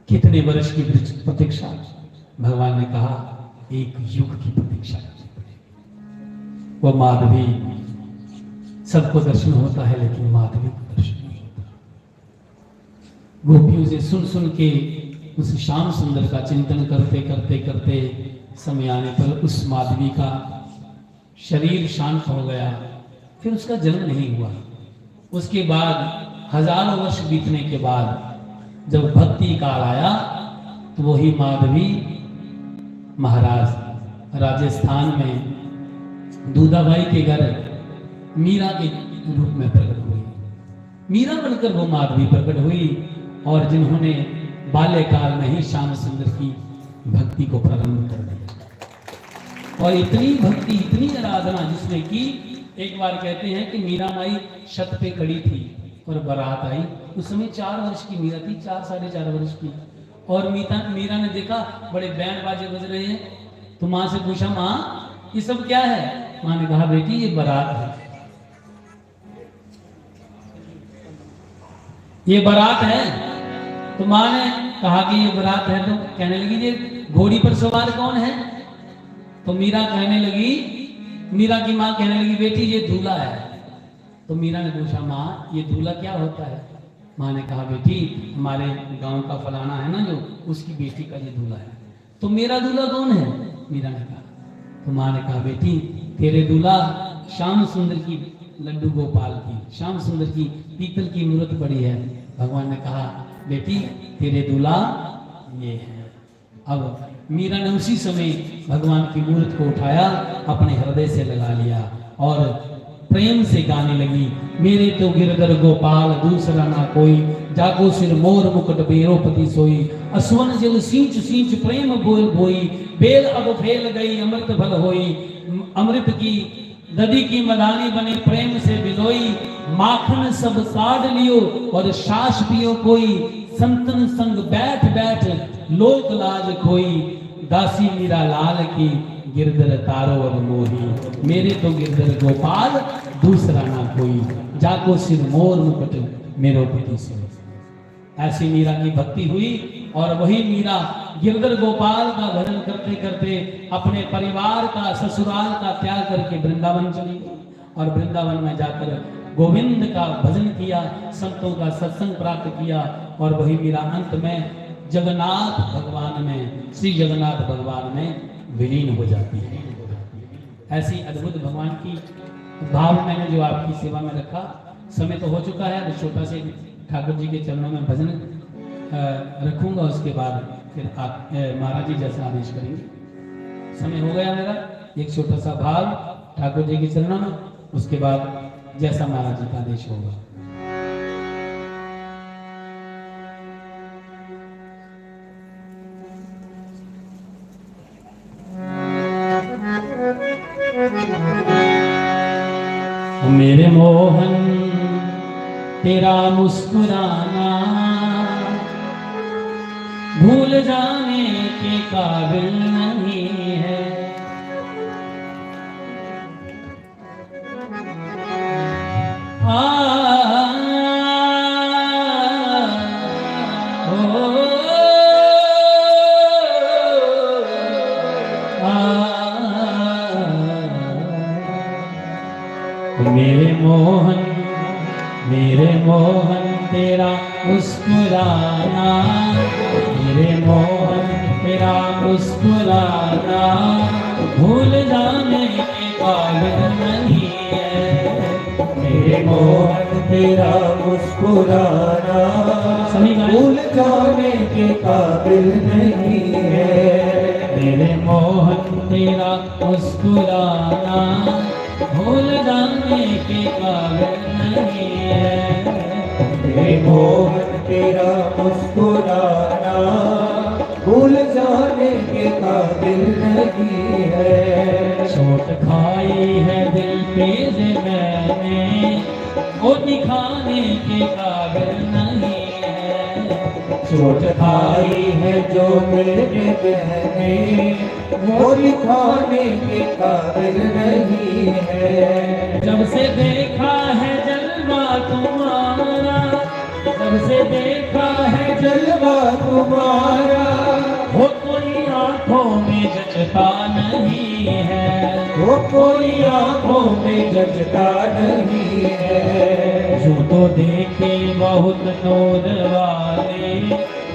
कितने वर्ष की प्रतीक्षा? भगवान ने कहा एक युग की प्रतीक्षा करनी पड़ेगी। वो माधवी सबको दर्शन होता है लेकिन माधवी को दर्शन नहीं होता। गोपियों से सुन सुन के उस श्याम सुंदर का चिंतन करते करते करते समय आने पर उस माधवी का शरीर शांत हो गया, फिर उसका जन्म नहीं हुआ। उसके बाद हजारों वर्ष बीतने के बाद जब भक्ति काल आया तो वही माधवी महाराज राजस्थान में दूधाबाई के घर मीरा के रूप में प्रकट हुई। मीरा बनकर वो माधवी प्रकट हुई और जिन्होंने बाल्यकाल में ही श्याम सुंदर की भक्ति को प्रारंभ कर दिया। और इतनी भक्ति, इतनी आराधना जिसने की, एक बार कहते हैं कि मीरा माई छत पे खड़ी थी और बारात आई। उस समय 4 वर्ष की मीरा थी, 4 साढ़े 4 वर्ष की। और मीरा ने देखा बड़े बैंड बाजे बज रहे हैं, तो माँ से पूछा, माँ ये सब क्या है? माँ ने कहा, बेटी ये बारात है, ये बारात है। तो माँ ने कहा कि ये बारात है, तो कहने लगी ये घोड़ी पर सवार कौन है? तो मीरा कहने लगी, मीरा की माँ कहने लगी, बेटी ये दूल्हा है। तो मीरा ने पूछा, माँ ये दूल्हा क्या होता है? माँ ने कहा, बेटी हमारे गांव का फलाना है ना जो, उसकी बेटी का ये दूल्हा है। तो मेरा दूल्हा कौन है? मीरा ने कहा। तो माँ ने कहा, बेटी तेरे दूल्हा श्याम सुंदर की लड्डू गोपाल की, श्याम सुंदर की पीतल की मूर्त पड़ी है। भगवान ने कहा, बेटी तेरे दूल्हा ये है। अब मीरा ने उसी समय भगवान की मूर्त को उठाया, अपने हृदय से लगा लिया और प्रेम से गाने लगी, मेरे तो गिरधर गोपाल दूसरा ना कोई, जागो सिर मोर मुकुट बेरोपति सोई, असवन जल सींच सींच प्रेम बोल बोई, बेल अब फेल गई अमृत भल होई, अमृत की दधी की मदानी बने प्रेम से बिलोई, माखन सब काढ़ लियो और सास पियो कोई, संतन संग बैठ बैठ लोक लाज खोई, दासी मीरा लाल की गिरधर तारो और मोही, मेरे तो गिरधर गोपाल दूसरा ना कोई, जाको सिर मोर मुकुट मेरो पति सोई। ऐसी मीरा की भक्ति हुई और वही मीरा गिरधर गोपाल का भजन करते करते अपने परिवार का, ससुराल का त्याग करके वृंदावन चली और वृंदावन में जाकर गोविंद का भजन किया, संतों का सत्संग प्राप्त किया और वही मीरा अंत में जगन्नाथ भगवान में, श्री जगन्नाथ भगवान में विलीन हो जाती है। ऐसी अद्भुत भगवान की भाव मैंने जो आपकी सेवा में रखा। समय तो हो चुका है, तो छोटा से ठाकुर जी के चरणों में भजन रखूंगा, उसके बाद फिर आप महाराज जी जैसा आदेश करेंगे। समय हो गया मेरा, एक छोटा सा भाव ठाकुर जी के चरणों में, उसके बाद जैसा महाराज जी का आदेश होगा। मेरे मोहन तेरा मुस्कुराना भूल जाने के काबिल नहीं है, मेरे मोहन तेरा मुस्कुराना, मेरे मोहन तेरा मुस्कुराना भूल जाने के काबिल नहीं है, मेरे मोहन तेरा मुस्कुराना भूल जाने के काबिल नहीं है, मेरे मोहन तेरा मुस्कुराना भूल जाने के काबिल नहीं है, मेरे मोहन तेरा मुस्कुराना भूल जाने के काबिल नहीं है। चोट खाई है दिल पे जे मैंने, वो दिखाने के काबिल नहीं है, चोट खाई है जो मेरे बहने, वो दिखाने के काबिल नहीं है। जब से देखा है जलवा तुम्हारा, जब से देखा है जलवा तुम्हारा, वो कोई आंखों में जचता नहीं है, वो कोई आंखों में जचता नहीं है। जो तो देखे बहुत नूर वाले,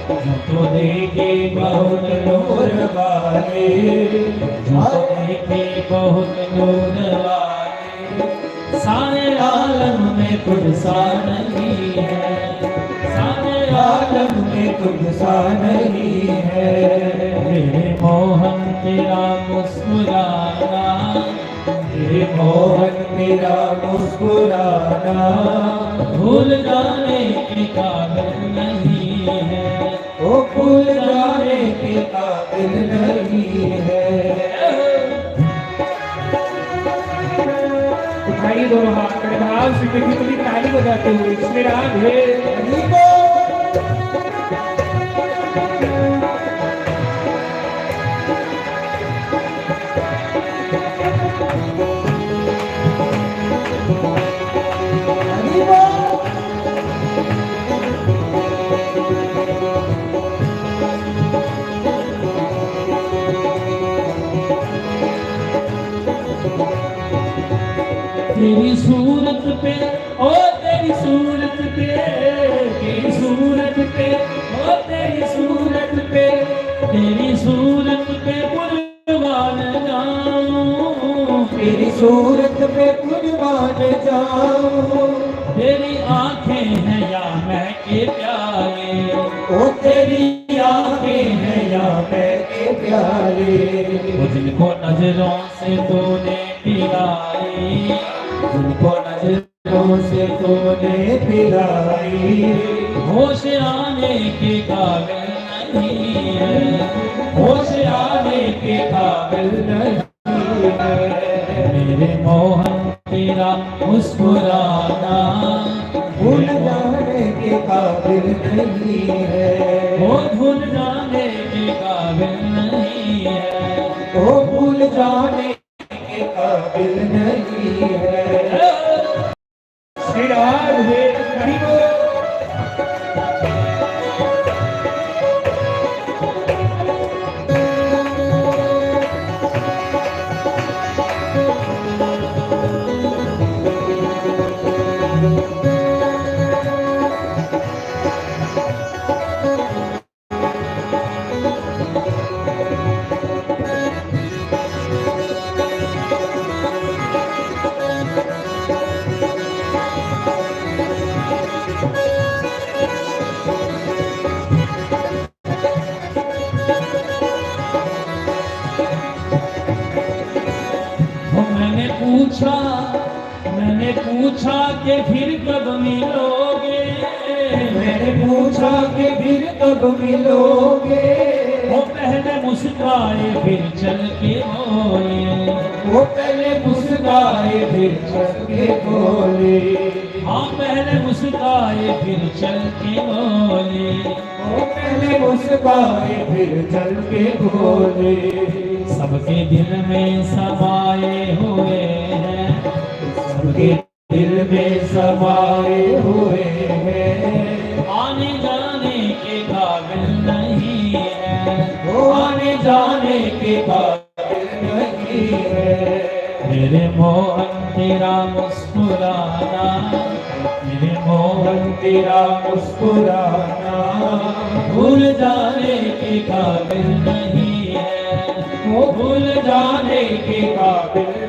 जो तो देखे बहुत नूर वाले, जो तो देखे बहुत नूर वाले, सारे आलम में कुछ सा नहीं है, सारे आलम में कुछ सा नहीं है। मेरे मोहन तेरा मुस्कुराना, मेरे मोहन तेरा मुस्कुराना भूल जाने के काबिल नहीं है, वो भूल जाने के काबिल नहीं है। उठाइए दोनों हाथ, बड़े भाव से देखिए तुम ताली बजाते हुए इसमें राधे। तेरी सूरत पे, ओ तेरी सूरत पे, तेरी सूरत पे, ओ तेरी सूरत पे, तेरी सूरत पे कुर्बान जाऊं, तेरी सूरत पे कुर्बान जाऊं। तेरी आंखें हैं या मैं के प्यारे, ओ तेरी आंखें हैं या मैं के प्यारे, जिनको नजरों से तूने पिलाई, जिनको नजरों से तूने पिलाई, होश आने के काबिल नहीं है, होश आने के काबिल नहीं है। मेरे मोहन तेरा मुस्कुराना भूल जाने के काबिल नहीं है, वो भूल जाने के काबिल नहीं है। वो भूल जाने के काबिल नहीं है। श्री राधे हरि बोल। मैंने पूछा कि फिर कब मिलोगे, मैंने पूछा कि फिर कब मिलोगे, वो पहले मुस्काए फिर चल के बोले, वो पहले मुस्काए फिर चल के बोले, हाँ पहले मुस्काए फिर चल के बोले, वो पहले मुस्काए फिर चल के बोले। सबके दिल में समाये हुए हैं, सबके दिल में समाये हुए हैं, आने जाने के काबिल नहीं है, वो आने जाने के काबिल नहीं है। मेरे मोहन तेरा मुस्कुराना, मेरे मोहन तेरा मुस्कुराना भूल जाने के काबिल नहीं है, वो भूल जाने के काबिल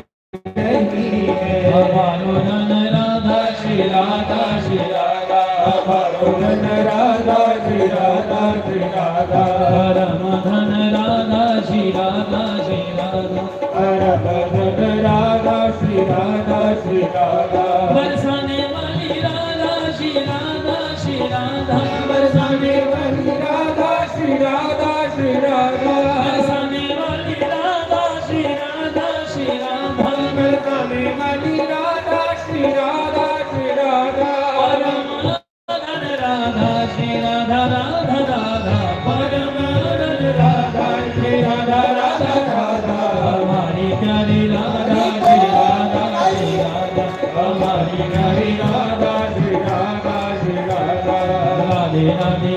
नहीं है। हमारो धन राधा श्री राधा श्री राधा, हमारो धन राधा श्री राधा श्री राधा, परम धन राधा श्री राधा श्री राधा, परम धन राधा श्री राधा श्री राधा, बरसाने वाली राधा श्री राधा श्री राधा, बरसाने वाली राधा श्री राधा श्री राधा, बरसाने वाली राधा श्री राधा श्री राधा, बरसाने वाली राधा श्री राधा श्री राधा, परम धन राधा श्री राधा राधा राधा, परम धन राधा श्री राधा राधा राधा, हमारी प्यारी राधा श्री राधा श्री राधा, हमारी प्यारी राधा श्री राधा श्री राधा, राधे राधे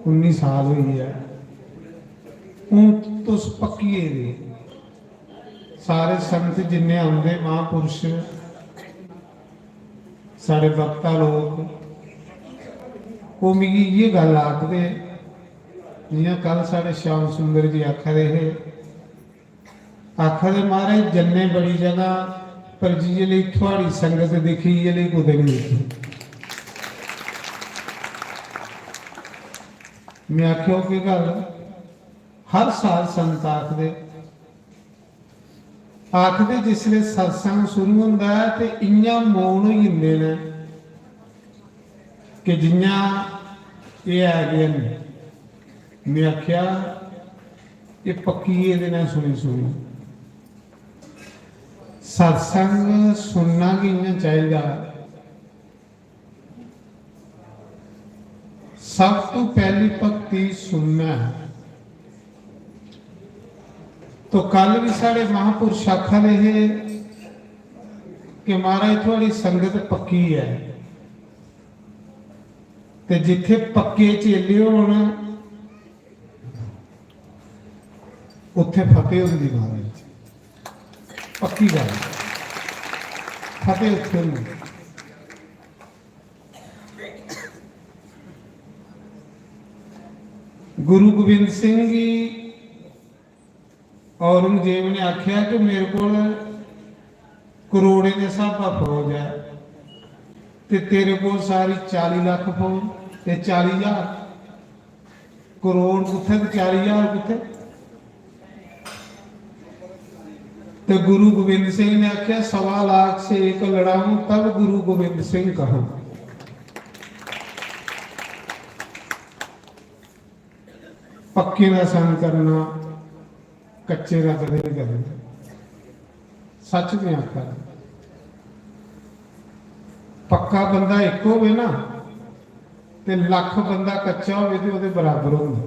19 साल हुई है हूँ तुस पक्की दे सारे संत जिन्ने आंदे महापुरुष सारे वक्ता लोग वो मिगी ये गल आखदे जियां कल साढ़े श्याम सुंदर जी आखदे महाराज जन्ने बड़ी जगह पर जिये थोड़ी संगत दिखी ये कुदे नहीं दिखी। मैं आख्यो कि गल हर साल संत आखदे जिसले सत्संग शुरू होंदा है ते इयां मौन हो जांदे ने कि जियां ये आ गए ने। मैं आख्या ये पक्की ये ना सुनी सुनी सत्संग सुनना भी इयां चाहिए। सब तो पहली भक्ति सुनना है। तो कल भी साढ़े महापुरुष आखा रहे कि महाराज थोड़ी संगत पक्की है ते जिथे पक्के चेले होण उत्थे फतेह होंदी महाराज पक्की गल फतेह उत्थे होंदी। गुरु गोबिंद सिंह जी औरंगजेब ने आख्या कि मेरे को करोड़े के हिसाबा फौज है ते तेरे को सारी 40 लाख फौज ते 40,000 करोड़ कुत्थे ते 40,000 कुत्थे। तो गुरु गोबिंद सिंह ने आख्या 1.25 लाख से एक लड़ाऊं तब गुरु गोबिंद सिंह कहूं। पक्के का संग करना कच्चे का कदे नहीं करना। सच में आखा पक्का बंदा एक हो ना ते लख बंदा कच्चा हो बराबर होगा।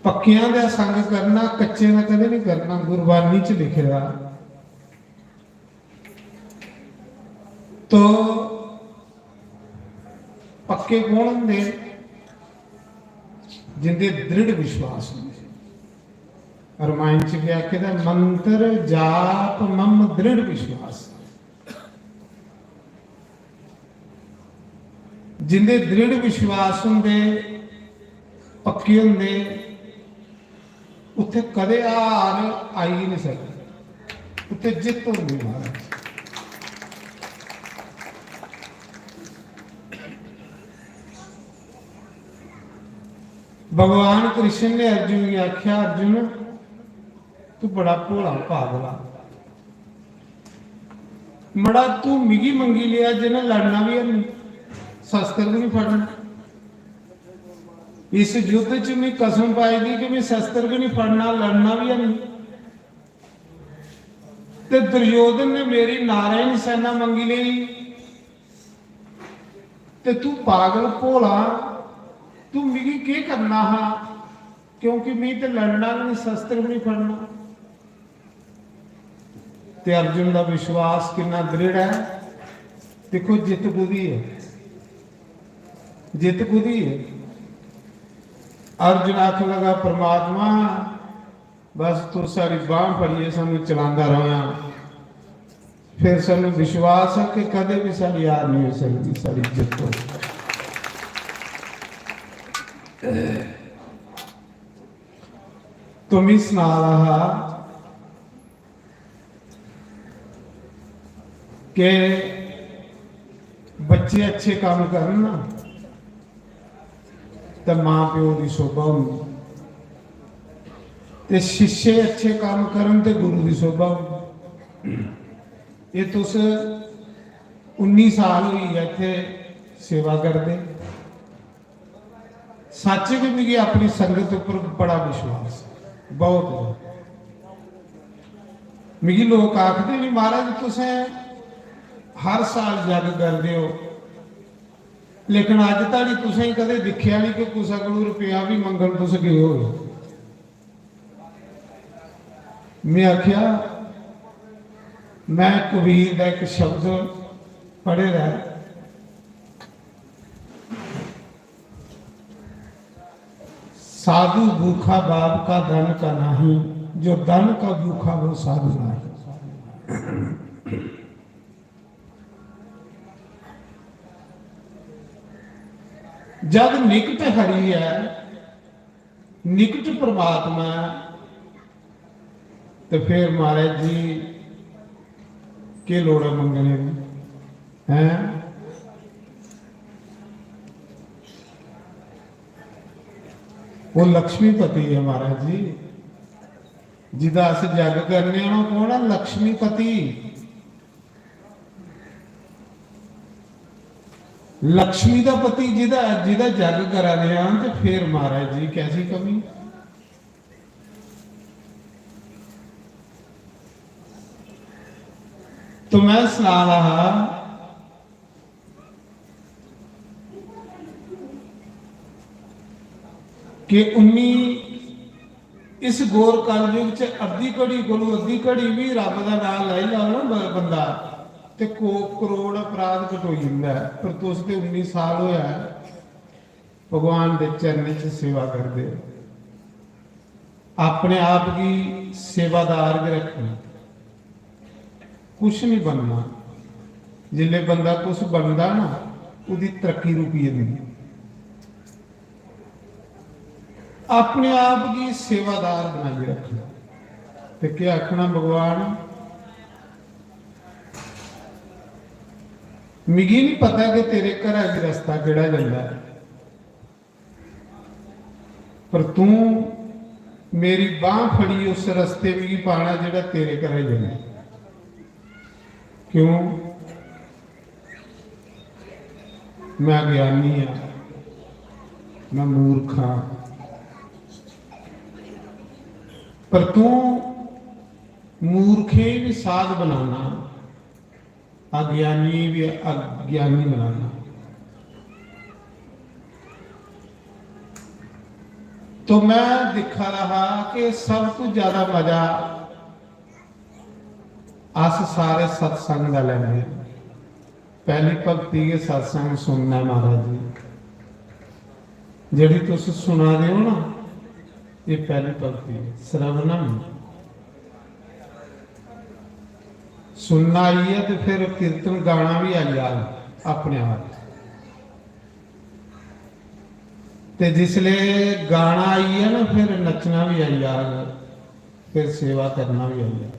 पक्कियां का संग करना कच्चे का कदे नहीं करना। गुरबानी च लिखा तो पक्के कौन होंगे जिंदे दृढ़ विश्वास होंगे। रामायण च क्या कहता मंत्र जाप मम दृढ़ विश्वास। जिंदे दृढ़ विश्वास होंगे पक्के होंगे उत्थे कदे हार आई नहीं सकती उत्थे जित होंगी महाराज। भगवान कृष्ण ने अर्जुन ने आख्या अर्जुन तू बड़ा भोला पागला मड़ा तू मिगी मंगी लिया जिन्हें लड़ना भी है शस्त्र भी नहीं फड़ना। इस युद्ध च मैं कसम पाई दी कि मैं शस्त्र भी नहीं फड़ना लड़ना भी है। ते दुर्योधन ने मेरी नारायण सेना मंगी ली ते तू पागल भोला तू मिगी के करना हा क्योंकि मैं तो लड़ना भी नहीं शस्त्र भी नहीं फड़ना। ते अर्जुन का विश्वास कितना दृढ़ है। देखो जित कुदी है जित कुदी है। अर्जुन आख लगा परमात्मा बस तू सारी बांह फड़िए सानू चलांदा रहा फिर सानू विश्वास है कि कदे भी साड़ी यार नहीं हो सकती साड़ी जित हो। तो मैं सुना रहा कि बच्चे अच्छे काम करना तो मां प्यो की शोभा होगी ते शिष्य अच्छे काम करन ते गुरु की शोभा होगी। ये तुस 19 साल हुई है इत्थे सेवा करते। सच भी मेरी अपनी संगत उपर बड़ा विश्वास बहुत मिगी लोग आखते भी महाराज तुसें हर साल जग करते हो लेकिन अज तक तुसें कदे दिखिया नहीं कि कुसा को रुपया भी मंगन तुस गए हो। मैं आख्या मैं कबीर का एक शब्द पढ़े रहा साधु भूखा बाप का धन का नहीं, जो धन का भूखा वो साधु नहीं। जब निकट हरि है, निकट परमात्मा है, तो फिर महाराज जी के लोड़ा मंगने हैं। वो लक्ष्मीपति है महाराज जी, जिदा अस जग करने कौन है? लक्ष्मीपति। लक्ष्मी का पति जिदा जिदा जग करा रहे हैं, तो फिर महाराज जी कैसी कमी। तो मैं सुना रहा कि उन्नी इस गोर कलयुग च अद्धी घड़ी को अद्धी घड़ी भी रब का नाम लाई लाओ ना बंदा, ते करोड़ अपराध कटोई जाता है। पर तुस ते 19 साल होया भगवान के चरण च सेवा करते, अपने आप की सेवादार के रखना, कुछ नहीं बनना। जिले बंदा कुछ बनता ना, उसकी तरक्की रुकी जाती। अपने आप की सेवादार बनाई रखना। तो क्या आखना भगवान, मिगी नहीं पता कि तेरे घर की रास्ता केड़ा जाता है, पर तू मेरी बांह फड़ी उस रास्ते में पाना जेड़ा तेरे घर जाना। क्यों? मैं ज्ञानी हाँ, मैं मूर्ख हाँ, पर तू मूर्खे भी साध बनाना, अज्ञानी भी अज्ञानी बनाना। तो मैं दिखा रहा कि सब तो ज्यादा मजा अस सारे सत्संग का लेंगे। पहली भक्ति के सत्संग सुनना महाराज जी, जी तुम सुना रहे हो ना, ये पहली भक्ति श्रवणम सुनना आई है, तो फिर कीर्तन गाना भी आ गया अपने आप। ते जिसले गाना आई है ना, फिर नचना भी आई जाएगा, फिर सेवा करना भी आई जाएगा।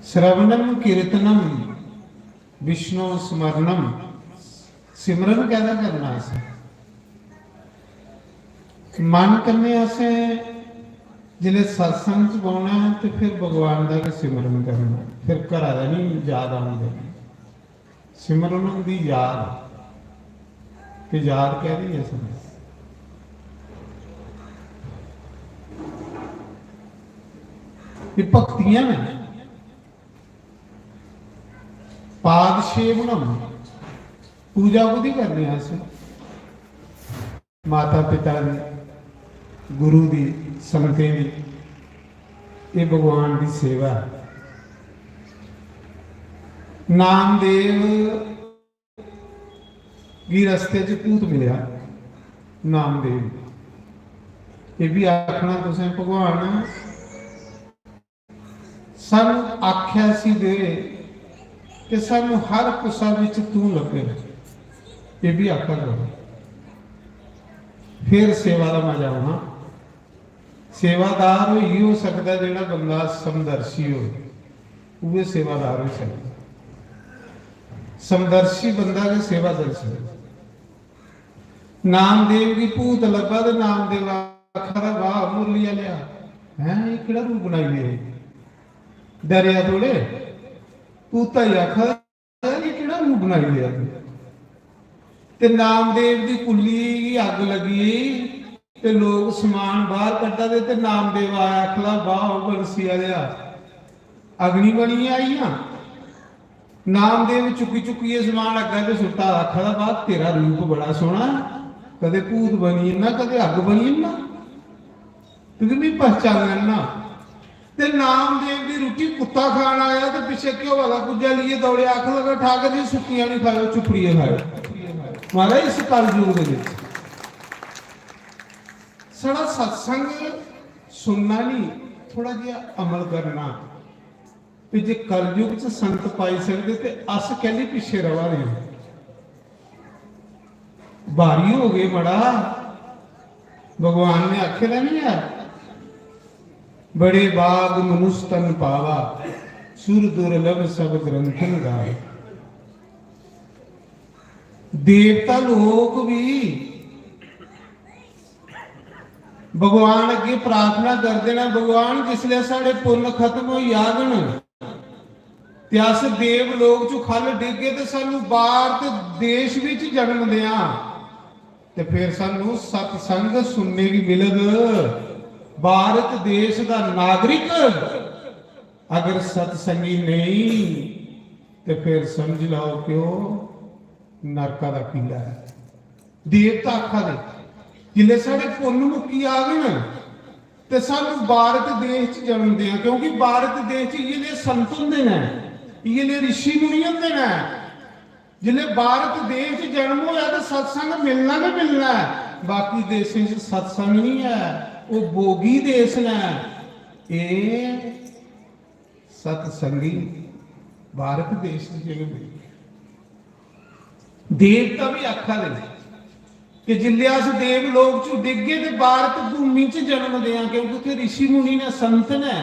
श्रवणम कीर्तनम विष्णु स्मरणम, सिमरन कैसा करना है? मन करने से जिले सत्संग च पाना है, तो फिर भगवान का सिमरन करना, फिर घर का नहीं याद आने। सिमरन की याद कि याद कह रही है सब। ये भक्तियां ने पादसेवनम, पूजा बुद्धि करनी है। माता पिता की, गुरु की, संगतें की, ये भगवान की सेवा है। नामदेव की रस्ते च भूत मिलया, नामदेव ये भी आखना तुसें भगवान सन आख्या सी दे कि सानू हर कुसा विच तू लगे, ये भी आखा करो, फिर सेवा का मजा आना। सेवादार ही हो सकता जिहड़ा बंदा समदर्शी हो, वो सेवादार हो सकता। समदर्शी बंदा के सेवा कर सकता। नामदेव की भूत लगा तो नामदेव आखा वाह मुरलिया लिया है, ये किहड़ा रूप बनाई लिया, डरिया थोड़े, भूता ही आखा ये किहड़ा रूप बनाई लिया। ते नामदेव की कुली अग लगी ते लोग समान बाहर कट्टा दे, ते नामदेव आया आखला वाह बंसी लिया, अग्नि बनी आई हाँ। नामदेव चुकी चुकी समान अगर तो सुट्टा आखा वाह तेरा रूप बड़ा सोहना, कदे भूत बनी ना कदे अग बनी ना, क्योंकि नहीं पहचान ना। ਤੇ ਨਾਮਦੇਵ ਦੀ ਰੋਟੀ ਕੁੱਤਾ ਖਾਣ ਆਇਆ ਤੇ ਪਿੱਛੇ ਕਿਉਂ ਵਾਲਾ ਕੁੱਜਾ ਲਈਏ ਦੌੜੇ ਅੱਖ ਲਗਾ ਠਾਕਰ ਜੀ ਸੁੱਕੀਆਂ ਨਹੀਂ ਖਾਓ ਚੁਪੜੀਆਂ ਖਾਓ ਮਹਾਰਾਜ ਇਸ ਕਲਯੁਗ ਦੇ ਵਿੱਚ ਸਾਡਾ ਸਤਸੰਗ ਸੁਣਨਾ ਨਹੀਂ ਥੋੜਾ ਜਿਹਾ ਅਮਲ ਕਰਨਾ ਤੇ ਜੇ ਕਲਯੁਗ ਚ ਸੰਤ ਪਾਈ ਸਕਦੇ ਤੇ ਅਸ ਕਹਿੰਦੇ ਪਿੱਛੇ ਰਵਾ ਰਹੇ ਭਾਰੀ ਹੋ ਗਏ ਬੜਾ ਭਗਵਾਨ ਨੇ ਆਖਿਆ ਨਹੀਂ ਹੈ बड़े बाग मनुस्तन पावा सुर दुर्लभ सब ग्रंथन गाए देवता लोग भी भगवान अगे प्रार्थना करते ना भगवान जिसले साढ़े पुण्य खत्म हो जागन ते अस देव लोग चो खल डिगे ते सानू बाहर ते देश विच जन्म दिया ते फिर सानू सत्संग सुनने की मिलद भारत देश का नागरिक अगर सत्संगी नहीं तो फिर समझ लो क्यों नरका का कीड़ा है देवता आखा दे जिले साढ़े पुण्य मुक्की आ गए तो सानू भारत देश च जन्म दिया क्योंकि भारत देश च ये संत होंगे ने ये ऋषि मुनि होंगे ने जिले भारत देश च जन्म होया तो सत्संग मिलना नहीं मिलना है बाकी देशों च सत्संग नहीं है वो भोगी देश ने ये सत्संगी भारत देश की जगह देवता भी आखा दे कि जिले अस देव लोग चो डिगे ते भारत भूमि च जन्म दिया क्योंकि उत्थे ऋषि मुनि ने संत ने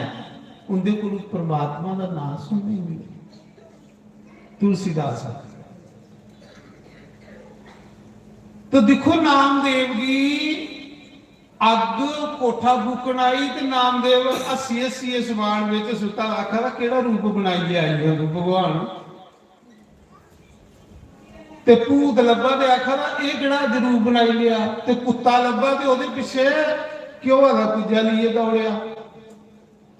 उनके कोल परमात्मा का नाम सुनने मिले तुलसीदास तो देखो नामदेव जी अग कोठा फूकण आई ते नामदेव 80 समान विच सुता आखा केड़ा रूप बनाई आई है भगवान ते भूत लब्भा ते आखा ये केड़ा रूप बनाई लिया ते कुत्ता लब्भा ते ओदे पिछे क्यों वाला कुजा लिए दौड़िया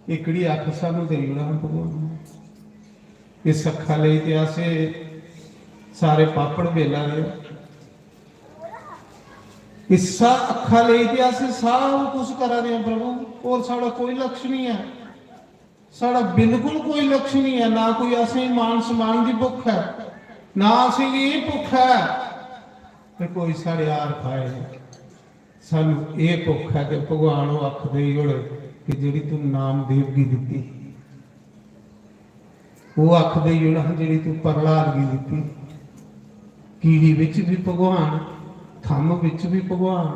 एकड़ी अख सानू दे भगवान इस अखा लई ते असे सारे पापड़ बेला रहे इसा अखा ले सब कुछ करा रहे हैं प्रभु और साड़ा कोई लक्ष्य नहीं है साड़ा बिल्कुल कोई लक्ष्य नहीं है ना कोई असें मान सम्मान की भुख है ना असें ये भुख है कि कोई साढ़े हार खाए सानू ये भुख है कि भगवान वो अख दे कि जी तू नामदेव की दी वो अख दे जी तू प्रहलाद की दी कीड़ी विच भी भगवान थम विच भी भगवान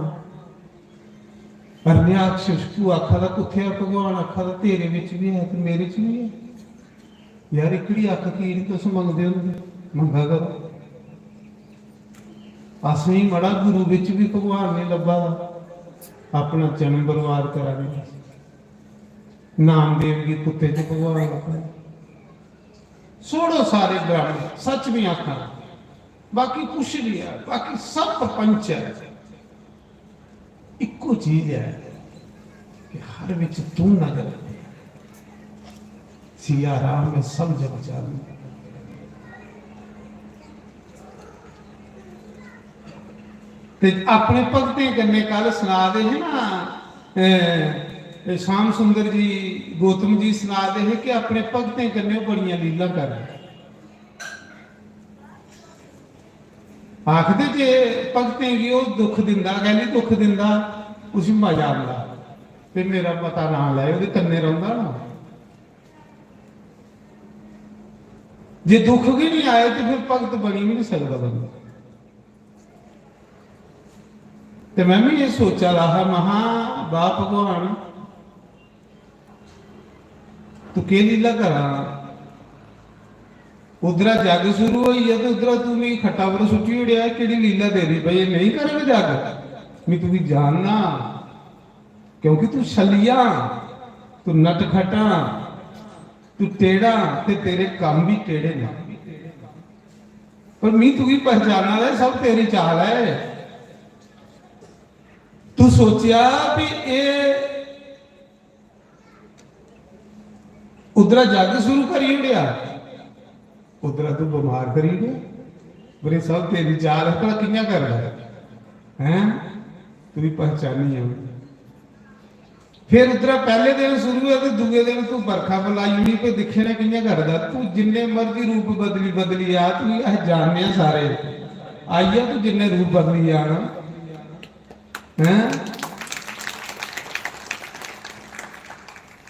अरण्याक्ष शुष्कु आखा दा कुत्थे है भगवान आखा दा तेरे विच भी है ते मेरे च भी है यार इकड़ी अख की तुस मंगदे होंदे मंगा करो असीं मड़ा गुरु विच भी भगवान ने लब्भा अपना जन्म बर्बाद करा दे नामदेव की कुत्ते च भगवान आखा छोड़ो सारे ड्रामे सच भी आखा बाकी कुछ नहीं है बाकी सब प्रपंच है इको चीज है कि हर विच तू नजर सिया राम में सब जग जान ते अपने भगतें कन्ने कल सुना दे है ना श्याम सुंदर जी गौतम जी सुना दे है कि अपने भगतें कन्ने बड़ियां लीला कर रहे आखदे जे भगतें गी वो दुख दिंदा कहली दुख दिंदा उसी मजा आंदा ते मेरा पता ना लाए ओदे कन्ने रहुंदा ना जे दुख भी नहीं आए तो फिर भगत बनी भी नहीं सकता बंदा ते मैं भी ये सोचा रहा महा बा भगवान तू के लीला करा उधरा जग शुरू हुई है तो उधरा तू भी खट्टा पर सुटी उड़िया है कि लीला दे रही भाई नहीं करेगा जग मैं तू भी जानना क्योंकि तू छलिया तू नटखटा तू टेढ़ा ते तेरे काम भी टेढ़े ने पर मैं तू भी पहचाना है सब तेरी चाल है तू सोचिया भी ये उधरा जग शुरू करी उड़िया उधरा तू बीमार करी उड़िया बड़े सब तेरी चाल है भला कियां कर रहा है तू भी पहचानी है फिर उधर पहले दिन शुरू है तो दूसरे दिन तू बरखा बुलाई होनी पे दिखे ने कियां करदा तू जिन्ने मर्जी रूप बदली बदली आ तू यह जानने सारे आइया तू जिन्ने रूप बदली जाना हैं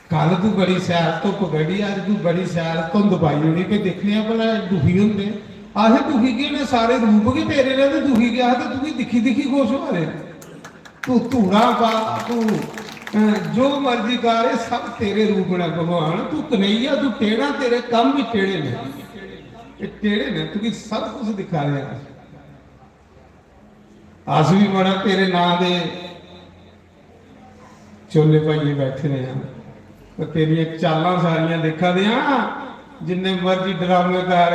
कल तू बड़ी सैर धुप गड़ी अज तू बड़ी सैर धुंध पाई होनी पे दिखने भला दुखी होंगे आखे दुखी कि ने सारे रूप के तेरे ने तो दुखी गया तो तू दिखी दिखी खुश हो रहे तू धूड़ा पा तू जो मर्जी कर सब तेरे रूप ने भगवान तू कन्हैया तू टेढ़ा तेरे काम भी टेढ़े ने टेढ़े ने तू सब कुछ दिखा रहा अस भी बड़ा तेरे नां दे चोले पाइए बैठे ने तो तेरी चालां सारियां देखा दियां जिन्ने मर्जी ड्रामे कर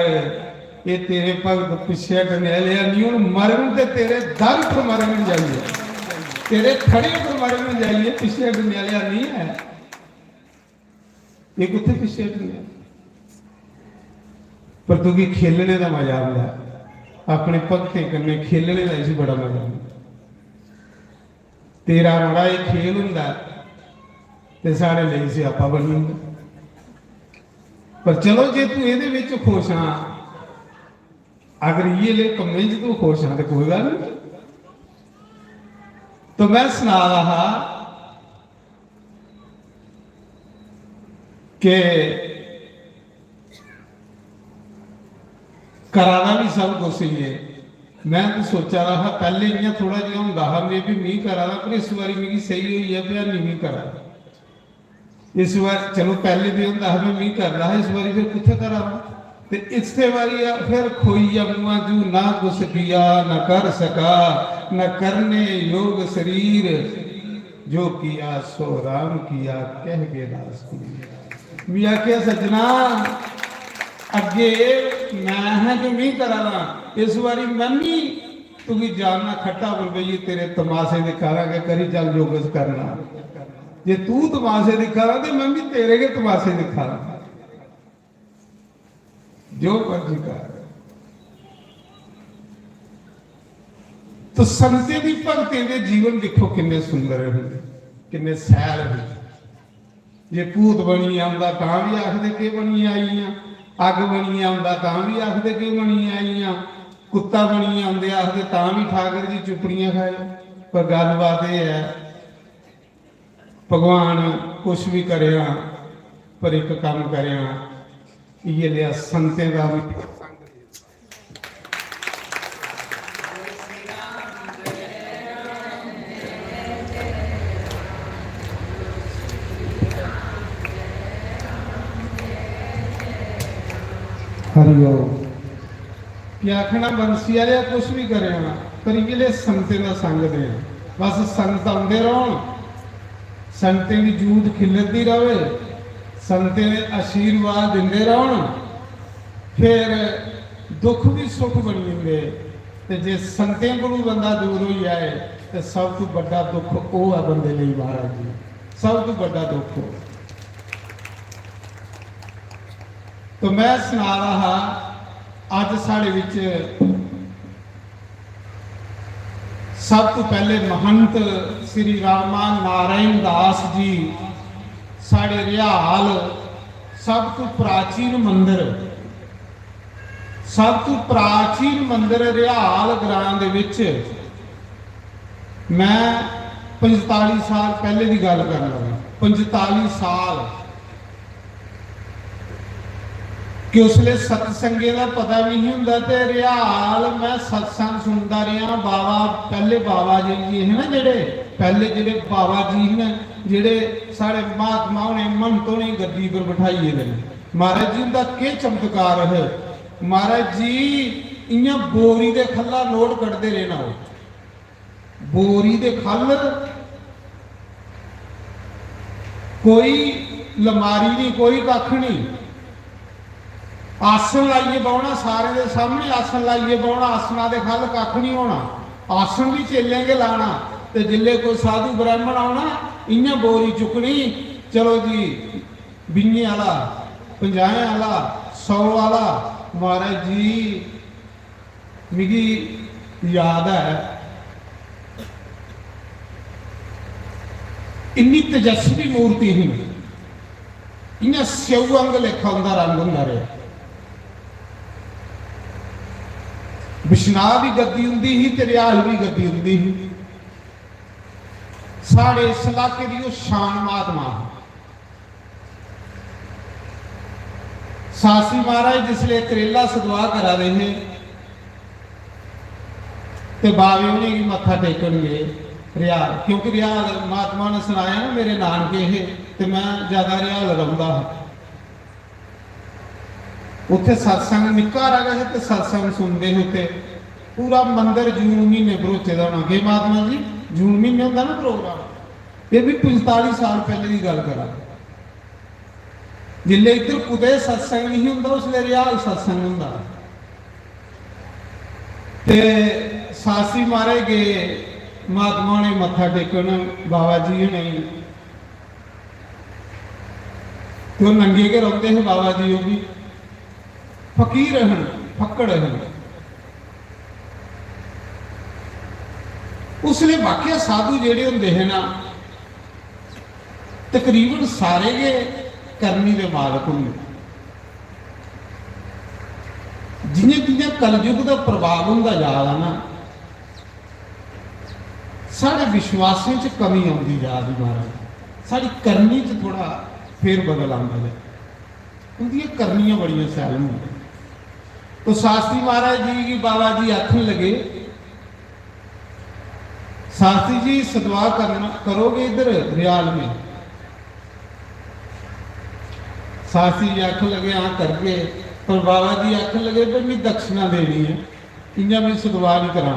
ये तेरे भगत पिछे हटने नहीं हूं मरन ते तेरे दर पर मरन जाइए तेरे खड़े पर मरन जाइए पिछे हटने वाले नहीं है ये कुत्ते पिछे हटने पर तू की खेलने का मजा आता अपने भगते कन्ने खेलने का इसी बड़ा मजा तेरा बड़ा ये खेल होंगे ते सारे लिए सियापा बनी पर चलो जे तू ये खुश हाँ अगर ये ले कमे च तू खुश हाँ तो कोई गल नहीं तो मैं सुना रहा कि कराना भी सब कुछ ही है मैं तो सोचा रहा पहले इं थोड़ा जिहा होंदा हा मैं भी मीह करा पर इस बारी मेरी सही हुई है भी नहीं मीह करा इस बार चलो पहले भी होंदा मैं मीह कर रहा इस बारी फिर कितने करा ते इससे बारी फिर खोइया मुआ जू ना कुछ किया न कर सका न करने योग शरीर जो किया सो राम किया कह के दास मिया के सजना अगे मैं है जो नहीं करा इस बारी मनी तू भी जानना खट्टा बोल गई तेरे तमाशे दिखा के करी चल जो कुछ करना जे तू तमाशे दिखा तो मैं भी तेरे के तमाशे दिखा जो मर्जी कर तो संते की भगते के जीवन देखो किन्ने सुंदर है किन्ने सैल है जे भूत बनी आंदा तां भी आखदे के बनी आई अग बनी आंदा तां भी आखदे के बनी आई कुत्ता बनी आंदे आखदे तां भी ठाकर जी चुपड़ियां खाए पर गलबात यह है भगवान कुछ भी करिया पर एक काम करिया ये लिया संते का भी हरिओम क्या आखना बंसी वाले कुछ भी करे पर ये संते का संग दे बस संत आते रहो संते की जूद खिलती रहे संते आशीर्वाद देंदे रहो फिर दुख भी सुख बनी जाते ते जे संते को बंदा दूर हो जाए तो सब तो बड़ा दुख वो है बंदे लिए महाराज जी सब तो बड़ा दुख हो तो मैं सुना रहा अज साढ़े विच सब तो पहले महंत श्री रामा नारायण दास जी साढ़े रिहाल सब तो प्राचीन मंदिर रिहाल ग्रां दे विच मैं 45 साल पहले की गल कर लगा 45 साल कि उसले सत्संगे का पता भी नहीं होंदा ते रिहाल मैं सत्संग सुनता रहा बाबा पहले बाबा जी है ना जेडे पहले जेडे बाबा जी ने जेडे साढ़े महात्मा ने महंतों ने गद्दी पर बिठाइए ने महाराज जी उनका के चमत्कार है महाराज जी इयां बोरी दे खल्ला नोट कटते रहना बोरी दे खल कोई लमारी नहीं कोई कख नहीं आसन लाइए बौना सारे दे सामने आसन लाइए बौना आसना दे खल कख नहीं होना आसन भी चेलेंगे लाना ते जिले कोई साधु ब्राह्मण आना इयां बोरी चुकनी चलो जी 20 वाला 50 वाला 100 वाला महाराज जी मिगी याद है इन्नी तेजस्वी मूर्ति ही इन्ना स्यऊ अंग लेखा उनका रंग होंदा रहा। विश्वनाथ भी गद्दी हुंदी ही ते रियाल भी गद्दी हुंदी ही। साढ़े इस इलाके की शान महात्मा सासी महाराज जिसले करेला सदवा करा रहे हैं तो बावे उन्हें की मत्था टेकन गए रियाल, क्योंकि रियाल महात्मा ने सुनाया ना मेरे नानके है तो मैं ज्यादा रियाल रहा उत्थे सत्संग निक्का रहा है तो सत्संग सुनते होते पूरा मंदिर जून महीने भरोचे का होना। गए महात्मा जी जून महीने होंगे ना प्रोग्राम, ये भी 45 साल पहले की गल करा। जिले इधर कुदे सत्संग नहीं होंगे उसले रियाल सत्संग होंगे। सासी मारे गए महात्मा ने मत्था टेकन बाबा जी नहीं तो नंगे के रोते हैं बाबा जी भी फकीर हैं फक्कड़ हैं। उसने वाकया साधु जेड़े होंगे हैं ना तकरीबन सारे के करनी के मालक होंगे। जिन्हें जिन्हें कलयुग का प्रभाव होंगे जा रहा ना साढ़े विश्वासों च कमी आती जा रही महाराज। साड़ी करनी च थोड़ा फेर बदल आता है, उनकी करनियां बड़िया सैल होंगी। तो शास्त्री महाराज जी की बाबा जी आखन लगे शास्त्री जी सदवा करना करोगे इधर रियाल में। शास्त्री जी आखन लगे हाँ करके, पर बाबा जी आखन लगे भाई मैं दक्षिणा देनी है इं मैं सदवा नहीं करा।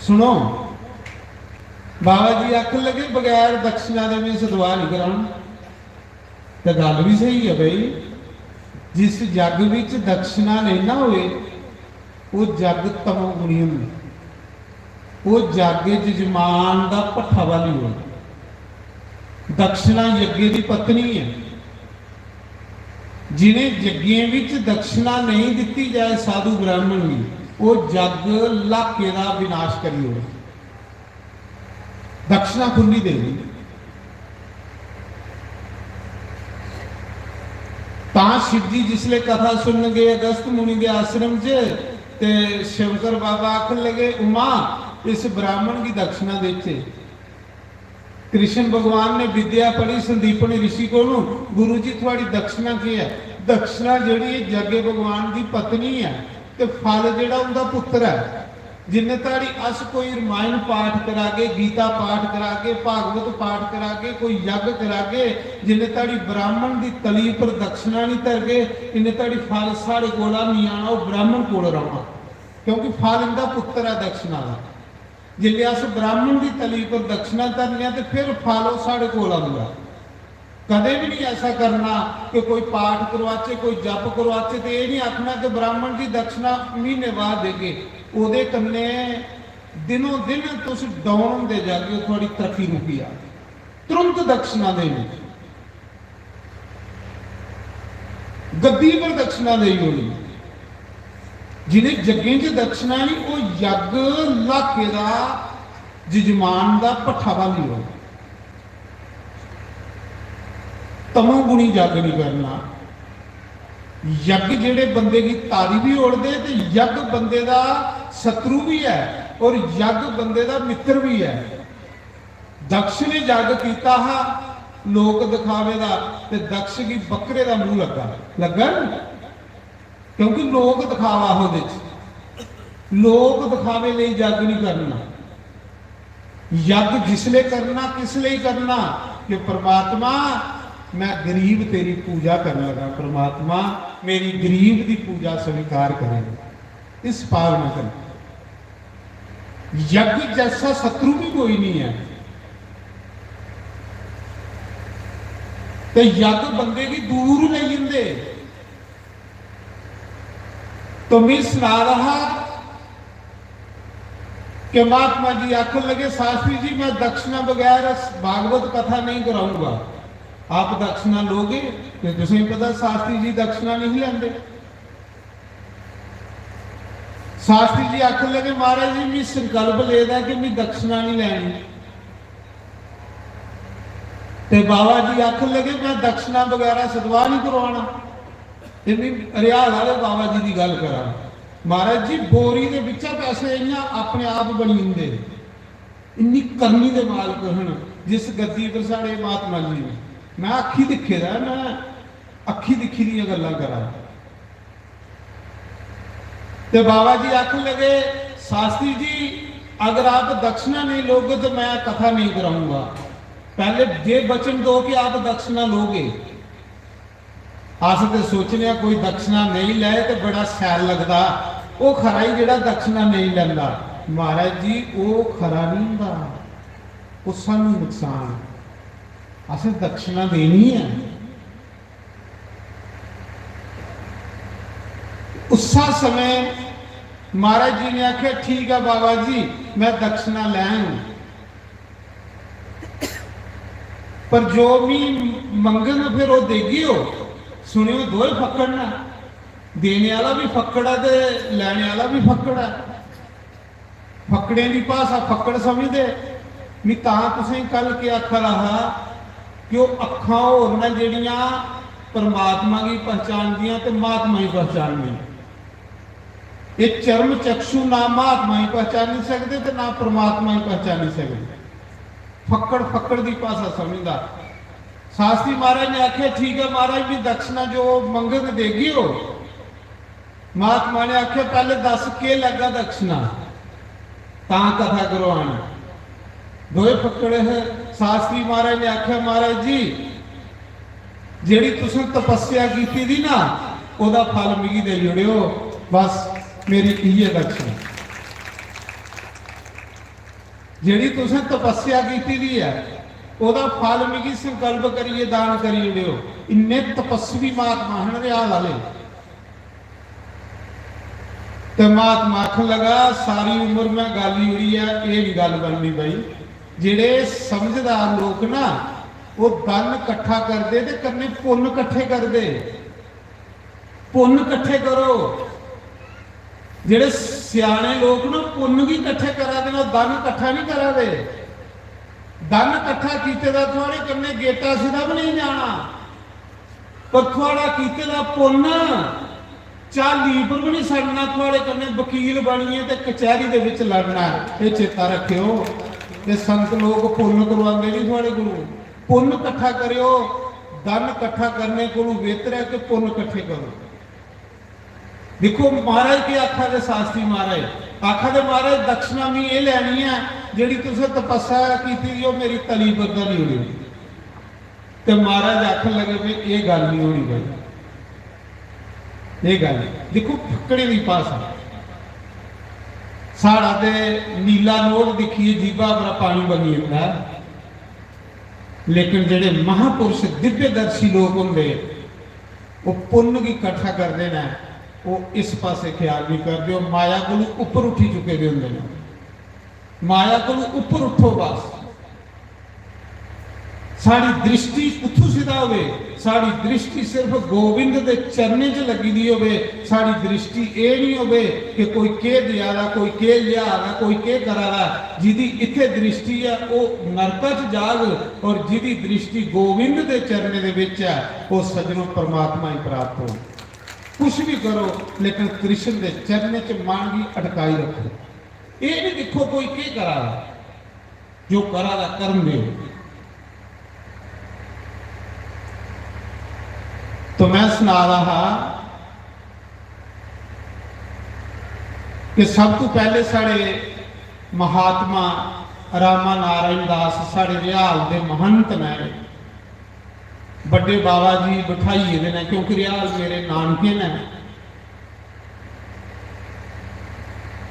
सुनो बाबा जी आखन लगे बगैर दक्षिणा दे मैं सदवा नहीं करा। तो गल भी सही है भाई, जिस जग विच दक्षिणा नहीं ना होए वो जग तमोगुणी होंदा, वो जग जजमान का भट्ठा वाली हो। दक्षिणा यज्ञ की पत्नी है, जिन्हें यज्ञों विच दक्षिणा नहीं दी जाए साधु ब्राह्मण की वो जग लाके का विनाश करी हो। दक्षिणा खुली देनी शिव जी जिसले कथा सुन गए अगस्त मुनि के आश्रम से शंकर बाबा आखन लगे उमा इस ब्राह्मण की दक्षिणा देचे। कृष्ण भगवान ने विद्या पढ़ी संदीपनी ऋषि को गुरु जी थोड़ी दक्षिणा की है। दक्षिणा जी जगे भगवान की पत्नी है तो फल जो उनका पुत्र है। जिन्हें ताड़ी अस कोई रामायण पाठ करा के गीता पाठ करा के भागवत पाठ करा के कोई यज्ञ करा के जिन्हें ताड़ी ब्राह्मण की तली पर दक्षिणा नहीं धर गए इन्हें ताड़ी फल साढ़े कोल नहीं आना, वो ब्राह्मण कोल रहना, क्योंकि फल इनका पुत्र है दक्षिणा का। जिले अस ब्राह्मण की तली पर दक्षिणा धरने तो फिर फल वो साढ़े कोल आऊगा। कदे भी नहीं ऐसा करना कि कोई पाठ करवाचे कोई जप करवाचे तो ये नहीं आखना कि ब्राह्मण की दक्षिणा महीने बाद देंगे। ਉਹਦੇ ਕੰਨੇ ਦਿਨੋਂ ਦਿਨ ਤੁਸੀਂ ਡਾਊਨ ਹੁੰਦੇ ਜਾਗੇ ਤੁਹਾਡੀ ਤਰੱਕੀ ਰੁਕੀ ਆ। ਤੁਰੰਤ ਦਕਸ਼ਨਾ ਦੇਣੀ, ਗੱਦੀ ਪਰ ਦਕਸ਼ਨਾ ਦੇਈ ਹੋਣੀ। ਜਿਹਨੇ ਜੱਗੇ 'ਚ ਦਕਸ਼ਨਾ ਨਹੀਂ ਉਹ ਯੱਗ ਇਲਾਕੇ ਦਾ ਜਜਮਾਨ ਦਾ ਭੱਠਾ ਵਾਲੀ ਹੋ। ਤਮੋ ਗੁਣੀ ਜੱਗ ਨਹੀਂ ਕਰਨਾ। यज्ञ जेड़े बंदे की तारी भी ओढ़ते तो यज्ञ बंदे का शत्रु भी है और यज्ञ बंदे का मित्र भी है। दक्ष ने यज्ञ किया हा लोक दिखावे का ते दक्ष की बकरे का मुंह लगा लगा क्योंकि लोक दिखावा हो लोक दिखावे लिए यज्ञ नहीं करना। यज्ञ जिसले करना किस लिए करना कि परमात्मा मैं गरीब तेरी पूजा करने लगा, परमात्मा मेरी गरीब की पूजा स्वीकार करेगा। इस पार में कर यज्ञ जैसा शत्रु भी कोई नहीं है। तो यज्ञ बंदे की दूर नहीं जिंदे। तो मैं सुना रहा कि महात्मा जी आखन लगे शास्त्री जी मैं दक्षिणा बगैर भागवत कथा नहीं कराऊंगा। आप दक्षिणा लोगे तो तुम्हें पता शास्त्री जी दक्षिणा नहीं लेंगे। शास्त्री जी आखन लगे महाराज जी मैं संकल्प लेदा कि मैं दक्षिणा नहीं लैनी। ਤੇ ਬਾਬਾ ਜੀ ਆਖਣ ਲੱਗੇ ਮੈਂ ਦਕਸ਼ਨਾ ਵਗੈਰਾ ਸਦਵਾ ਨਹੀਂ ਕਰਵਾਉਣਾ। ਇੰਨੀ ਰਿਆਲ ਵਾਲੇ ਬਾਬਾ ਜੀ ਦੀ ਗੱਲ ਕਰਾਂ, ਮਹਾਰਾਜ ਜੀ ਬੋਰੀ ਦੇ ਵਿੱਚ ਪੈਸੇ ਇੰਨਾ ਆਪਣੇ ਆਪ ਬਣੀ ਹੁੰਦੇ, ਇੰਨੀ ਕਰਨੀ ਦੇ ਮਾਲਕ ਹਨ ਜਿਸ ਗੱਦੀ ਪਰ ਸਾਡੇ ਮਹਾਤਮਾ ਜੀ ਨੇ। मैं अखी दिखे दा, मैं अखी दिखी दी गल्लां करा। ते बाबा जी आखन लगे शास्त्री जी अगर आप दक्षिणा नहीं लोगे तो मैं कथा नहीं कराऊंगा, पहले ये वचन दो कि आप दक्षिणा लोगे। अस तो सोचने कोई दक्षिणा नहीं ले तो बड़ा सैल लगता, वो खरा ही जेड़ा दक्षिणा नहीं लैंदा। महाराज जी वो खरा नहीं हुंदा, वो सानू नुकसान। असें दक्षिणा देनी है। उसा समय महाराज जी ने आख्या ठीक है बाबा जी मैं दक्षिणा लैं, पर जो भी मंगन फिर वो देगी हो। सुनियो दो ही फक्कड़ना, देने वाला भी फक्कड़ा ते लैने वाला भी फक्कड़ा। फक्कड़े की भाषा फक्कड़ समझते नहीं। तुसें कल के आखा रहा कि वो अखा होर ने जिहड़ियां परमात्मा की पहचान दियां ते महात्मा ही पहचान नहीं। ये चर्म चक्षु ना महात्मा ही पहचान नहीं सकते ते ना परमात्मा ही पहचान नहीं सकते। फक्कड़ फक्कड़ की भाषा समझदा। शास्त्री महाराज ने आख्या ठीक है महाराज भी दक्षिणा जो मंगन देगी हो। महात्मा ने आख्या पहले दस के लगा दक्षिणा तां कथा करवानी। दोए फक्कड़े है। शास्त्री महाराज ने आख्या महाराज जी जेड़ी तुसें तपस्या की दी ना ओदा फल मिगी दे जुड़ियो, बस मेरी इहे दक्षिणा। जेड़ी तुसें तपस्या की दी है ओदा फल मिगी संकल्प करिए दान करी जुड़ियो। इन्ने तपस्वी महात्मा हैं रियाल वाले। तो महात्मा आखन लगा सारी उम्र में गल ही हुई है, ये नहीं गल बननी भाई। जेड़े समझदार लोग ना वो धन कट्ठा करते ते कन्ने पुन्न कट्ठे करते। पुन्न कट्ठे करो। जेड़े सियाने लोग ना पुन्न भी कट्ठे करा दे, धन कट्ठा नहीं करा दे। धन कट्ठा कीते दा थोड़े कन्ने गेटा सीधा भी नहीं जाना, पर थोड़ा कीते दा पुन्न चाली पर भी नहीं सड़ना। थोड़े कन्ने वकील बनिए ते कचहरी दे विच लड़ना। ये चेता रखियो ते संत लोग पुण्य करवाते नहीं थोड़े गुरु। पुण्य कट्ठा करो, धन कट्ठा करने को बेहतर है कि पुण्य कट्ठे करो। देखो महाराज के आखा दे शास्त्री महाराज आखा दे महाराज दक्षिणा भी ये लैनी है जिहड़ी तुसें तपस्या की वो मेरी तली बरदा नहीं होनी। तो महाराज आखन लगे भी ये गल नहीं होनी भाई, ये गल देखो फक्कड़े की भाषा। साड़ा ते नीला नोट दिखिए जीवा बड़ा पानी बनी जाता, लेकिन जेडे महापुरुष दिव्यदर्शी लोग होंगे वो पुण्य की कट्ठा करते हैं, वो इस पासे ख्याल नहीं करते। माया को उपर उठी चुके होंगे। माया को उपर उठो बस। साड़ी दृष्टि कुथों सीधा होवे, साड़ी दृष्टि सिर्फ गोविंद के चरने च लगी दी होवे। साड़ी दृष्टि ये नहीं होवे कि कोई के दिया रहा, कोई के लिया रहा, कोई के करा रहा। जिदी इथे दृष्टि है वो नरक च जाग, और जिदी दृष्टि गोविंद के चरने दे विच है वो सजनों परमात्मा ही प्राप्त हो। कुछ भी करो लेकिन कृष्ण के चरने च मन की अटकाई रखो। ये नहीं देखो कोई के करा रहा, जो करा रहा कर्म दे। तो मैं सुना रहा कि सब तो पहले साढ़े महात्मा रामा नारायण दास साढ़े रियाल दे महंत ने, बड़े बाबा जी बिठाइए दे ने, क्योंकि रियाल मेरे नानके ने।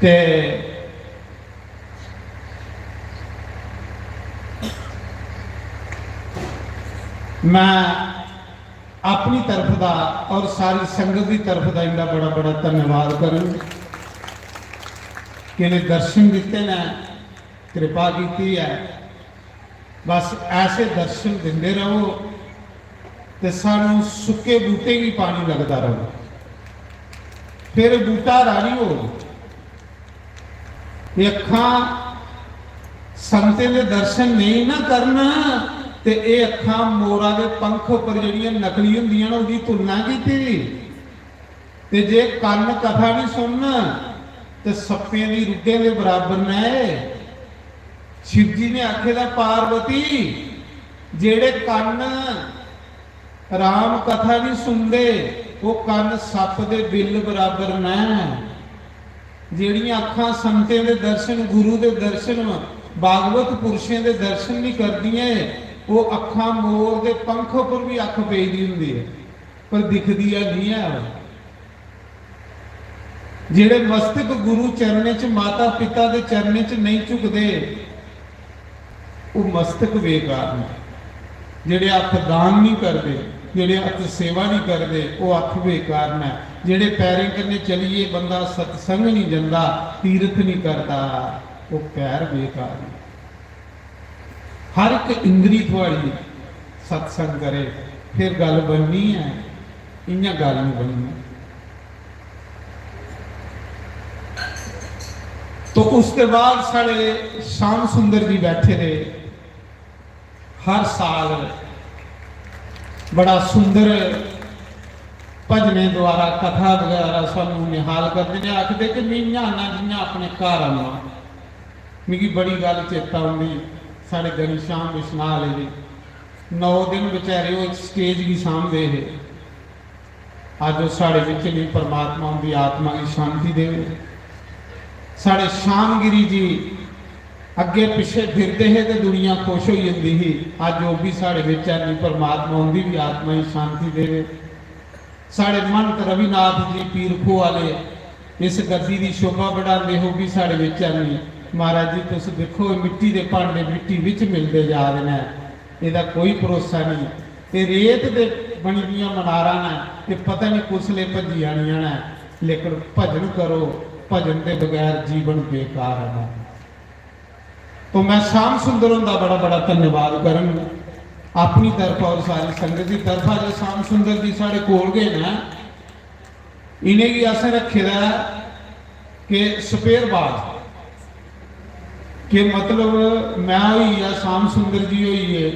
ते मैं अपनी तरफ का और सारी संगत की तरफ का इनका बड़ा बड़ा धन्यवाद करूँ कि इन्हें दर्शन दिते ने, कृपा की है। बस ऐसे दर्शन देंदे रहो तो सानू सुके बूटे भी पानी लगता रहो, फिर बूटा रानी हो। ये अखां संते दे दर्शन नहीं ना करना ਤੇ ਇਹ ਅੱਖਾਂ ਮੋਰਾਂ ਦੇ ਪੰਖ ਉੱਪਰ ਜਿਹੜੀਆਂ ਨਕਲੀ ਹੁੰਦੀਆਂ ਨੇ ਉਹਦੀ ਤੁਲਨਾ ਕੀਤੀ। ਤੇ ਜੇ ਕੰਨ ਕਥਾ ਨਹੀਂ ਸੁਣਨ ਤੇ ਸੱਪਿਆਂ ਦੀ ਰੁੱਗੇ ਦੇ ਬਰਾਬਰ ਨੇ। शिव जी ने आखे दा पार्वती जेड़े कन राम कथा नहीं सुनते वो कन सप दे बिल बराबर न। जेड़ियां अखां संतें दे दर्शन गुरु दे दर्शन भागवत पुरुषों दे दर्शन नहीं करदियां वो अखां मोर दे पंख पर भी अख पेदी हुंदी है पर दिखदी नहीं है। जेड़े मस्तक गुरु चरणे च माता पिता दे चरणे च नहीं झुकदे वो मस्तक बेकार ने। जेड़े अख दान नहीं करते जेड़े अख सेवा नहीं करते वो अख बेकार ने। जेड़े पैरें कन्ने चलिए बंदा सत्संग नहीं जाता तीर्थ नहीं करता वो पैर बेकार ने। हर एक इंद्री थोड़ी सत्संग करे फिर गल बननी है, इयां गल नहीं बननी। तो उसके बाद साढ़े श्याम सुंदर जी बैठे रहे। हर साल बड़ा सुंदर भजने द्वारा कथा वगैरह सानू निहाल करते हैं। आखते कि मैं आना जियां अपने घर आना। मिगी बड़ी गल चेता आती साढ़े गणी श्याम विश्नाह वाले जी 9 दिन बेचारे वो स्टेज भी सामने है। अज साढ़े विच नहीं, परमात्मा उनकी आत्मा की शांति देवे। साढ़े श्यामगिरी जी अगे पिछे फिरते हैं तो दुनिया खुश हो जाती ही। अज वो भी साढ़े विच नहीं, परमात्मा उनकी भी आत्मा की शांति देवे। साढ़े महंत रविनाथ जी पीरखो वाले इस गद्दी की शोभा बढ़ाते हो भी साढ़े विच नहीं। महाराज जी तुम देखो मिट्टी के भांडे मिट्टी विच मिलते जा रहे हैं, इसका कोई भरोसा नहीं। ये रेत दे बनी दी मनारा ने ये पता नहीं कुसले भजी आनियां ने। लेकिन भजन करो, भजन के बगैर जीवन बेकार है। तो मैं श्याम सुंदर का बड़ा बड़ा धन्यवाद करन अपनी तरफा और सारी संगत की तरफा। जो श्याम सुंदर जी साढ़े कोल गए ना इन्हें भी असें रखे दा कि स्पेयर बाज के मतलब मैं हुई है श्याम सुंदर जी हुई है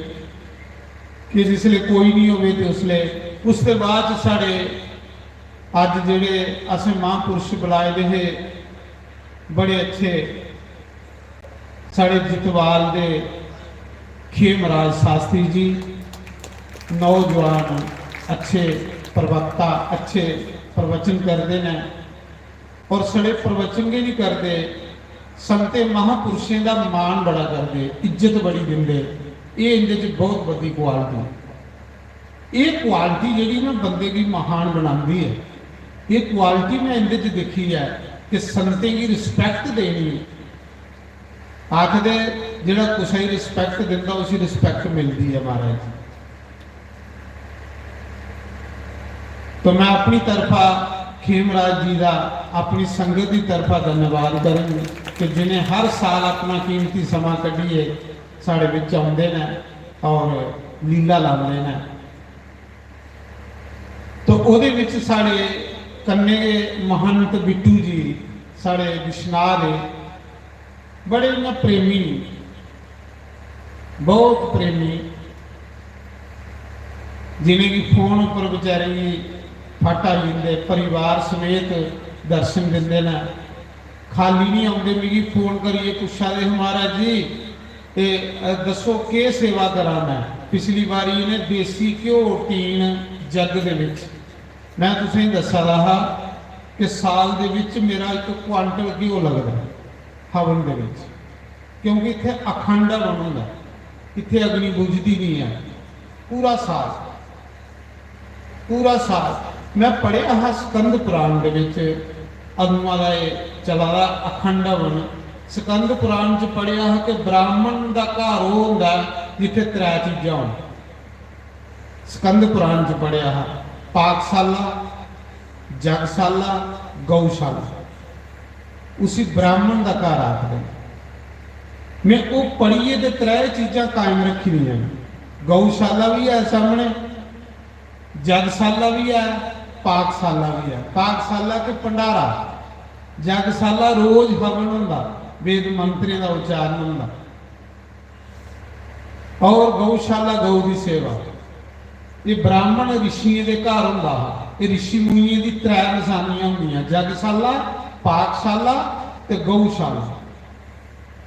कि जिसले कोई नहीं होवे तो उसले उसके बाद साढ़े अज जेड़े असें महापुरुष बुलाए दे है बड़े अच्छे साढ़े जितवाल दे खेमराज शास्त्री जी नौजवान अच्छे प्रवक्ता अच्छे प्रवचन करते हैं और साढ़े प्रवचन के नहीं करते संते महापुरुषों का मान बड़ा करते इज्जत बड़ी देंगे। ये इनके बहुत बड़ी क्वालिटी ये क्वालिटी जी ना बंदे की महान बनाती है। ये क्वालिटी मैं इनके देखी है कि संते की रिस्पैक्ट देनी आखदे जिहड़ा कुछ ही रिस्पैक्ट दिंदा उसी रिस्पैक्ट मिलती है महाराज जी। तो मैं अपनी तरफा खेमराज जी का अपनी संगत की तरफा धन्यवाद करूँगी कि जिन्हें हर साल अपना कीमती समा कढ़िए साढ़े विच आउंदे ने और लीला लाते हैं। तो उहदे विच साढ़े कन्ने महंत बिट्टू जी साढ़े विश्नाह दे बड़े ना प्रेमी बहुत प्रेमी जिन्हें कि फोन पर बेचारे फाटा लेंदे परिवार समेत दर्शन देंदे ना खाली नहीं आते। मिगी फोन करिए पुछा दे महाराज जी दसो के सेवा करा मैं। पिछली बारी इन्हें देसी घ्यो टीन जग दे विच मैं तुसें दसा रहा कि साल दे विच मेरा 1 क्वांटल घ्यो लगता हवन दे विच क्योंकि इत्थे अखंड हवन हुंदा इत्थे अग्नि बुझदी नहीं है पूरा साल मैं पढ़िया हा स्कंद पुराण दे विच अगुआं दा चला रहा अखंड हवन। स्कंद पुराण च पढ़िया है कि ब्राह्मण का घर वो हुंदा जिथे 3 चीज़ां होण। स्कंद पुराण च पढ़िया है पाकशाला जगशाला गौशाला उसी ब्राह्मण का घर आखदे। मैं वो पढ़िए तो 3 चीज़ां कायम रखी हुई। गौशाला भी है सामने, जगशाला भी है, पाकशाला भी है। पाकशाला के भंडारा, जगशाला रोज हवन होंदा, वेद मंत्रे का उच्चारण होंदा। और गौशाला गौ की सेवा, ये ब्राह्मण ऋषियों के घर होंदा। ये ऋषि मुनियों की त्रै निशानियां होंदियां, जगशाला, पाकशाला ते गौशाला।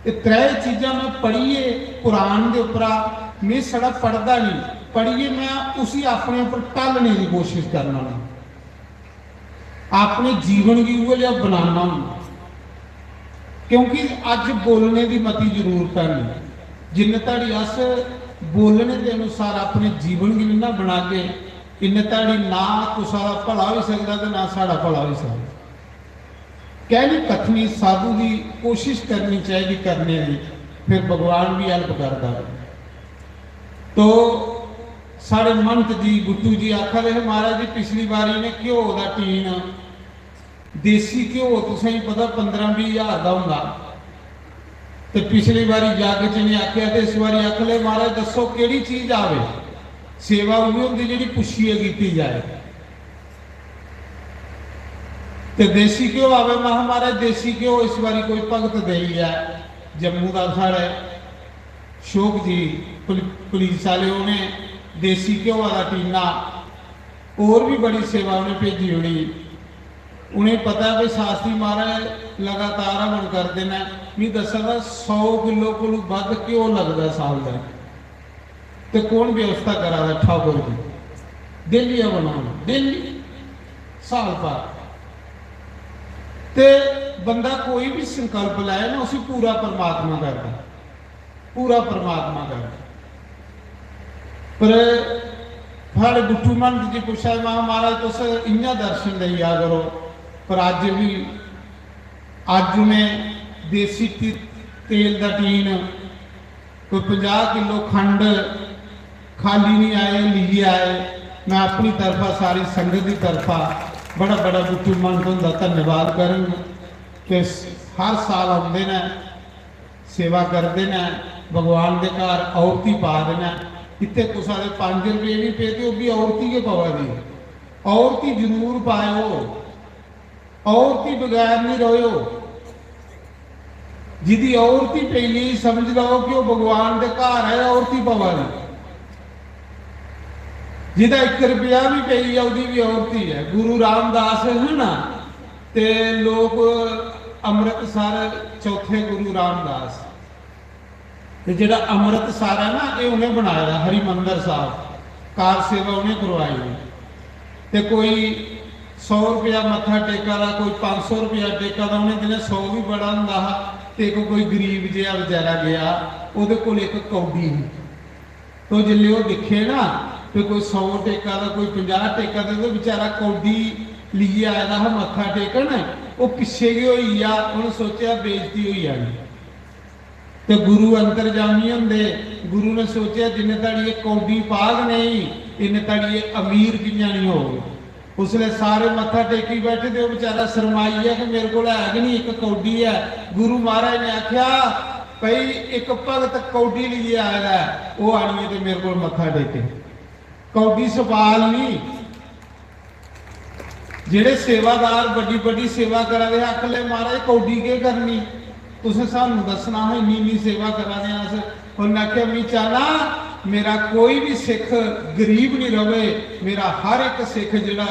ये त्रै चीज़ां मैं पढ़िए कुरान के उपरा, मैं सड़ा पढ़ता नहीं, पढ़िए मैं उसी अपने ऊपर टालने की कोशिश करना, अपने जीवन की वो लिया बनाना हूं। क्योंकि अज बोलने की मती जरूरत नहीं, जिन्ने तड़ी अस बोलने के अनुसार अपने जीवन की नहीं ना बना के, इन्ने तड़ी ना कुसा भला हो सकता तो ना साड़ा भला हो सकता। कहनी कथनी साधु की कोशिश करनी चाहिए करने की, फिर भगवान भी हेल्प करता है। तो साढ़े महंत जी गुट्टू जी आखा रहे महाराज जी पिछली बारी ने घ्यो का टीन, देसी घ्यो तुसें पता 15-20 हज़ार का होंदा, तो पिछली बारी जग च ने आख्या तो इस बारी आख ले महाराज दसो केड़ी चीज आवे, सेवा उही होंदी जिहड़ी पुछिए कीती जाए। तो देसी घ्यो आवे, मैं महाराज देसी घ्यो इस बारी कोई भगत दे ही है जम्मू का साढ़े शोक जी पुलिस वाले, उन्हें देसी घ्यो का टीना और भी बड़ी सेवा उन्हें भेजी होनी। उन्हें पता है शास्त्री महाराज लगातार हवन करते हैं, मैं दसा 100 किलो को वध घ्यो लगता साल का, तो कौन व्यवस्था करा था? ठाकुर जी डेली हवन होना, डेली साल भर। ते बंदा कोई भी संकल्प लाए ना उसे पूरा परमात्मा करता, पूरा परमात्मा करता। पर साढ़े गुट्टू महंत जी पूछा महाराज तुस इ'यां दर्शन दिया करो, पर अज भी अज उन्हें देसी तेल का टीन कोई 50 किलो खंड खाली नहीं आए, लिए आए। मैं अपनी तरफा सारी संगत की तरफा बड़ा बड़ा गुट्टू महंत होंदा धन्यवाद करन कि हर साल आते हैं, सेवा करते हैं, भगवान के घर औरती पा देना। इतने कुछ 5 रुपये भी पे थे, भी औरती के पवा दी, औरती जरूर पायो, औरती बगैर नहीं रहो। जिदी औरती पहली समझ लो कि वह भगवान के घर है, औरती पवा दी। जिदा 1 रुपया भी पई है उसकी भी औरती है। गुरु रामदास है ना, ते लोग अमृतसर चौथे गुरु रामदास, जो अमृतसर है ना ये उन्हें बनाया, हरिमंदर साहब कार सेवा उन्हें करवाई। तो कोई 100 रुपया मत्था टेका दा, कोई 500 रुपया टेका दा, उन्हें दिने 100 भी बड़ा होंदा। ते कोई गरीब जिहा बेचारा गया, उहदे कोल एक कौडी ही, तो जिले वो दिखे ना तो कोई 100 टेका दा, कोई 50 टेका दा, तो बेचारा कौडी लिए आया था मत्था टेकन, वो पिछे गए होई आ, उन्हें सोचा बेइज्जती होई जानी। तो गुरु अंतरजामी होंदे, गुरु ने सोचा जिन्हें तड़ी ये कौडी पाग नहीं, इन्हें तड़ी ये अमीर कियां नहीं हो। उसने सारे मत्था टेकी बैठे थे, वो बेचारा शरमाई है कि मेरे को है कि नहीं, एक कौडी है। गुरु महाराज ने आख्या भाई एक भगत कौडी लिए आया है, वो आनी है तो मेरे को मत्था टेके। कौडी सवाल नहीं, जेडे सेवादार बड़ी बड़ी सेवा करा दे आख ले महाराज कौडी के करनी, तुसें सानू दसना है इन्नी सेवा करा दे अस। उन्हें आख्या मैं चाहना मेरा कोई भी सिख गरीब नहीं रहे, मेरा हर एक सिख जिहड़ा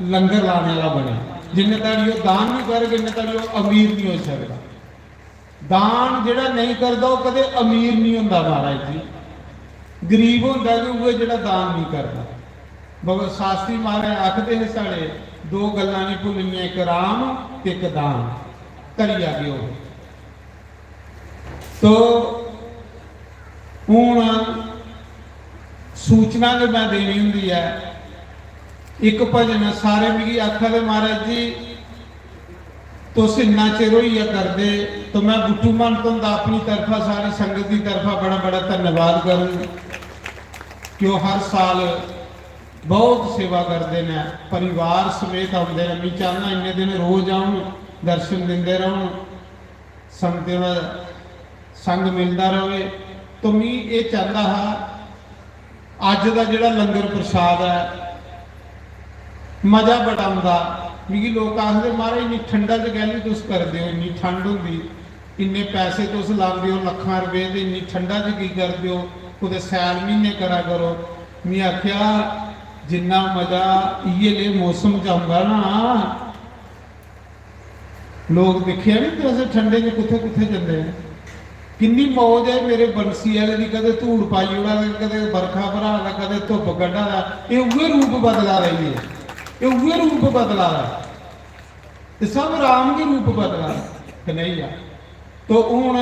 लंगर लाने वाला बने। जिन्ने तक वो दान नहीं करे, जिन्ने तक वो अमीर नहीं हो सकता। दान जिहड़ा नहीं करता वो कदे अमीर नहीं होंदा महाराज जी, गरीब होंदा कि वो जिहड़ा दान नहीं करता। भगत शास्त्री महाराज आखते हैं साढ़े 2 गल्लां नहीं भुल्लणियां, एक राम ते एक दान, करी आ गए हो। तो हुण सूचना जो मैं देनी होंगी है, एक भजन सारे मिगी आखा दे महाराज जी तुस इन्ना चिर होइया करदे, तो मैं गुट्टू महंत होंदा अपनी तरफा सारी संगत की तरफा बड़ा बड़ा धन्यवाद करूँ कि वो हर साल बहुत सेवा करते हैं, परिवार समेत आते हैं। मैं चाहना इन्ने दिन रोज आऊँ, दर्शन देंदे रहूँ, संगतें का संग मिलता रहे। तो मैं ये चाहता हाँ अज का जिहड़ा लंगर प्रसाद है मजा बड़ा आउंदा। मिगी लोग आखदे महाराज इन्नी ठंडा च गैली तुस करदे हो, इन्नी ठंड होंदी, इन्ने पैसे तुस लांदे हो, लाखां रुपए ते इन्नी ठंडा च की करदे हो? कुछ सैल महीने करा करो। मैं आख्या जिन्ना मजा ये मौसम च आऊंगा ना, लोग देखिया नहीं तो ऐसे ठंडे में कुत्थे कुत्थे जाते हैं, किन्नी मौज है मेरे बंसी वाले की, कदे धूड़ पाई उड़ा, कदे बरखा भरा, कदे धुप गड्ढा, ये उहे रूप बदला रही है, ये उहे रूप बदला रहा है, सब राम के रूप बदला कि नहीं है। तो हुण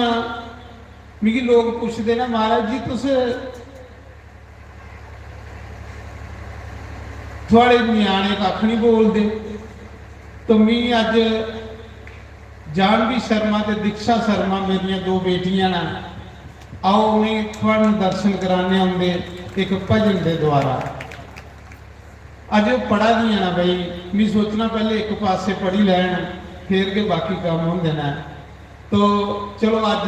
मिगी लोग पूछते ना महाराज जी तुस थोड़े न्याणे कख नहीं बोलते, तो मैं अज जानवी शर्मा ते दीक्षा शर्मा मेरिया दो बेटियां ना, आओ उन्हें थोड़ा दर्शन कराने आंदे एक भजन के द्वारा। अज पढ़ा दियां ना बई, मैं सोचना पहले एक पासे पढ़ी लैन फिर के बाकी काम होंदे ना। तो चलो अज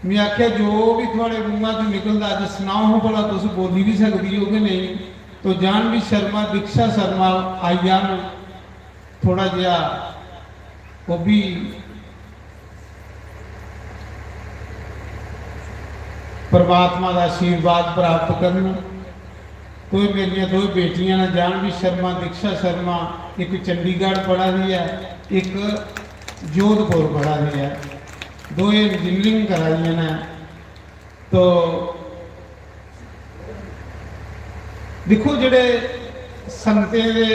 मैं आख्या जो भी थोड़े मुँह चो निकलता अज सुनाओ भला, तुम बोली भी सकती हो कि नहीं। तो जानवी शर्मा दीक्षा शर्मा आई जान, थोड़ा जिहा वो भी परमात्मा का आशीर्वाद प्राप्त करना। तो मेरिया दो बेटियां ने, जानवी शर्मा दीक्षा शर्मा, एक चंडीगढ़ पढ़ा रही है, एक जोधपुर पढ़ा रही है, दो इंजीनियरिंग कराई ने। तो देखो जेडे संते दे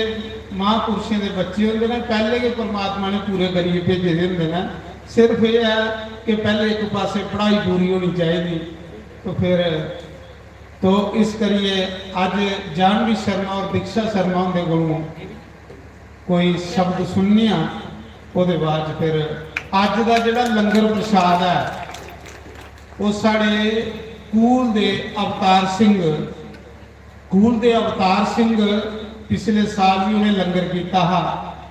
महापुरुषों के बच्चे होंगे ना, पहले के परमात्मा ने पूरे करिए भेजे होंगे ना, सिर्फ ये है कि पहले एक पासे पढ़ाई पूरी होनी चाहिए। तो फिर तो इस करिए अज जानवी शर्मा और दीक्षा शर्मा उनके कोलों कोई शब्द सुनने, उसके बाद फिर अज का जोड़ा लंगर प्रसाद है वो साढ़े cool they Avtar Singh, cool they Avtar Singh पिछले साल भी उन्हें लंगर किया हा,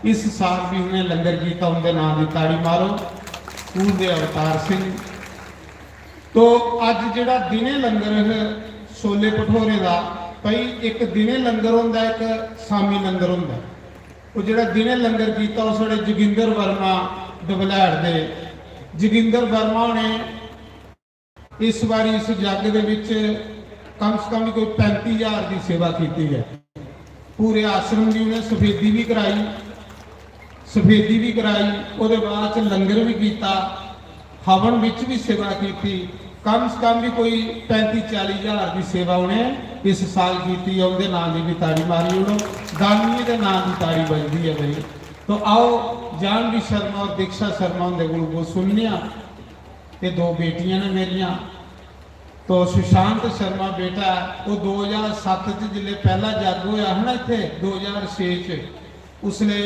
इस साल भी उन्हें लंगर किया, उनके नाम की ताड़ी मारो, कूल दे अवतार सिंह। तो अज जोड़ा दिने लंगर छोले भठोरे का, भाई एक दिने लंगर होंदा, एक शामी लंगर होंदा। वो जोड़ा दिने लंगर किया उस वे जोगिंदर वर्मा डबलैड़ दे, जोगिंदर वर्मा ने इस बारी इस जग दे विच कम से कम कोई 35,000 की सेवा की है। पूरे आश्रम की उन्हें सफेदी भी कराई, सफेदी भी कराई, उसके बाद लंगर भी किया, हवन विच भी सेवा की, कम से कम भी कोई 35-40,000 की सेवा उन्हें इस साल की। उनके नाम की भी ताड़ी मारी, उन्होंने दानिये के नाम की ताड़ी बजती है भाई। तो आओ जानवी शर्मा और दीक्षा शर्मा उनके को सुनने। ये दो बेटियां ने मेरिया। तो सुशांत शर्मा बेटा वो 2007 जिले पहला जग होया है ना इतने 2006 च, उसने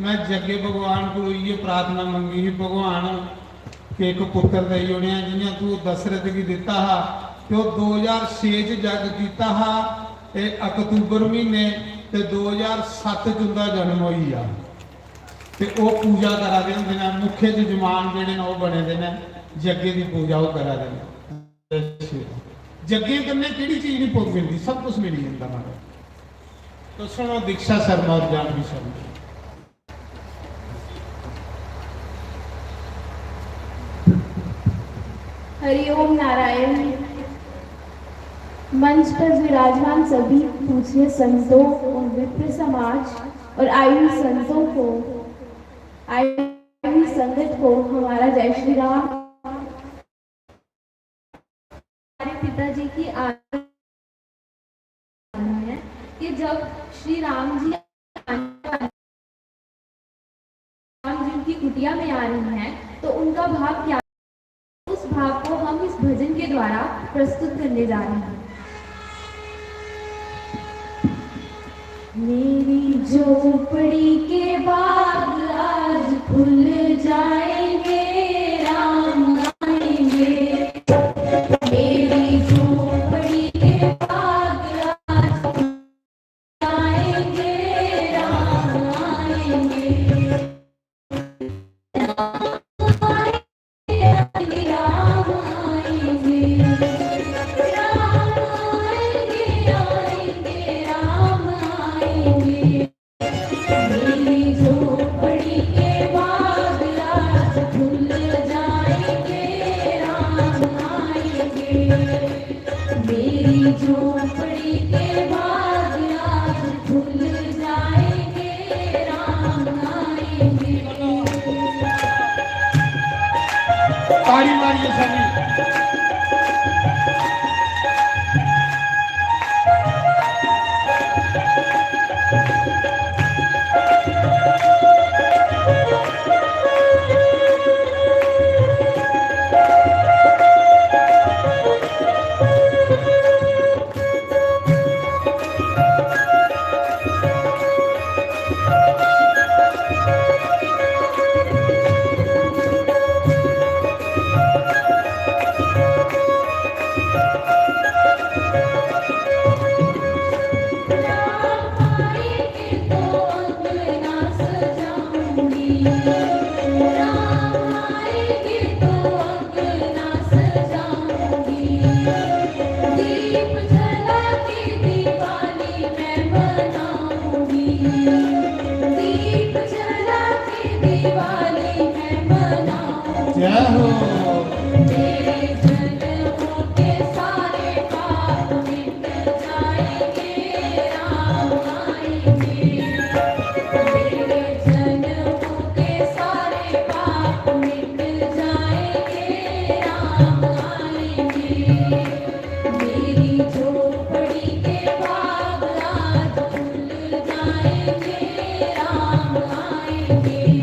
मैं जगे भगवान को ये प्रार्थना मंगी ही, भगवान कि एक पुत्र दई होने जियां तू दशरथ की दिता हा। तो 2006 च जग किया हा, ये अक्तूबर महीने ते 2007 च उनका जन्म हुई आ। ते वो पूजा करा दे होंदे ने, मुख्य जजमान जिहड़े ने वो बने दे ने, जगे की पूजा वो करा दे। जगे कन्ने किहड़ी चीज नहीं भुग मिलती, सब कुछ मिल जाता महाराज। तो सुनो दीक्षा शर्मा और जानवी शर्मा। हरिओम नारायण। मंच पर विराजमान सभी पूज्य संतों और विप्र समाज और आयु संतों को, आयु संगत को हमारा जय श्री राम। हमारे पिताजी की आज्ञा है कि जब श्री राम जी उनकी कुटिया में आ रही हैं तो उनका भाव क्या, उस भाव को हम इस भजन के द्वारा प्रस्तुत करने जा रहे हैं। मेरी झोपड़ी के बाग आज खुल जाएंगे, राम आएंगे। मेरी झोपड़ी के बाग आज खुल जाएंगे, राम आएंगे। मेरी झोपड़ी के बाग ताड़ी मारिए सभी। जय हो। राम आएंगे।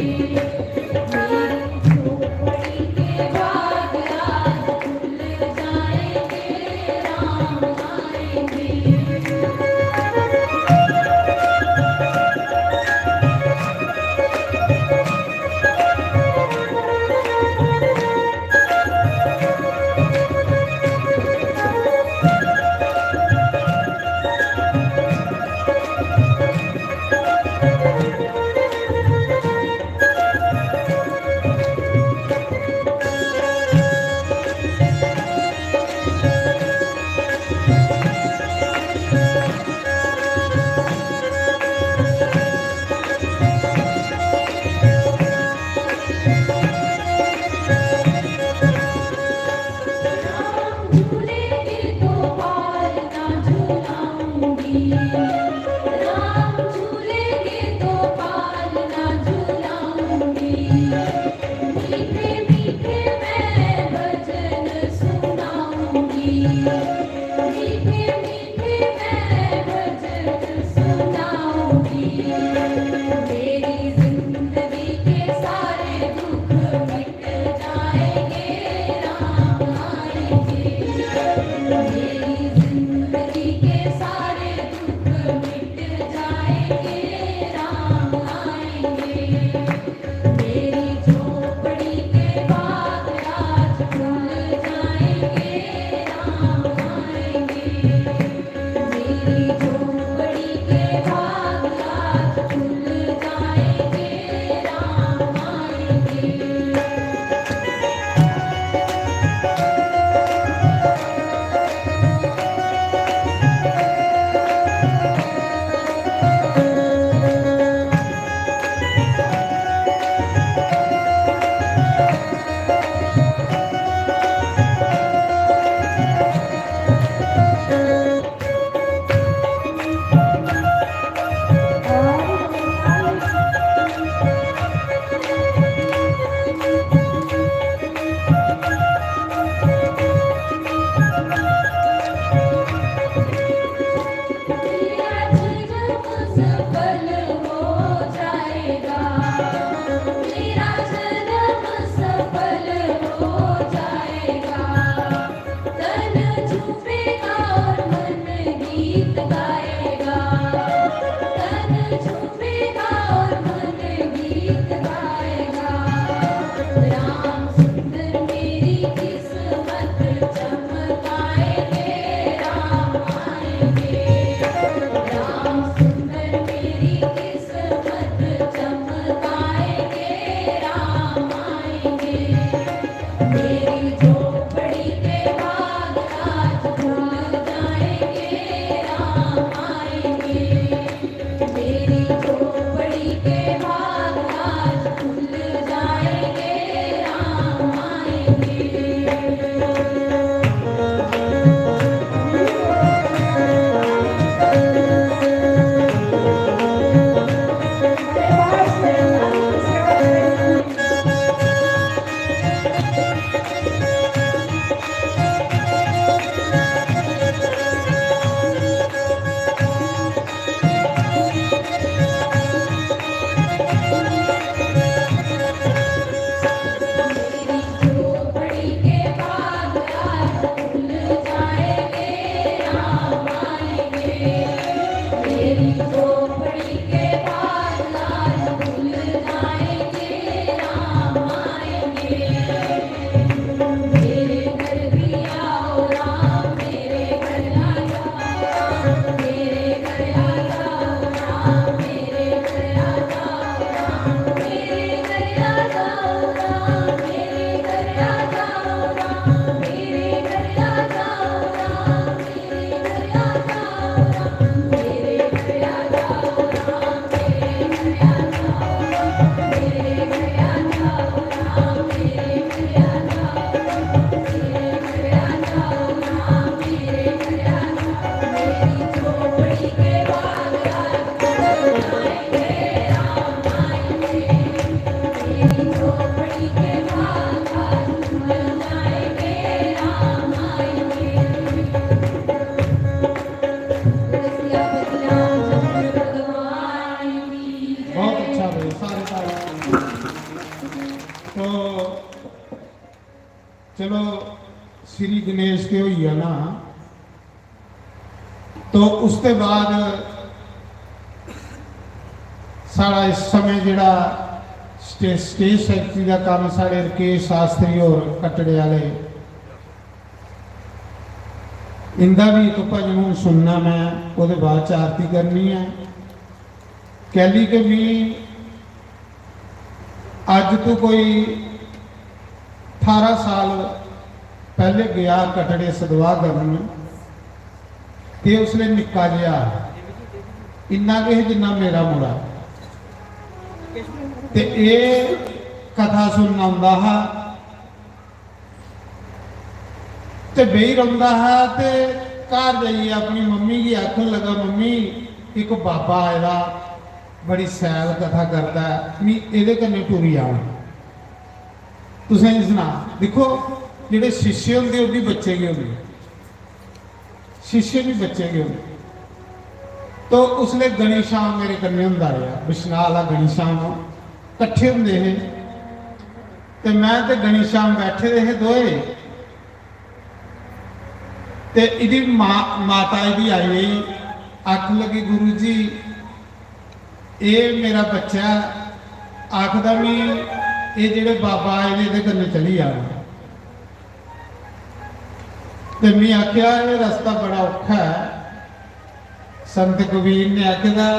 तो चलो श्री गणेश के हुई है ना, तो उसके बाद सारा इस समय जिहड़ा स्टेज सैकटरी का काम साढ़े रकेश शास्त्री और कटड़े वाले इंदा भी एक भजन हूँ सुनना, मैं वो बाद आरती करनी है। कैली के भी अज तो कोई 18 साल पहले गया कटड़े सदवा करन, ते उसने निक्का जिहा इन्ना के जिन्ना मेरा मुड़ा, ते ये कथा सुनना आंदा हा ते बेही रहा है। ते घर जाइए अपनी मम्मी की आखन लगा, मम्मी एक बाबा आया बड़ी सैल कथा करता है, मी ये कन्ने टुरी आना। तुसें सुना देखो जेडे शिष्य होंगे वो भी बच्चे के होंगे, शिष्य भी बच्चे के होंगे। तो उसने गणी शाम मेरे कन्ने होंदा रहा, बिश्नाह वाला गणी शाम कट्ठे होंदे हे, ते मैं ते गणी शाम बैठे रहे दोए। ते इहदी माता इहदी आई आख लगी, गुरु जी ये मेरा बच्चा आखदा भी ये जेडे बाबा आए ने इहदे कन्ने चली जाना। ते मैं आख्या ये रास्ता बड़ा औखा है। संत कबीर ने आखेदा,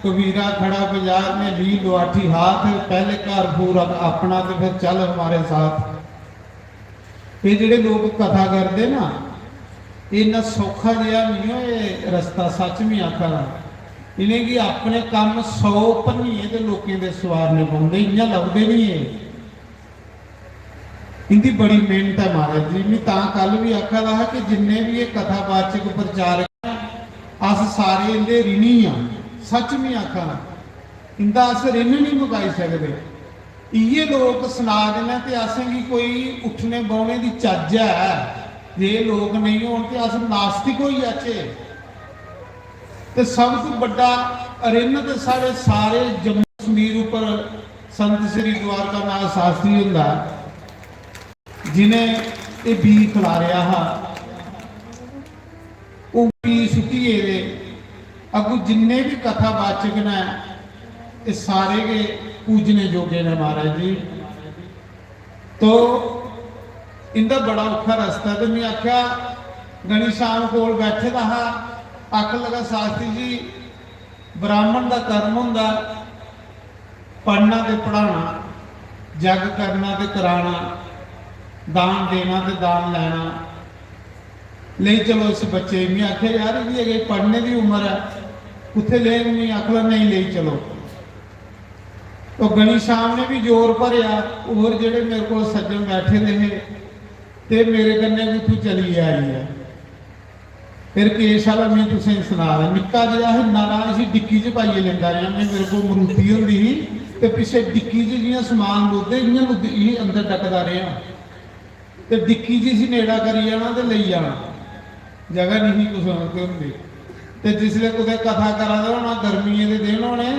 कबीरा खड़ा बाजार में ली लुआठी हाथ, पहले घर पूरा अपना तो फिर चल हमारे साथ। ये जेडे लोग कथा करते ना, इन्ना सौखा जिहा नहीं हो ये रास्ता, सच में आखा इन्हें कि अपने काम 100 भन्निए तो लोगों के सवारने पाते, इं लभदे नहीं है। इनकी बड़ी मेहनत है महाराज जी। मैं कल भी आखा था कि जिन्ने भी ये कथावाचक प्रचारक अस सारे इनके ऋणी हाँ, सच में आखा इंदा अस ऋण नहीं मुकाई सकते। इये लोग सुना देना तो असेंगी कोई उठने बौने की चज है, जे लोग नहीं हो तो अस नास्तिक हो जाचे। तो सब तो बड़ा ऋण तो साढ़े सारे जम्मू कश्मीर उपर संत श्री द्वारका नाथ शास्त्री होंदा, जिन्हें ये बी खिलारिया हा, वो बी सुटिए दे अगू जिन्ने भी कथावाचक ने ये सारे के पूजने जोगे ने महाराज जी। तो इनका बड़ा औखा रास्ता। तो मैं आख्या गणी शाम कोल बैठे दा हा, आख लगा शास्त्री जी ब्राह्मण का कर्म होंदा पढ़ना ते पढ़ाना, जग करना ते कराना, दान देना ते दान लेना, ले चलो इस बच्चे। मैं आख्या यार ये अगे पढ़ने की उम्र है, कुत्थे ले नहीं, आखला नहीं ले चलो। तो गणी शाम ने भी जोर भरिया, और जेडे मेरे को सज्जन बैठे रहे ते मेरे कन्ने भी तू चली आई है। फिर केस वाला मैं तुसें सुना रहा, निक्का जिहा नारा इसी डिक्की च पाइए लेंदा रहा मैं, मेरे को मरूती होंदी ही ते पिछे डिक्की च जियां समान लुददे इयां लुद्दी ही अंदर डकदा रहा, ते डिक्की च इसी नेड़ा करी जाना ते लई जाना, जगह नहीं कुछ होंदी। ते जिसले कुछ कथा करा दे होना, गर्मियों के दिन होने,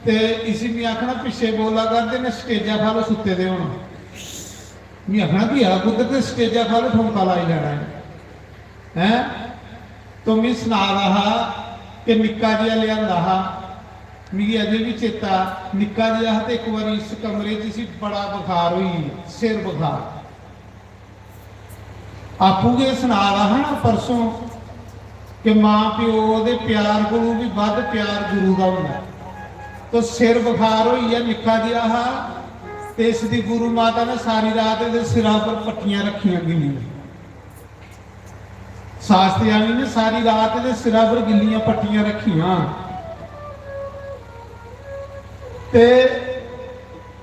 ते इसी मैं आखना पिछे बोला करते ने स्टेजा खालो सुते दे होना। मैं आखना भी आ कुछ तो स्टेजा खालो ठुमका लाई जाना है। तो मैं सुना रहा कि निक्का जिहा लिया हा, मिगी अजे भी चेता निक्का जिहा तो एक बार इस कमरे च बड़ा बुखार हुई, सिर बुखार। आपू के सुना रहा ना परसों कि मां प्यो के प्यार को भी वध प्यार गुरु का होंदा। तो सिर बुखार हुई है निक्का जिहा हा, तो इसकी गुरु माता ने सारी रात सिरा पर पट्टियां रखियां गिलियां, शास्त्रियाणी ने सारी रात सिरा पर गिलियां पट्टियां रखियां। ते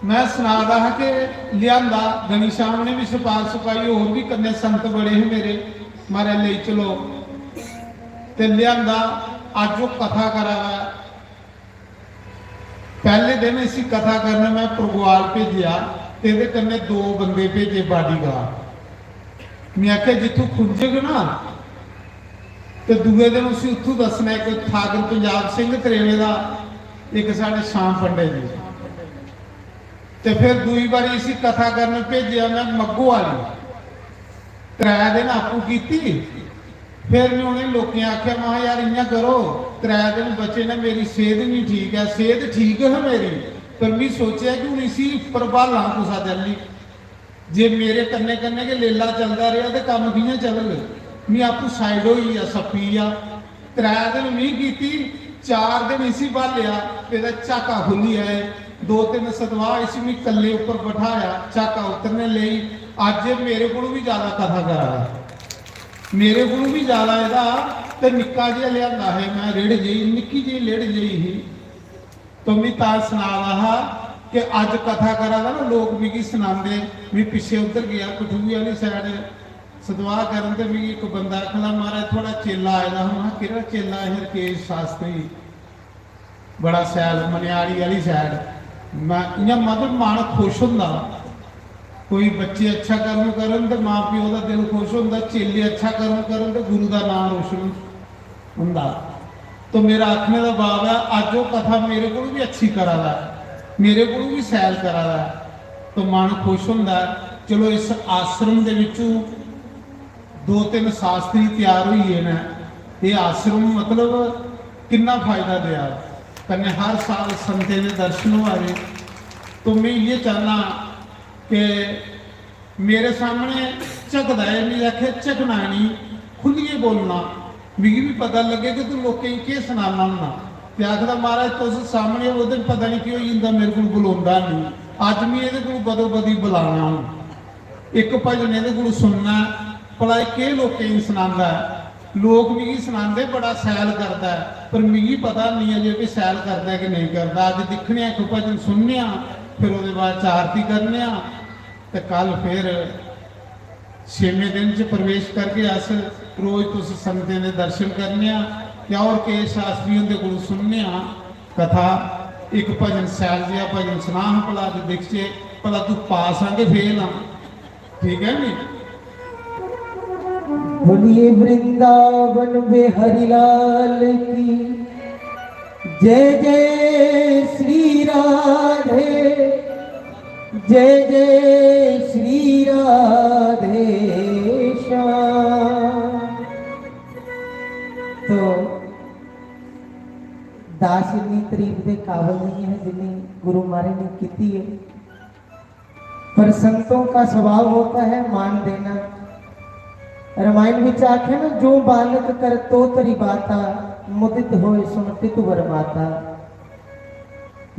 मैं सुना रहा कि लिया गणी शाम ने भी सिफारिश पाई, और भी कन्ने संत बड़े हैं मेरे, मारे ले चलो। ते लिया अज वो कथा करा, पहले दिन इसी कथा करने मैं प्रगवाल भेजा, तेरे कन्ने 2 बंदे भेजे बाडीगार्ड। मैं आख्या जितों खुंजेगा ना तो दूसरे दिन उसी उतों दसना, एक ठाकुर पंजाब सिंह करेवे का, एक साढ़े शाम पंडे जी। ਤੇ ਫਿਰ ਦੂਈ ਵਾਰੀ ਅਸੀਂ ਕਥਾ ਕਰਨ ਭੇਜਿਆ ਮੈਂ ਮੱਗੂ ਵਾਲੀ 3 दिन आपू की फिर मैं उन्हें लोगों आख्या मैं यार इं करो 3 दिन बचे ने मेरी सेहत नहीं ठीक है सेहत ठीक है मेरी पर मैं सोचा कि हूँ इसी प्रभाला कुछ दिन ली जे मेरे कन्ने कन्ने के लेला चलता रहा तो काम कियां चलग मैं आपू साइड हो सप्पी आ 3 दिन मैं की 4 दिन इसी भालिया फिर झाका खुली आए 2-3 सतवाह इसी मैं कले उपर बिठाया झाका उतरने ली अज मेरे को भी ज़्यादा कथा करा मेरे को भी ज़्यादा यदा तो निक्का जिहा लिया है मैं रेड़ जी निक्की जी लेड़ जी ही तो मैं ता सुना रहा कि अज कथा करा था ना लोग मिगी सुनाते मैं पिछे उधर गया कठुए वाली साइड सतवाह करन ते मिगी एक बंदा आखला महाराज थोड़ा चेला आया मैं किहड़ा चेला है रकेश शास्त्री बड़ा सैल मनियाड़ी वाली साइड मैं इं मतलब मन खुश होंदा कोई बच्चे अच्छा कर्म करन तो माँ प्यो का दिल खुश होंदा चेले अच्छा कर्म करन तो गुरु का नाम रोशन होंदा तो मेरा आखने का भाव है अज वो कथा मेरे को भी अच्छी करा दा मेरे को भी सैल करा दा तो मन खुश होंदा चलो इस आश्रम दे विचों 2-3 शास्त्री तैयार हुए ने ये आश्रम मतलब कितना फायदा दिया कन्ने हर साल संते के दर्शन हो रहे तो मैं ये चाहना कि मेरे सामने झकदा है नहीं आखे झकना नहीं खुलिए बोलना मिगी भी पता लगे कि तू लोकें के सुनाना होना ते आखदा महाराज तुस सामने वो दिन पता नहीं क्यों इंदा मेरे को बुलांदा नहीं अज मैं ये को बदो बदी बुलाना हूँ एक भजन ये को सुनना भला के लोकें सुनांदा लोग मिगी सुनाते बड़ा सैल करता है पर मिगी पता नहीं अजे भी सैल करता है कि नहीं करता अज दिखने एक भजन सुनने फिर वो बाद आरती करने तो कल फिर 6वें दिन च प्रवेश करके अस रोज तुस संगतें दे दर्शन करने और के शास्त्रियों के कोल सुनने कथा एक भजन सैल जिहा भजन सुना भला अज दिखचे भला तू पास आ के फेल आ ठीक है नी बोलिए वृंदावन बिहारी लाल की जय जय श्री राधे जय जय श्री राधे श्याम। तो दास इन्नी तारीफ के काबिल नहीं है जिन्नी गुरु महाराज ने की है पर संतों का स्वभाव होता है मान देना रामायण विच आखे ना जो बालक कर तो तरी बाता मुदित होए सुनते तू वरमाता।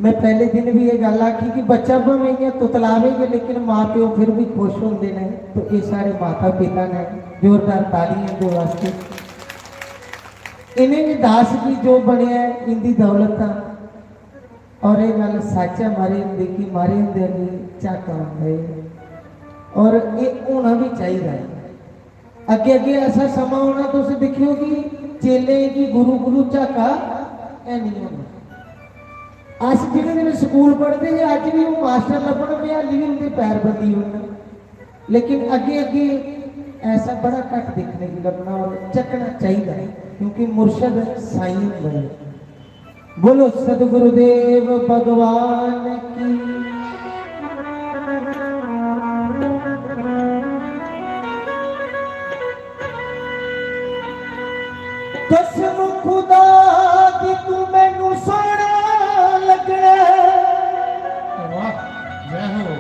मैं पहले दिन भी ये गल आखी कि बच्चा भावेंगे तुतलावेंगे लेकिन माँ प्यो फिर भी खुश होंगे ने तो ये सारे माता पिता ने जोरदार तालियां दे वास्ते इन्हें दास जी जो बने इनकी दौलत और ये गल सच है मारे होंगे कि मारे होंगे झाका होंगे और ये होना भी चाहिए अगे अगे ऐसा समा होना तो देखियो कि चेले की गुरु गुरु झाका ऐ नहीं होना अस जिन्हें दिन स्कूल पढ़ते हैं अज भी वो मास्टर लभन में हाली भी उनके पैरबंदी होना लेकिन अगे अगे ऐसा बड़ा घट देखने को लगना और चकना चाहिए क्योंकि मुर्शद साईं बने। बोलो सदगुरुदेव भगवान की कसम खुदा दी तू मैनू सोना लगना वाह जय हो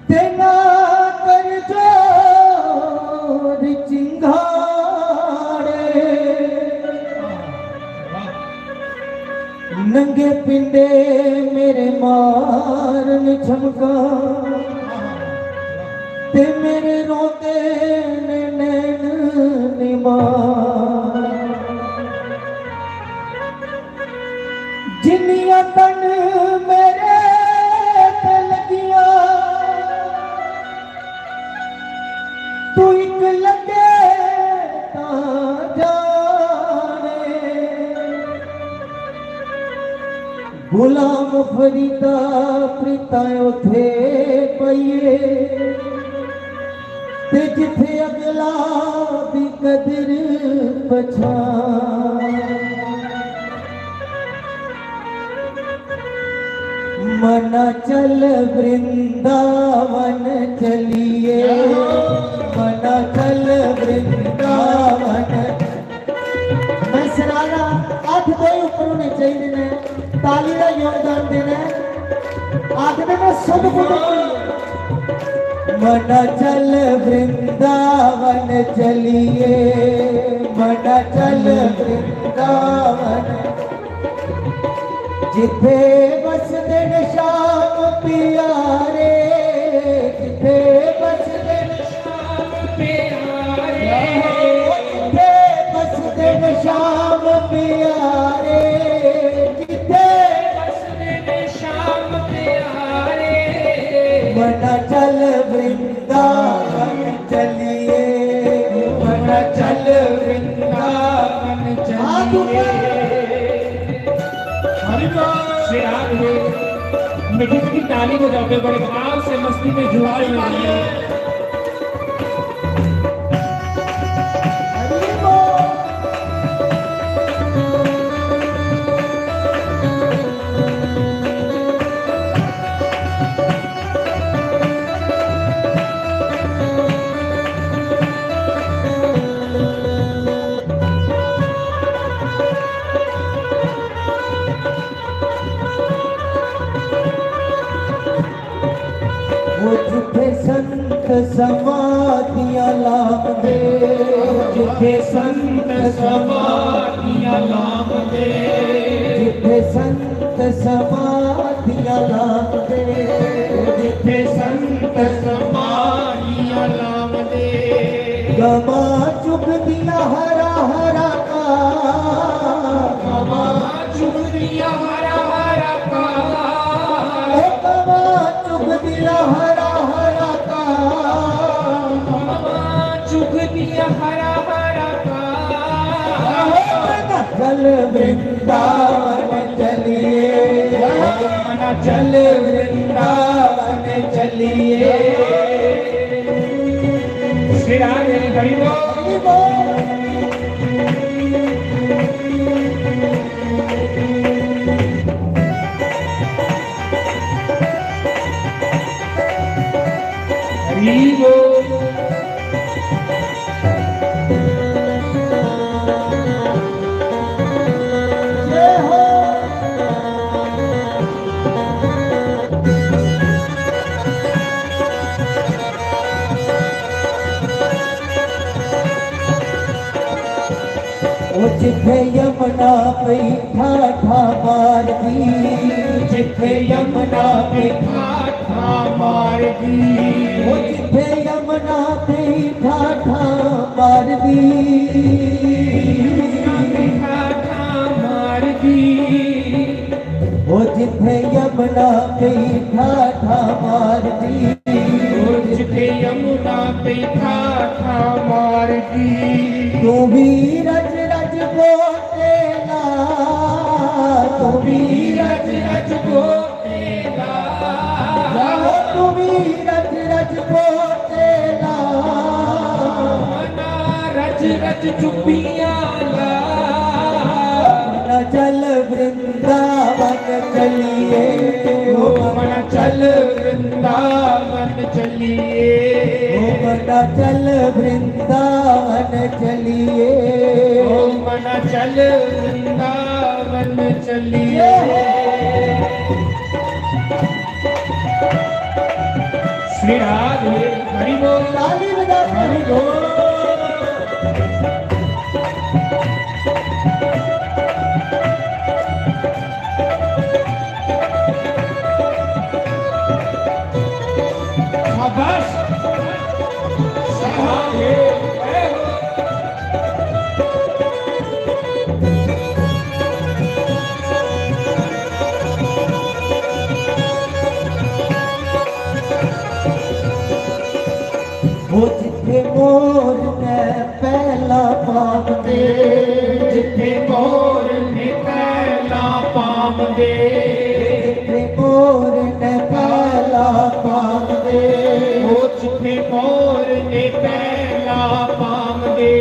तेना कर जोर चिंगाड़े नंगे पिंडे मेरे मारन झमका ते मेरे रोते ने नैन निमार जिन्नियां तन मेरे ते लगिया तू एक लगे तां जाने गुलाम फरीदा प्रीता उथे पईए ते जिथे अगला भी कदर पछान मना चल वृंदावन चलिए, मना चल वृंदावन। मैं सरारा हाथ दे ऊपर होने चाहिए ने, ताली का योगदान देना है। आखने में सब मना चल वृंदावन चलिए, मना चल वृंदावन। जिथे बसदे ने श्याम प्यारे, जिथे बसदे ने श्याम प्यारे, जिथे बसदे ने श्याम प्यारे, जिथे बसदे ने श्याम प्यारे। मना चल वृंदावन चलिए, मना चल वृंदावन चलिए। मिठी मिठी ताली बजाओगे, बड़े भाव से मस्ती में जुआई हो रही है। जिथे संत समाधियां लाम दे, जिथे संत समाधियां लाम दे, जिथे संत समाधियां लाम दे, जिथे संत समाधियां लाम दे। गमा चुग दिया हरा हरा का, गमा चुग दिया हरा हरा का, गमा चुग दिया हरा हरा का, गमा चुग दिया हरा हरा का। चल वृंदावन चलिए, मना चल वृंदावन चलिए। श्री राम हरि बोल। हरि बोल। जय हो। जिथे यमुना पे ठाठा मार दी, जिथे यमुना पे ठाठा मार दी, जिथे यमुना पे ठाठा मार दी, ठाठा मार दी। वो जिथे यमुना पे ठाठा मार दी, जिथे यमुना पे ठाठा मार दी। तू भी रज रज बोलेला, तू भी रज रज बोलेला, तू भी रज रज बोलेला। मना रज रज चुपिया ला, मना चल वृंदावन चलिए, मना चल वृंदावन चलिए, मना चल वृंदावन चलिए, मना चल वृंदावन चलिए। श्री राधे हरि बोल। ताली बजा हरि बोल। शाबाश। वो जिथे मोर ने पहला पाम दे, जिथे मोर ने पहला पाम दे, जिथे मोर ने पहला पाम दे, वो जिथे मोर ने पहला पाम दे।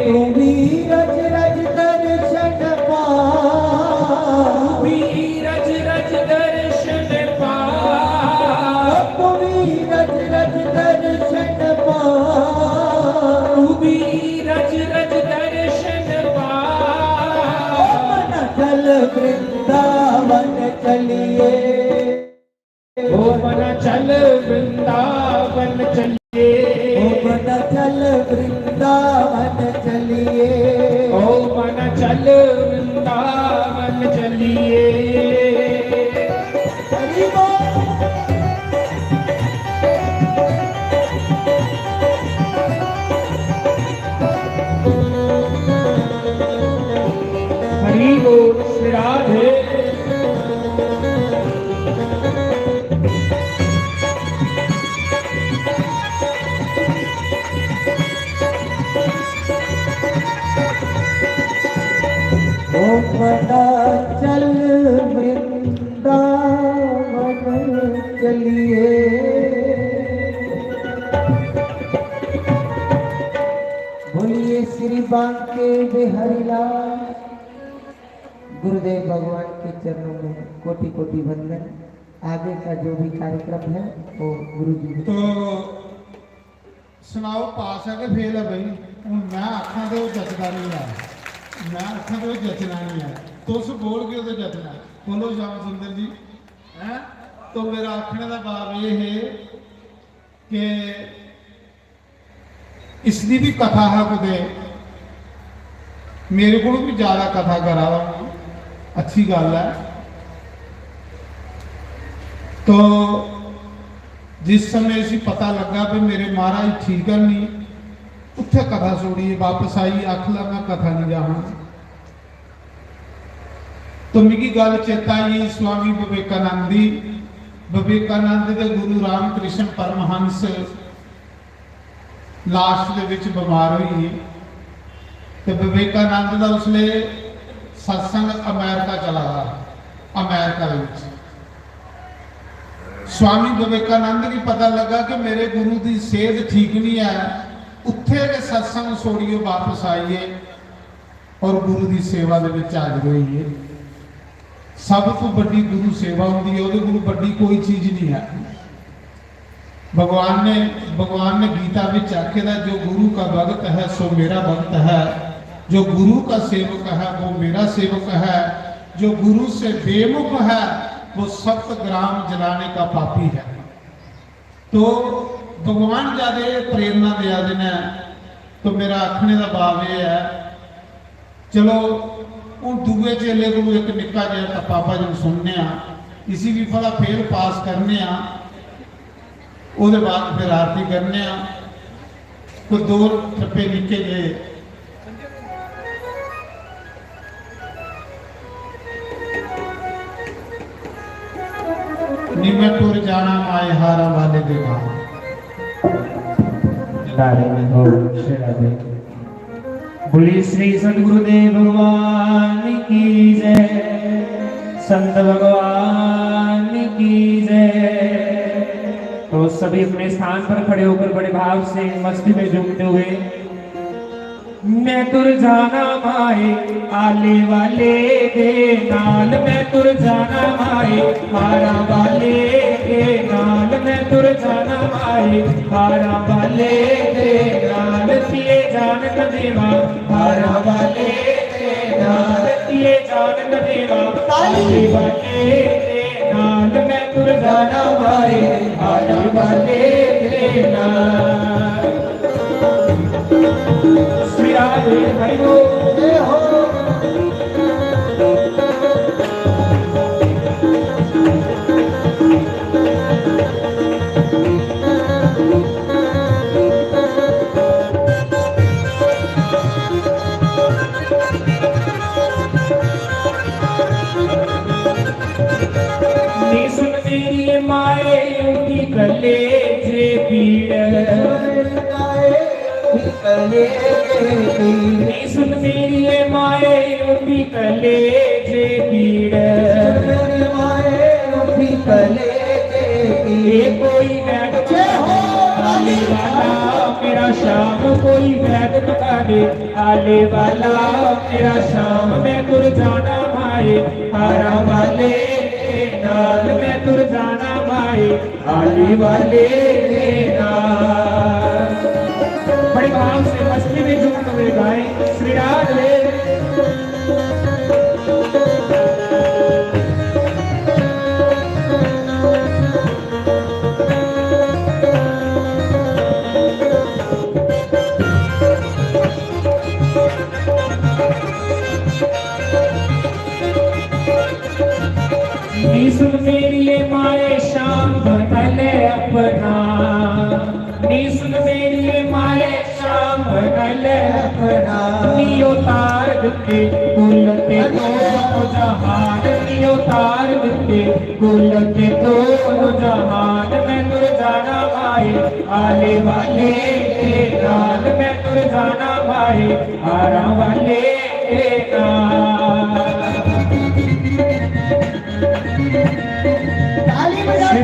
तू भी रज रज दर्शन पा, तू भी रज रज दर्शन पा, रज रज दर्शन पाऊं, भी रज रज दर्शन पाऊं। मन चल वृंदावन चलिए, ओ मन चल वृंदावन चलिए, ओ मन चल वृंदावन चलिए, ओ मन चल वृंदावन चलिए। हरि बोल। हरि बोल श्री राधे। ओ मना चल वृंदावन चलिए। बोलिए श्री बांके बिहारी लाल। गुरुदेव भगवान के चरणों में कोटि कोटि वंदन। आगे का जो भी कार्यक्रम है वो गुरु जी। तो सुनाओ पास है कि फेल है भाई? हूँ मैं आखा तो जचदा नहीं है, मैं आखा तो जचना नहीं है, तुस बोल के तो जचना। बोलो श्याम सुंदर जी है। तो मेरा आखने का भाव ये है कि इसकी भी कथा है कुदे मेरे को भी ज्यादा कथा करा अच्छी गल है। तो जिस समय इसी पता लगा भी मेरे महाराज ठीक है नहीं, उत्थे कथा छोड़ी वापस आई, आख ला मैं कथा नहीं जाना। तो मिगी गल चेता आई स्वामी विवेकानंदी, विवेकानंद के गुरु रामकृष्ण परमहंस लास्ट के विच बीमार हुई। तो विवेकानंद का उसले सत्संग अमेरिका चला गया। अमेरिका विच स्वामी विवेकानंद की पता लगा कि मेरे गुरु की सेहत ठीक नहीं है, उत्थे के सत्संग छोड़िए वापस आइए और गुरु की सेवा के विच हाजिर होइए। सब तो बड़ी गुरु सेवा होती है, गुरु बड़ी कोई चीज नहीं है। भगवान ने गीता में आखेदा जो गुरु का भक्त है सो मेरा भक्त है, जो गुरु का सेवक है वो मेरा सेवक है, जो गुरु से बेमुख है वो 7 ग्राम जलाने का पापी है। तो भगवान ज्यादा प्रेरणा दिया देना। तो मेरा आखने का भाव यह है, चलो हूँ दूए चेले को एक निक्का जिहा पापा जी सुनने इसी भी पता फेल पास करने उसके बाद फिर आरती करने कोई 2 ठप्पे निके जे निमे टुर जाना माए हारा वाले देगा। बोली श्री सदगुरुदेव भगवान की जय, संत भगवान की जय। तो सभी अपने स्थान पर खड़े होकर बड़े भाव से मस्ती में झूमते हुए मैं तुर जाना माए आले वाले दे नाल, मैं तुर जाना माए हारा वाले दे नाल, मैं तुर जाना माए हारा वाले दे नाल, तिए जान कदेवा हारा वाले दे नाल, तिए जान कदेवा आले वाले दे नाल, मैं तुर जाना माए हारा वाले दे नाल। श्री राधे हरि बोल जय हो। नी सुन मेरी माए उठी कले जे पीड़, सुन मेरी माए उठी कले जे पीड़, उठी कले जे कोई वैद आले वाला मेरा शाम, कोई वैद बता आले वाला मेरा शाम, मैं तुर जाना माए हारा वाले नाल, मैं तुर जाना माए भाई आने वाले लेना। बड़े भाव से मस्ती में झूम हुए गाए श्री राधे। सुन मेरी माए शाम बनले अपना, सुन मेरी माए शाम बनले अपना। नियो तार दिते कुल के दो जहान, नियो तार दिते कुल के दो जहान। मैं तुर जाना भाई आने वाले नाल, मैं तुर जाना भाई आरा वाले नाल। ताली बजाओ।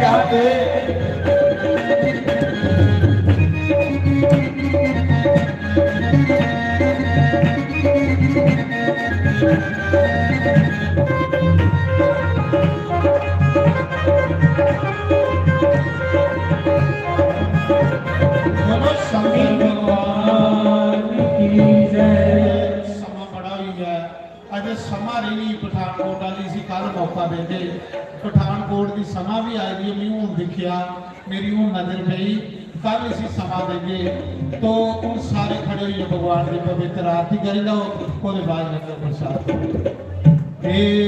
ਸਮਾਂ ਬੜਾ ਹੀ ਹੈ, ਅਜੇ ਸਮਾਂ ਰਹੀ ਪਠਾਨਕੋਟ ਵਾਲੀ ਸੀ, ਕੱਲ ਮੌਕਾ ਦੇ ਦੇ ਪਠਾਨਕੋਟ ਦੀ ਸਮਾਂ ਵੀ ਆਈ ਦੀ ਮੈਂ ਹੁਣ ਦੇਖਿਆ, ਮੇਰੀ ਹੁਣ ਨਜ਼ਰ ਪਈ ਕੱਲ ਇसी ਸਮਾਂ ਦੇਗੇ। तो उन सारे खड़े हुए भगवान की पवित्र आरती कर लो, ਉਹਦੇ ਬਾਅਦ ਲੰਗਰ ਪ੍ਰਸਾਦ।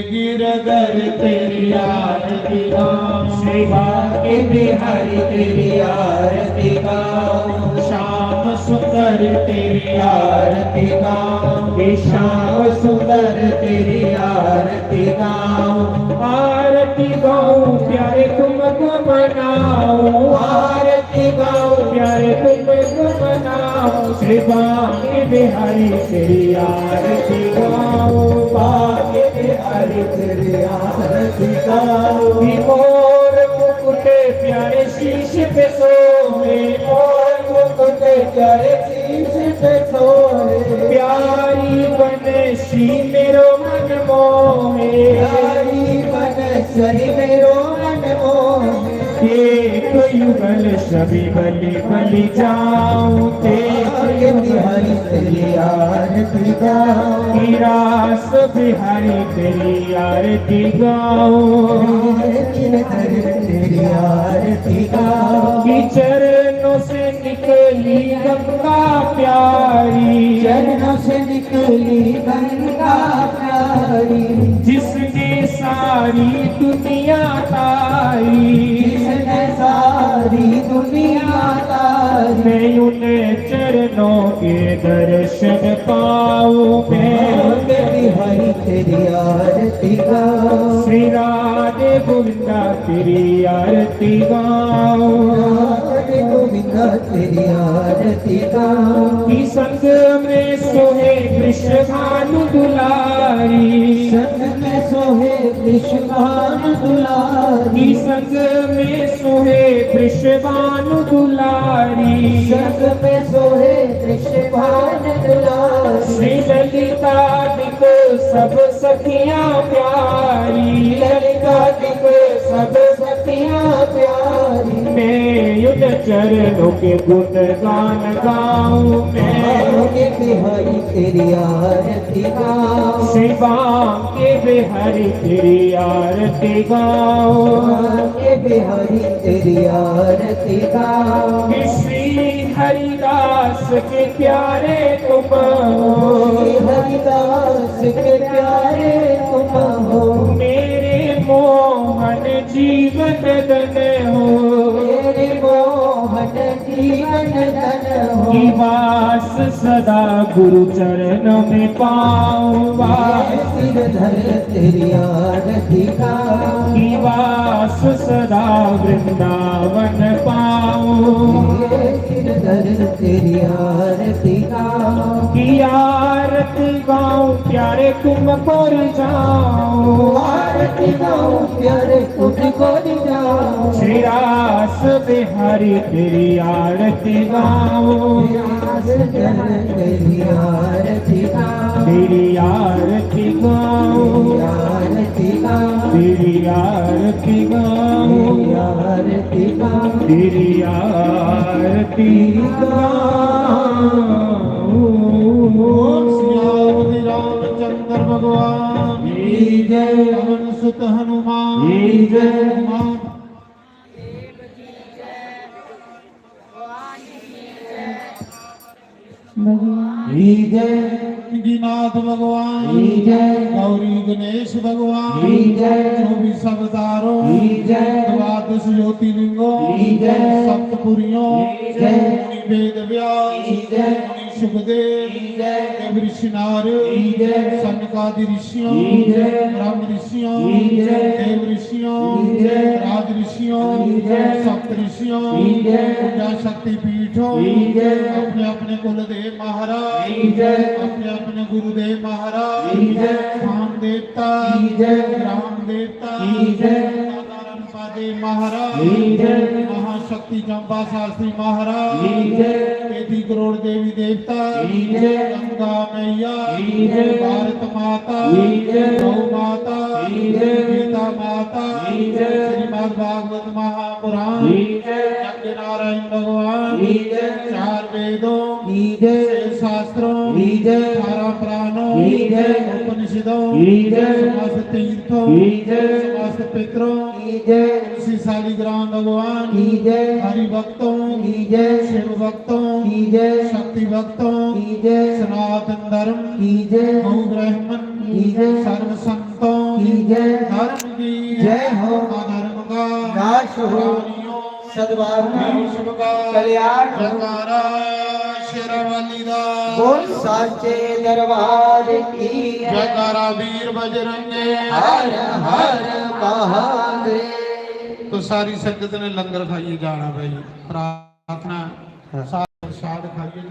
गिरधर तेरी आरती गाऊं, सेवा के बिहारी तेरी आरती गाऊं। श्याम सुंदर तेरी आरती गाऊं, श्याम सुंदर तेरी आरती गाऊं। आरती गाऊं प्यारे तुमको मनाऊं, आरती गाऊं प्यारे तुमको मनाऊं। सेवा के बिहारी तेरी आरती गाऊं, बाके बिहारी तेरी आरती गाऊं। मोर मुकुट प्यारे शीश पे सोए, मोर मुकुट प्यारे शीश पे सोए। प्यारी बनसी मेरो मन मोहे, प्यारी बनसी मेरो मन मोहे। एक युगल सभी बलि बलि जाऊं, तेरे बिहारी तेरी आरती गाऊं। रास बिहारी तेरी आरती गाऊं, तेरी आरती गाऊं। चरणों से निकली गंगा प्यारी, चरणों से निकली गंगा प्यारी। जिसने सारी दुनिया तारी, जिसने सारी दुनिया तारी। मैं उन चरणों के दर्शन पाऊं, मैं बिहारी तेरी आरती गाऊं। श्री राधे गोविंदा तेरी आरती गाऊं, राधे गोविंदा तेरी आरती गाऊं। की संग में सोहे कृष्ण भानु दुलारी, संग में सोहे कृष्ण भानु दुलारी। की संग में सोहे कृष्ण भानु दुलारी, संग में सोहे कृष्ण भानु दुलारी। श्री ललिता दिक सब सखियां प्यारी, ललिता दिक सब सखियां प्यारी। मैं युद्ध चरणों के गुण गान गाऊं, मैं बिहारी तेरी आरती गाऊं। शिवा के बिहारी तेरी आरती गाऊं, के बिहारी तेरी आरती गाऊं। श्री हरिदास के प्यारे तुम हो, हरिदास के प्यारे तुम हो। मेरे मोहन जीवन धन हो, मेरे मोहन जीवन धन हो। निवास सदा गुरु चरण में पाऊं, सिरधर तेरी आरती गाऊं। निवास सदा वृंदावन पाऊं, सिरधर तेरी आरती गाऊं। की आरती गाऊं प्यारे तुमको रिझाऊं, आरती गाऊं प्यारे तुमको रिझाऊं। श्री रास बिहारी तेरी आरती गाऊं, तेरी आरती गाऊं, तेरी आरती गाऊं, आरती गाऊं। तेरी आरती गाऊं, आरती गाऊं, तेरी आरती गाऊं। श्री रामचंद्र भगवान की जय, पवन सुत हनुमान की जय, हनुमान की जय, नाथ भगवान की जय, गौरी गणेश भगवान की जय, 24 अवतारों की जय, द्वादश ज्योतिर्लिंगों की जय, सप्तपुरियों की जय, मुनि वेद व्यास की जय, मुनि सुखदेव की जय, देव ऋषि नारद की जय, सनकादि ऋषियों की जय, ब्रह्म ऋषियों की जय, देव ऋषियों की जय, राज ऋषियों की जय, सप्त ऋषियों की जय, पूजा शक्ति पीठों की जय, अपने अपने कुलदेव महाराज की जय, अपने अपने गुरुदेव महाराज की जय, स्थान देवता की जय, ग्राम देवता की जय, देव महाराज की जय, महाशक्ति चंपा शास्त्री महाराज की जय, 33 करोड़ देवी देवता की जय, गंगा मैया की जय, भारत माता की जय, गौ माता की जय, गीता माता की जय, श्रीमद् भागवत महापुराण की जय, यज्ञ नारायण भगवान की जय, 4 वेदों की जय, 6 शास्त्रों की जय, 18 पुराणों की जय, उपनिषदों की जय, समस्त तीर्थों की जय, समस्त पितरों की जय, तुलसी शालिग्राम भगवान की जय, हरि भक्तों की जय, शिव भक्तों की जय, शक्ति भक्तों की जय, सनातन धर्म की जय, गौ ब्राह्मण की जय, सर्व संतों की जय, धर्म की जय हो, अधर्म का नाश हो, प्राणियों सद्भाव का, विश्व का कल्याण हो। जयकारा शेरावाली दा बोल साचे दरबार की जय। जयकारा वीर बजरंगे हर हर महादेव। तो सारी संगत ने लंगर खाइए जाना भाई प्रार्थना साथ प्रसाद खाइए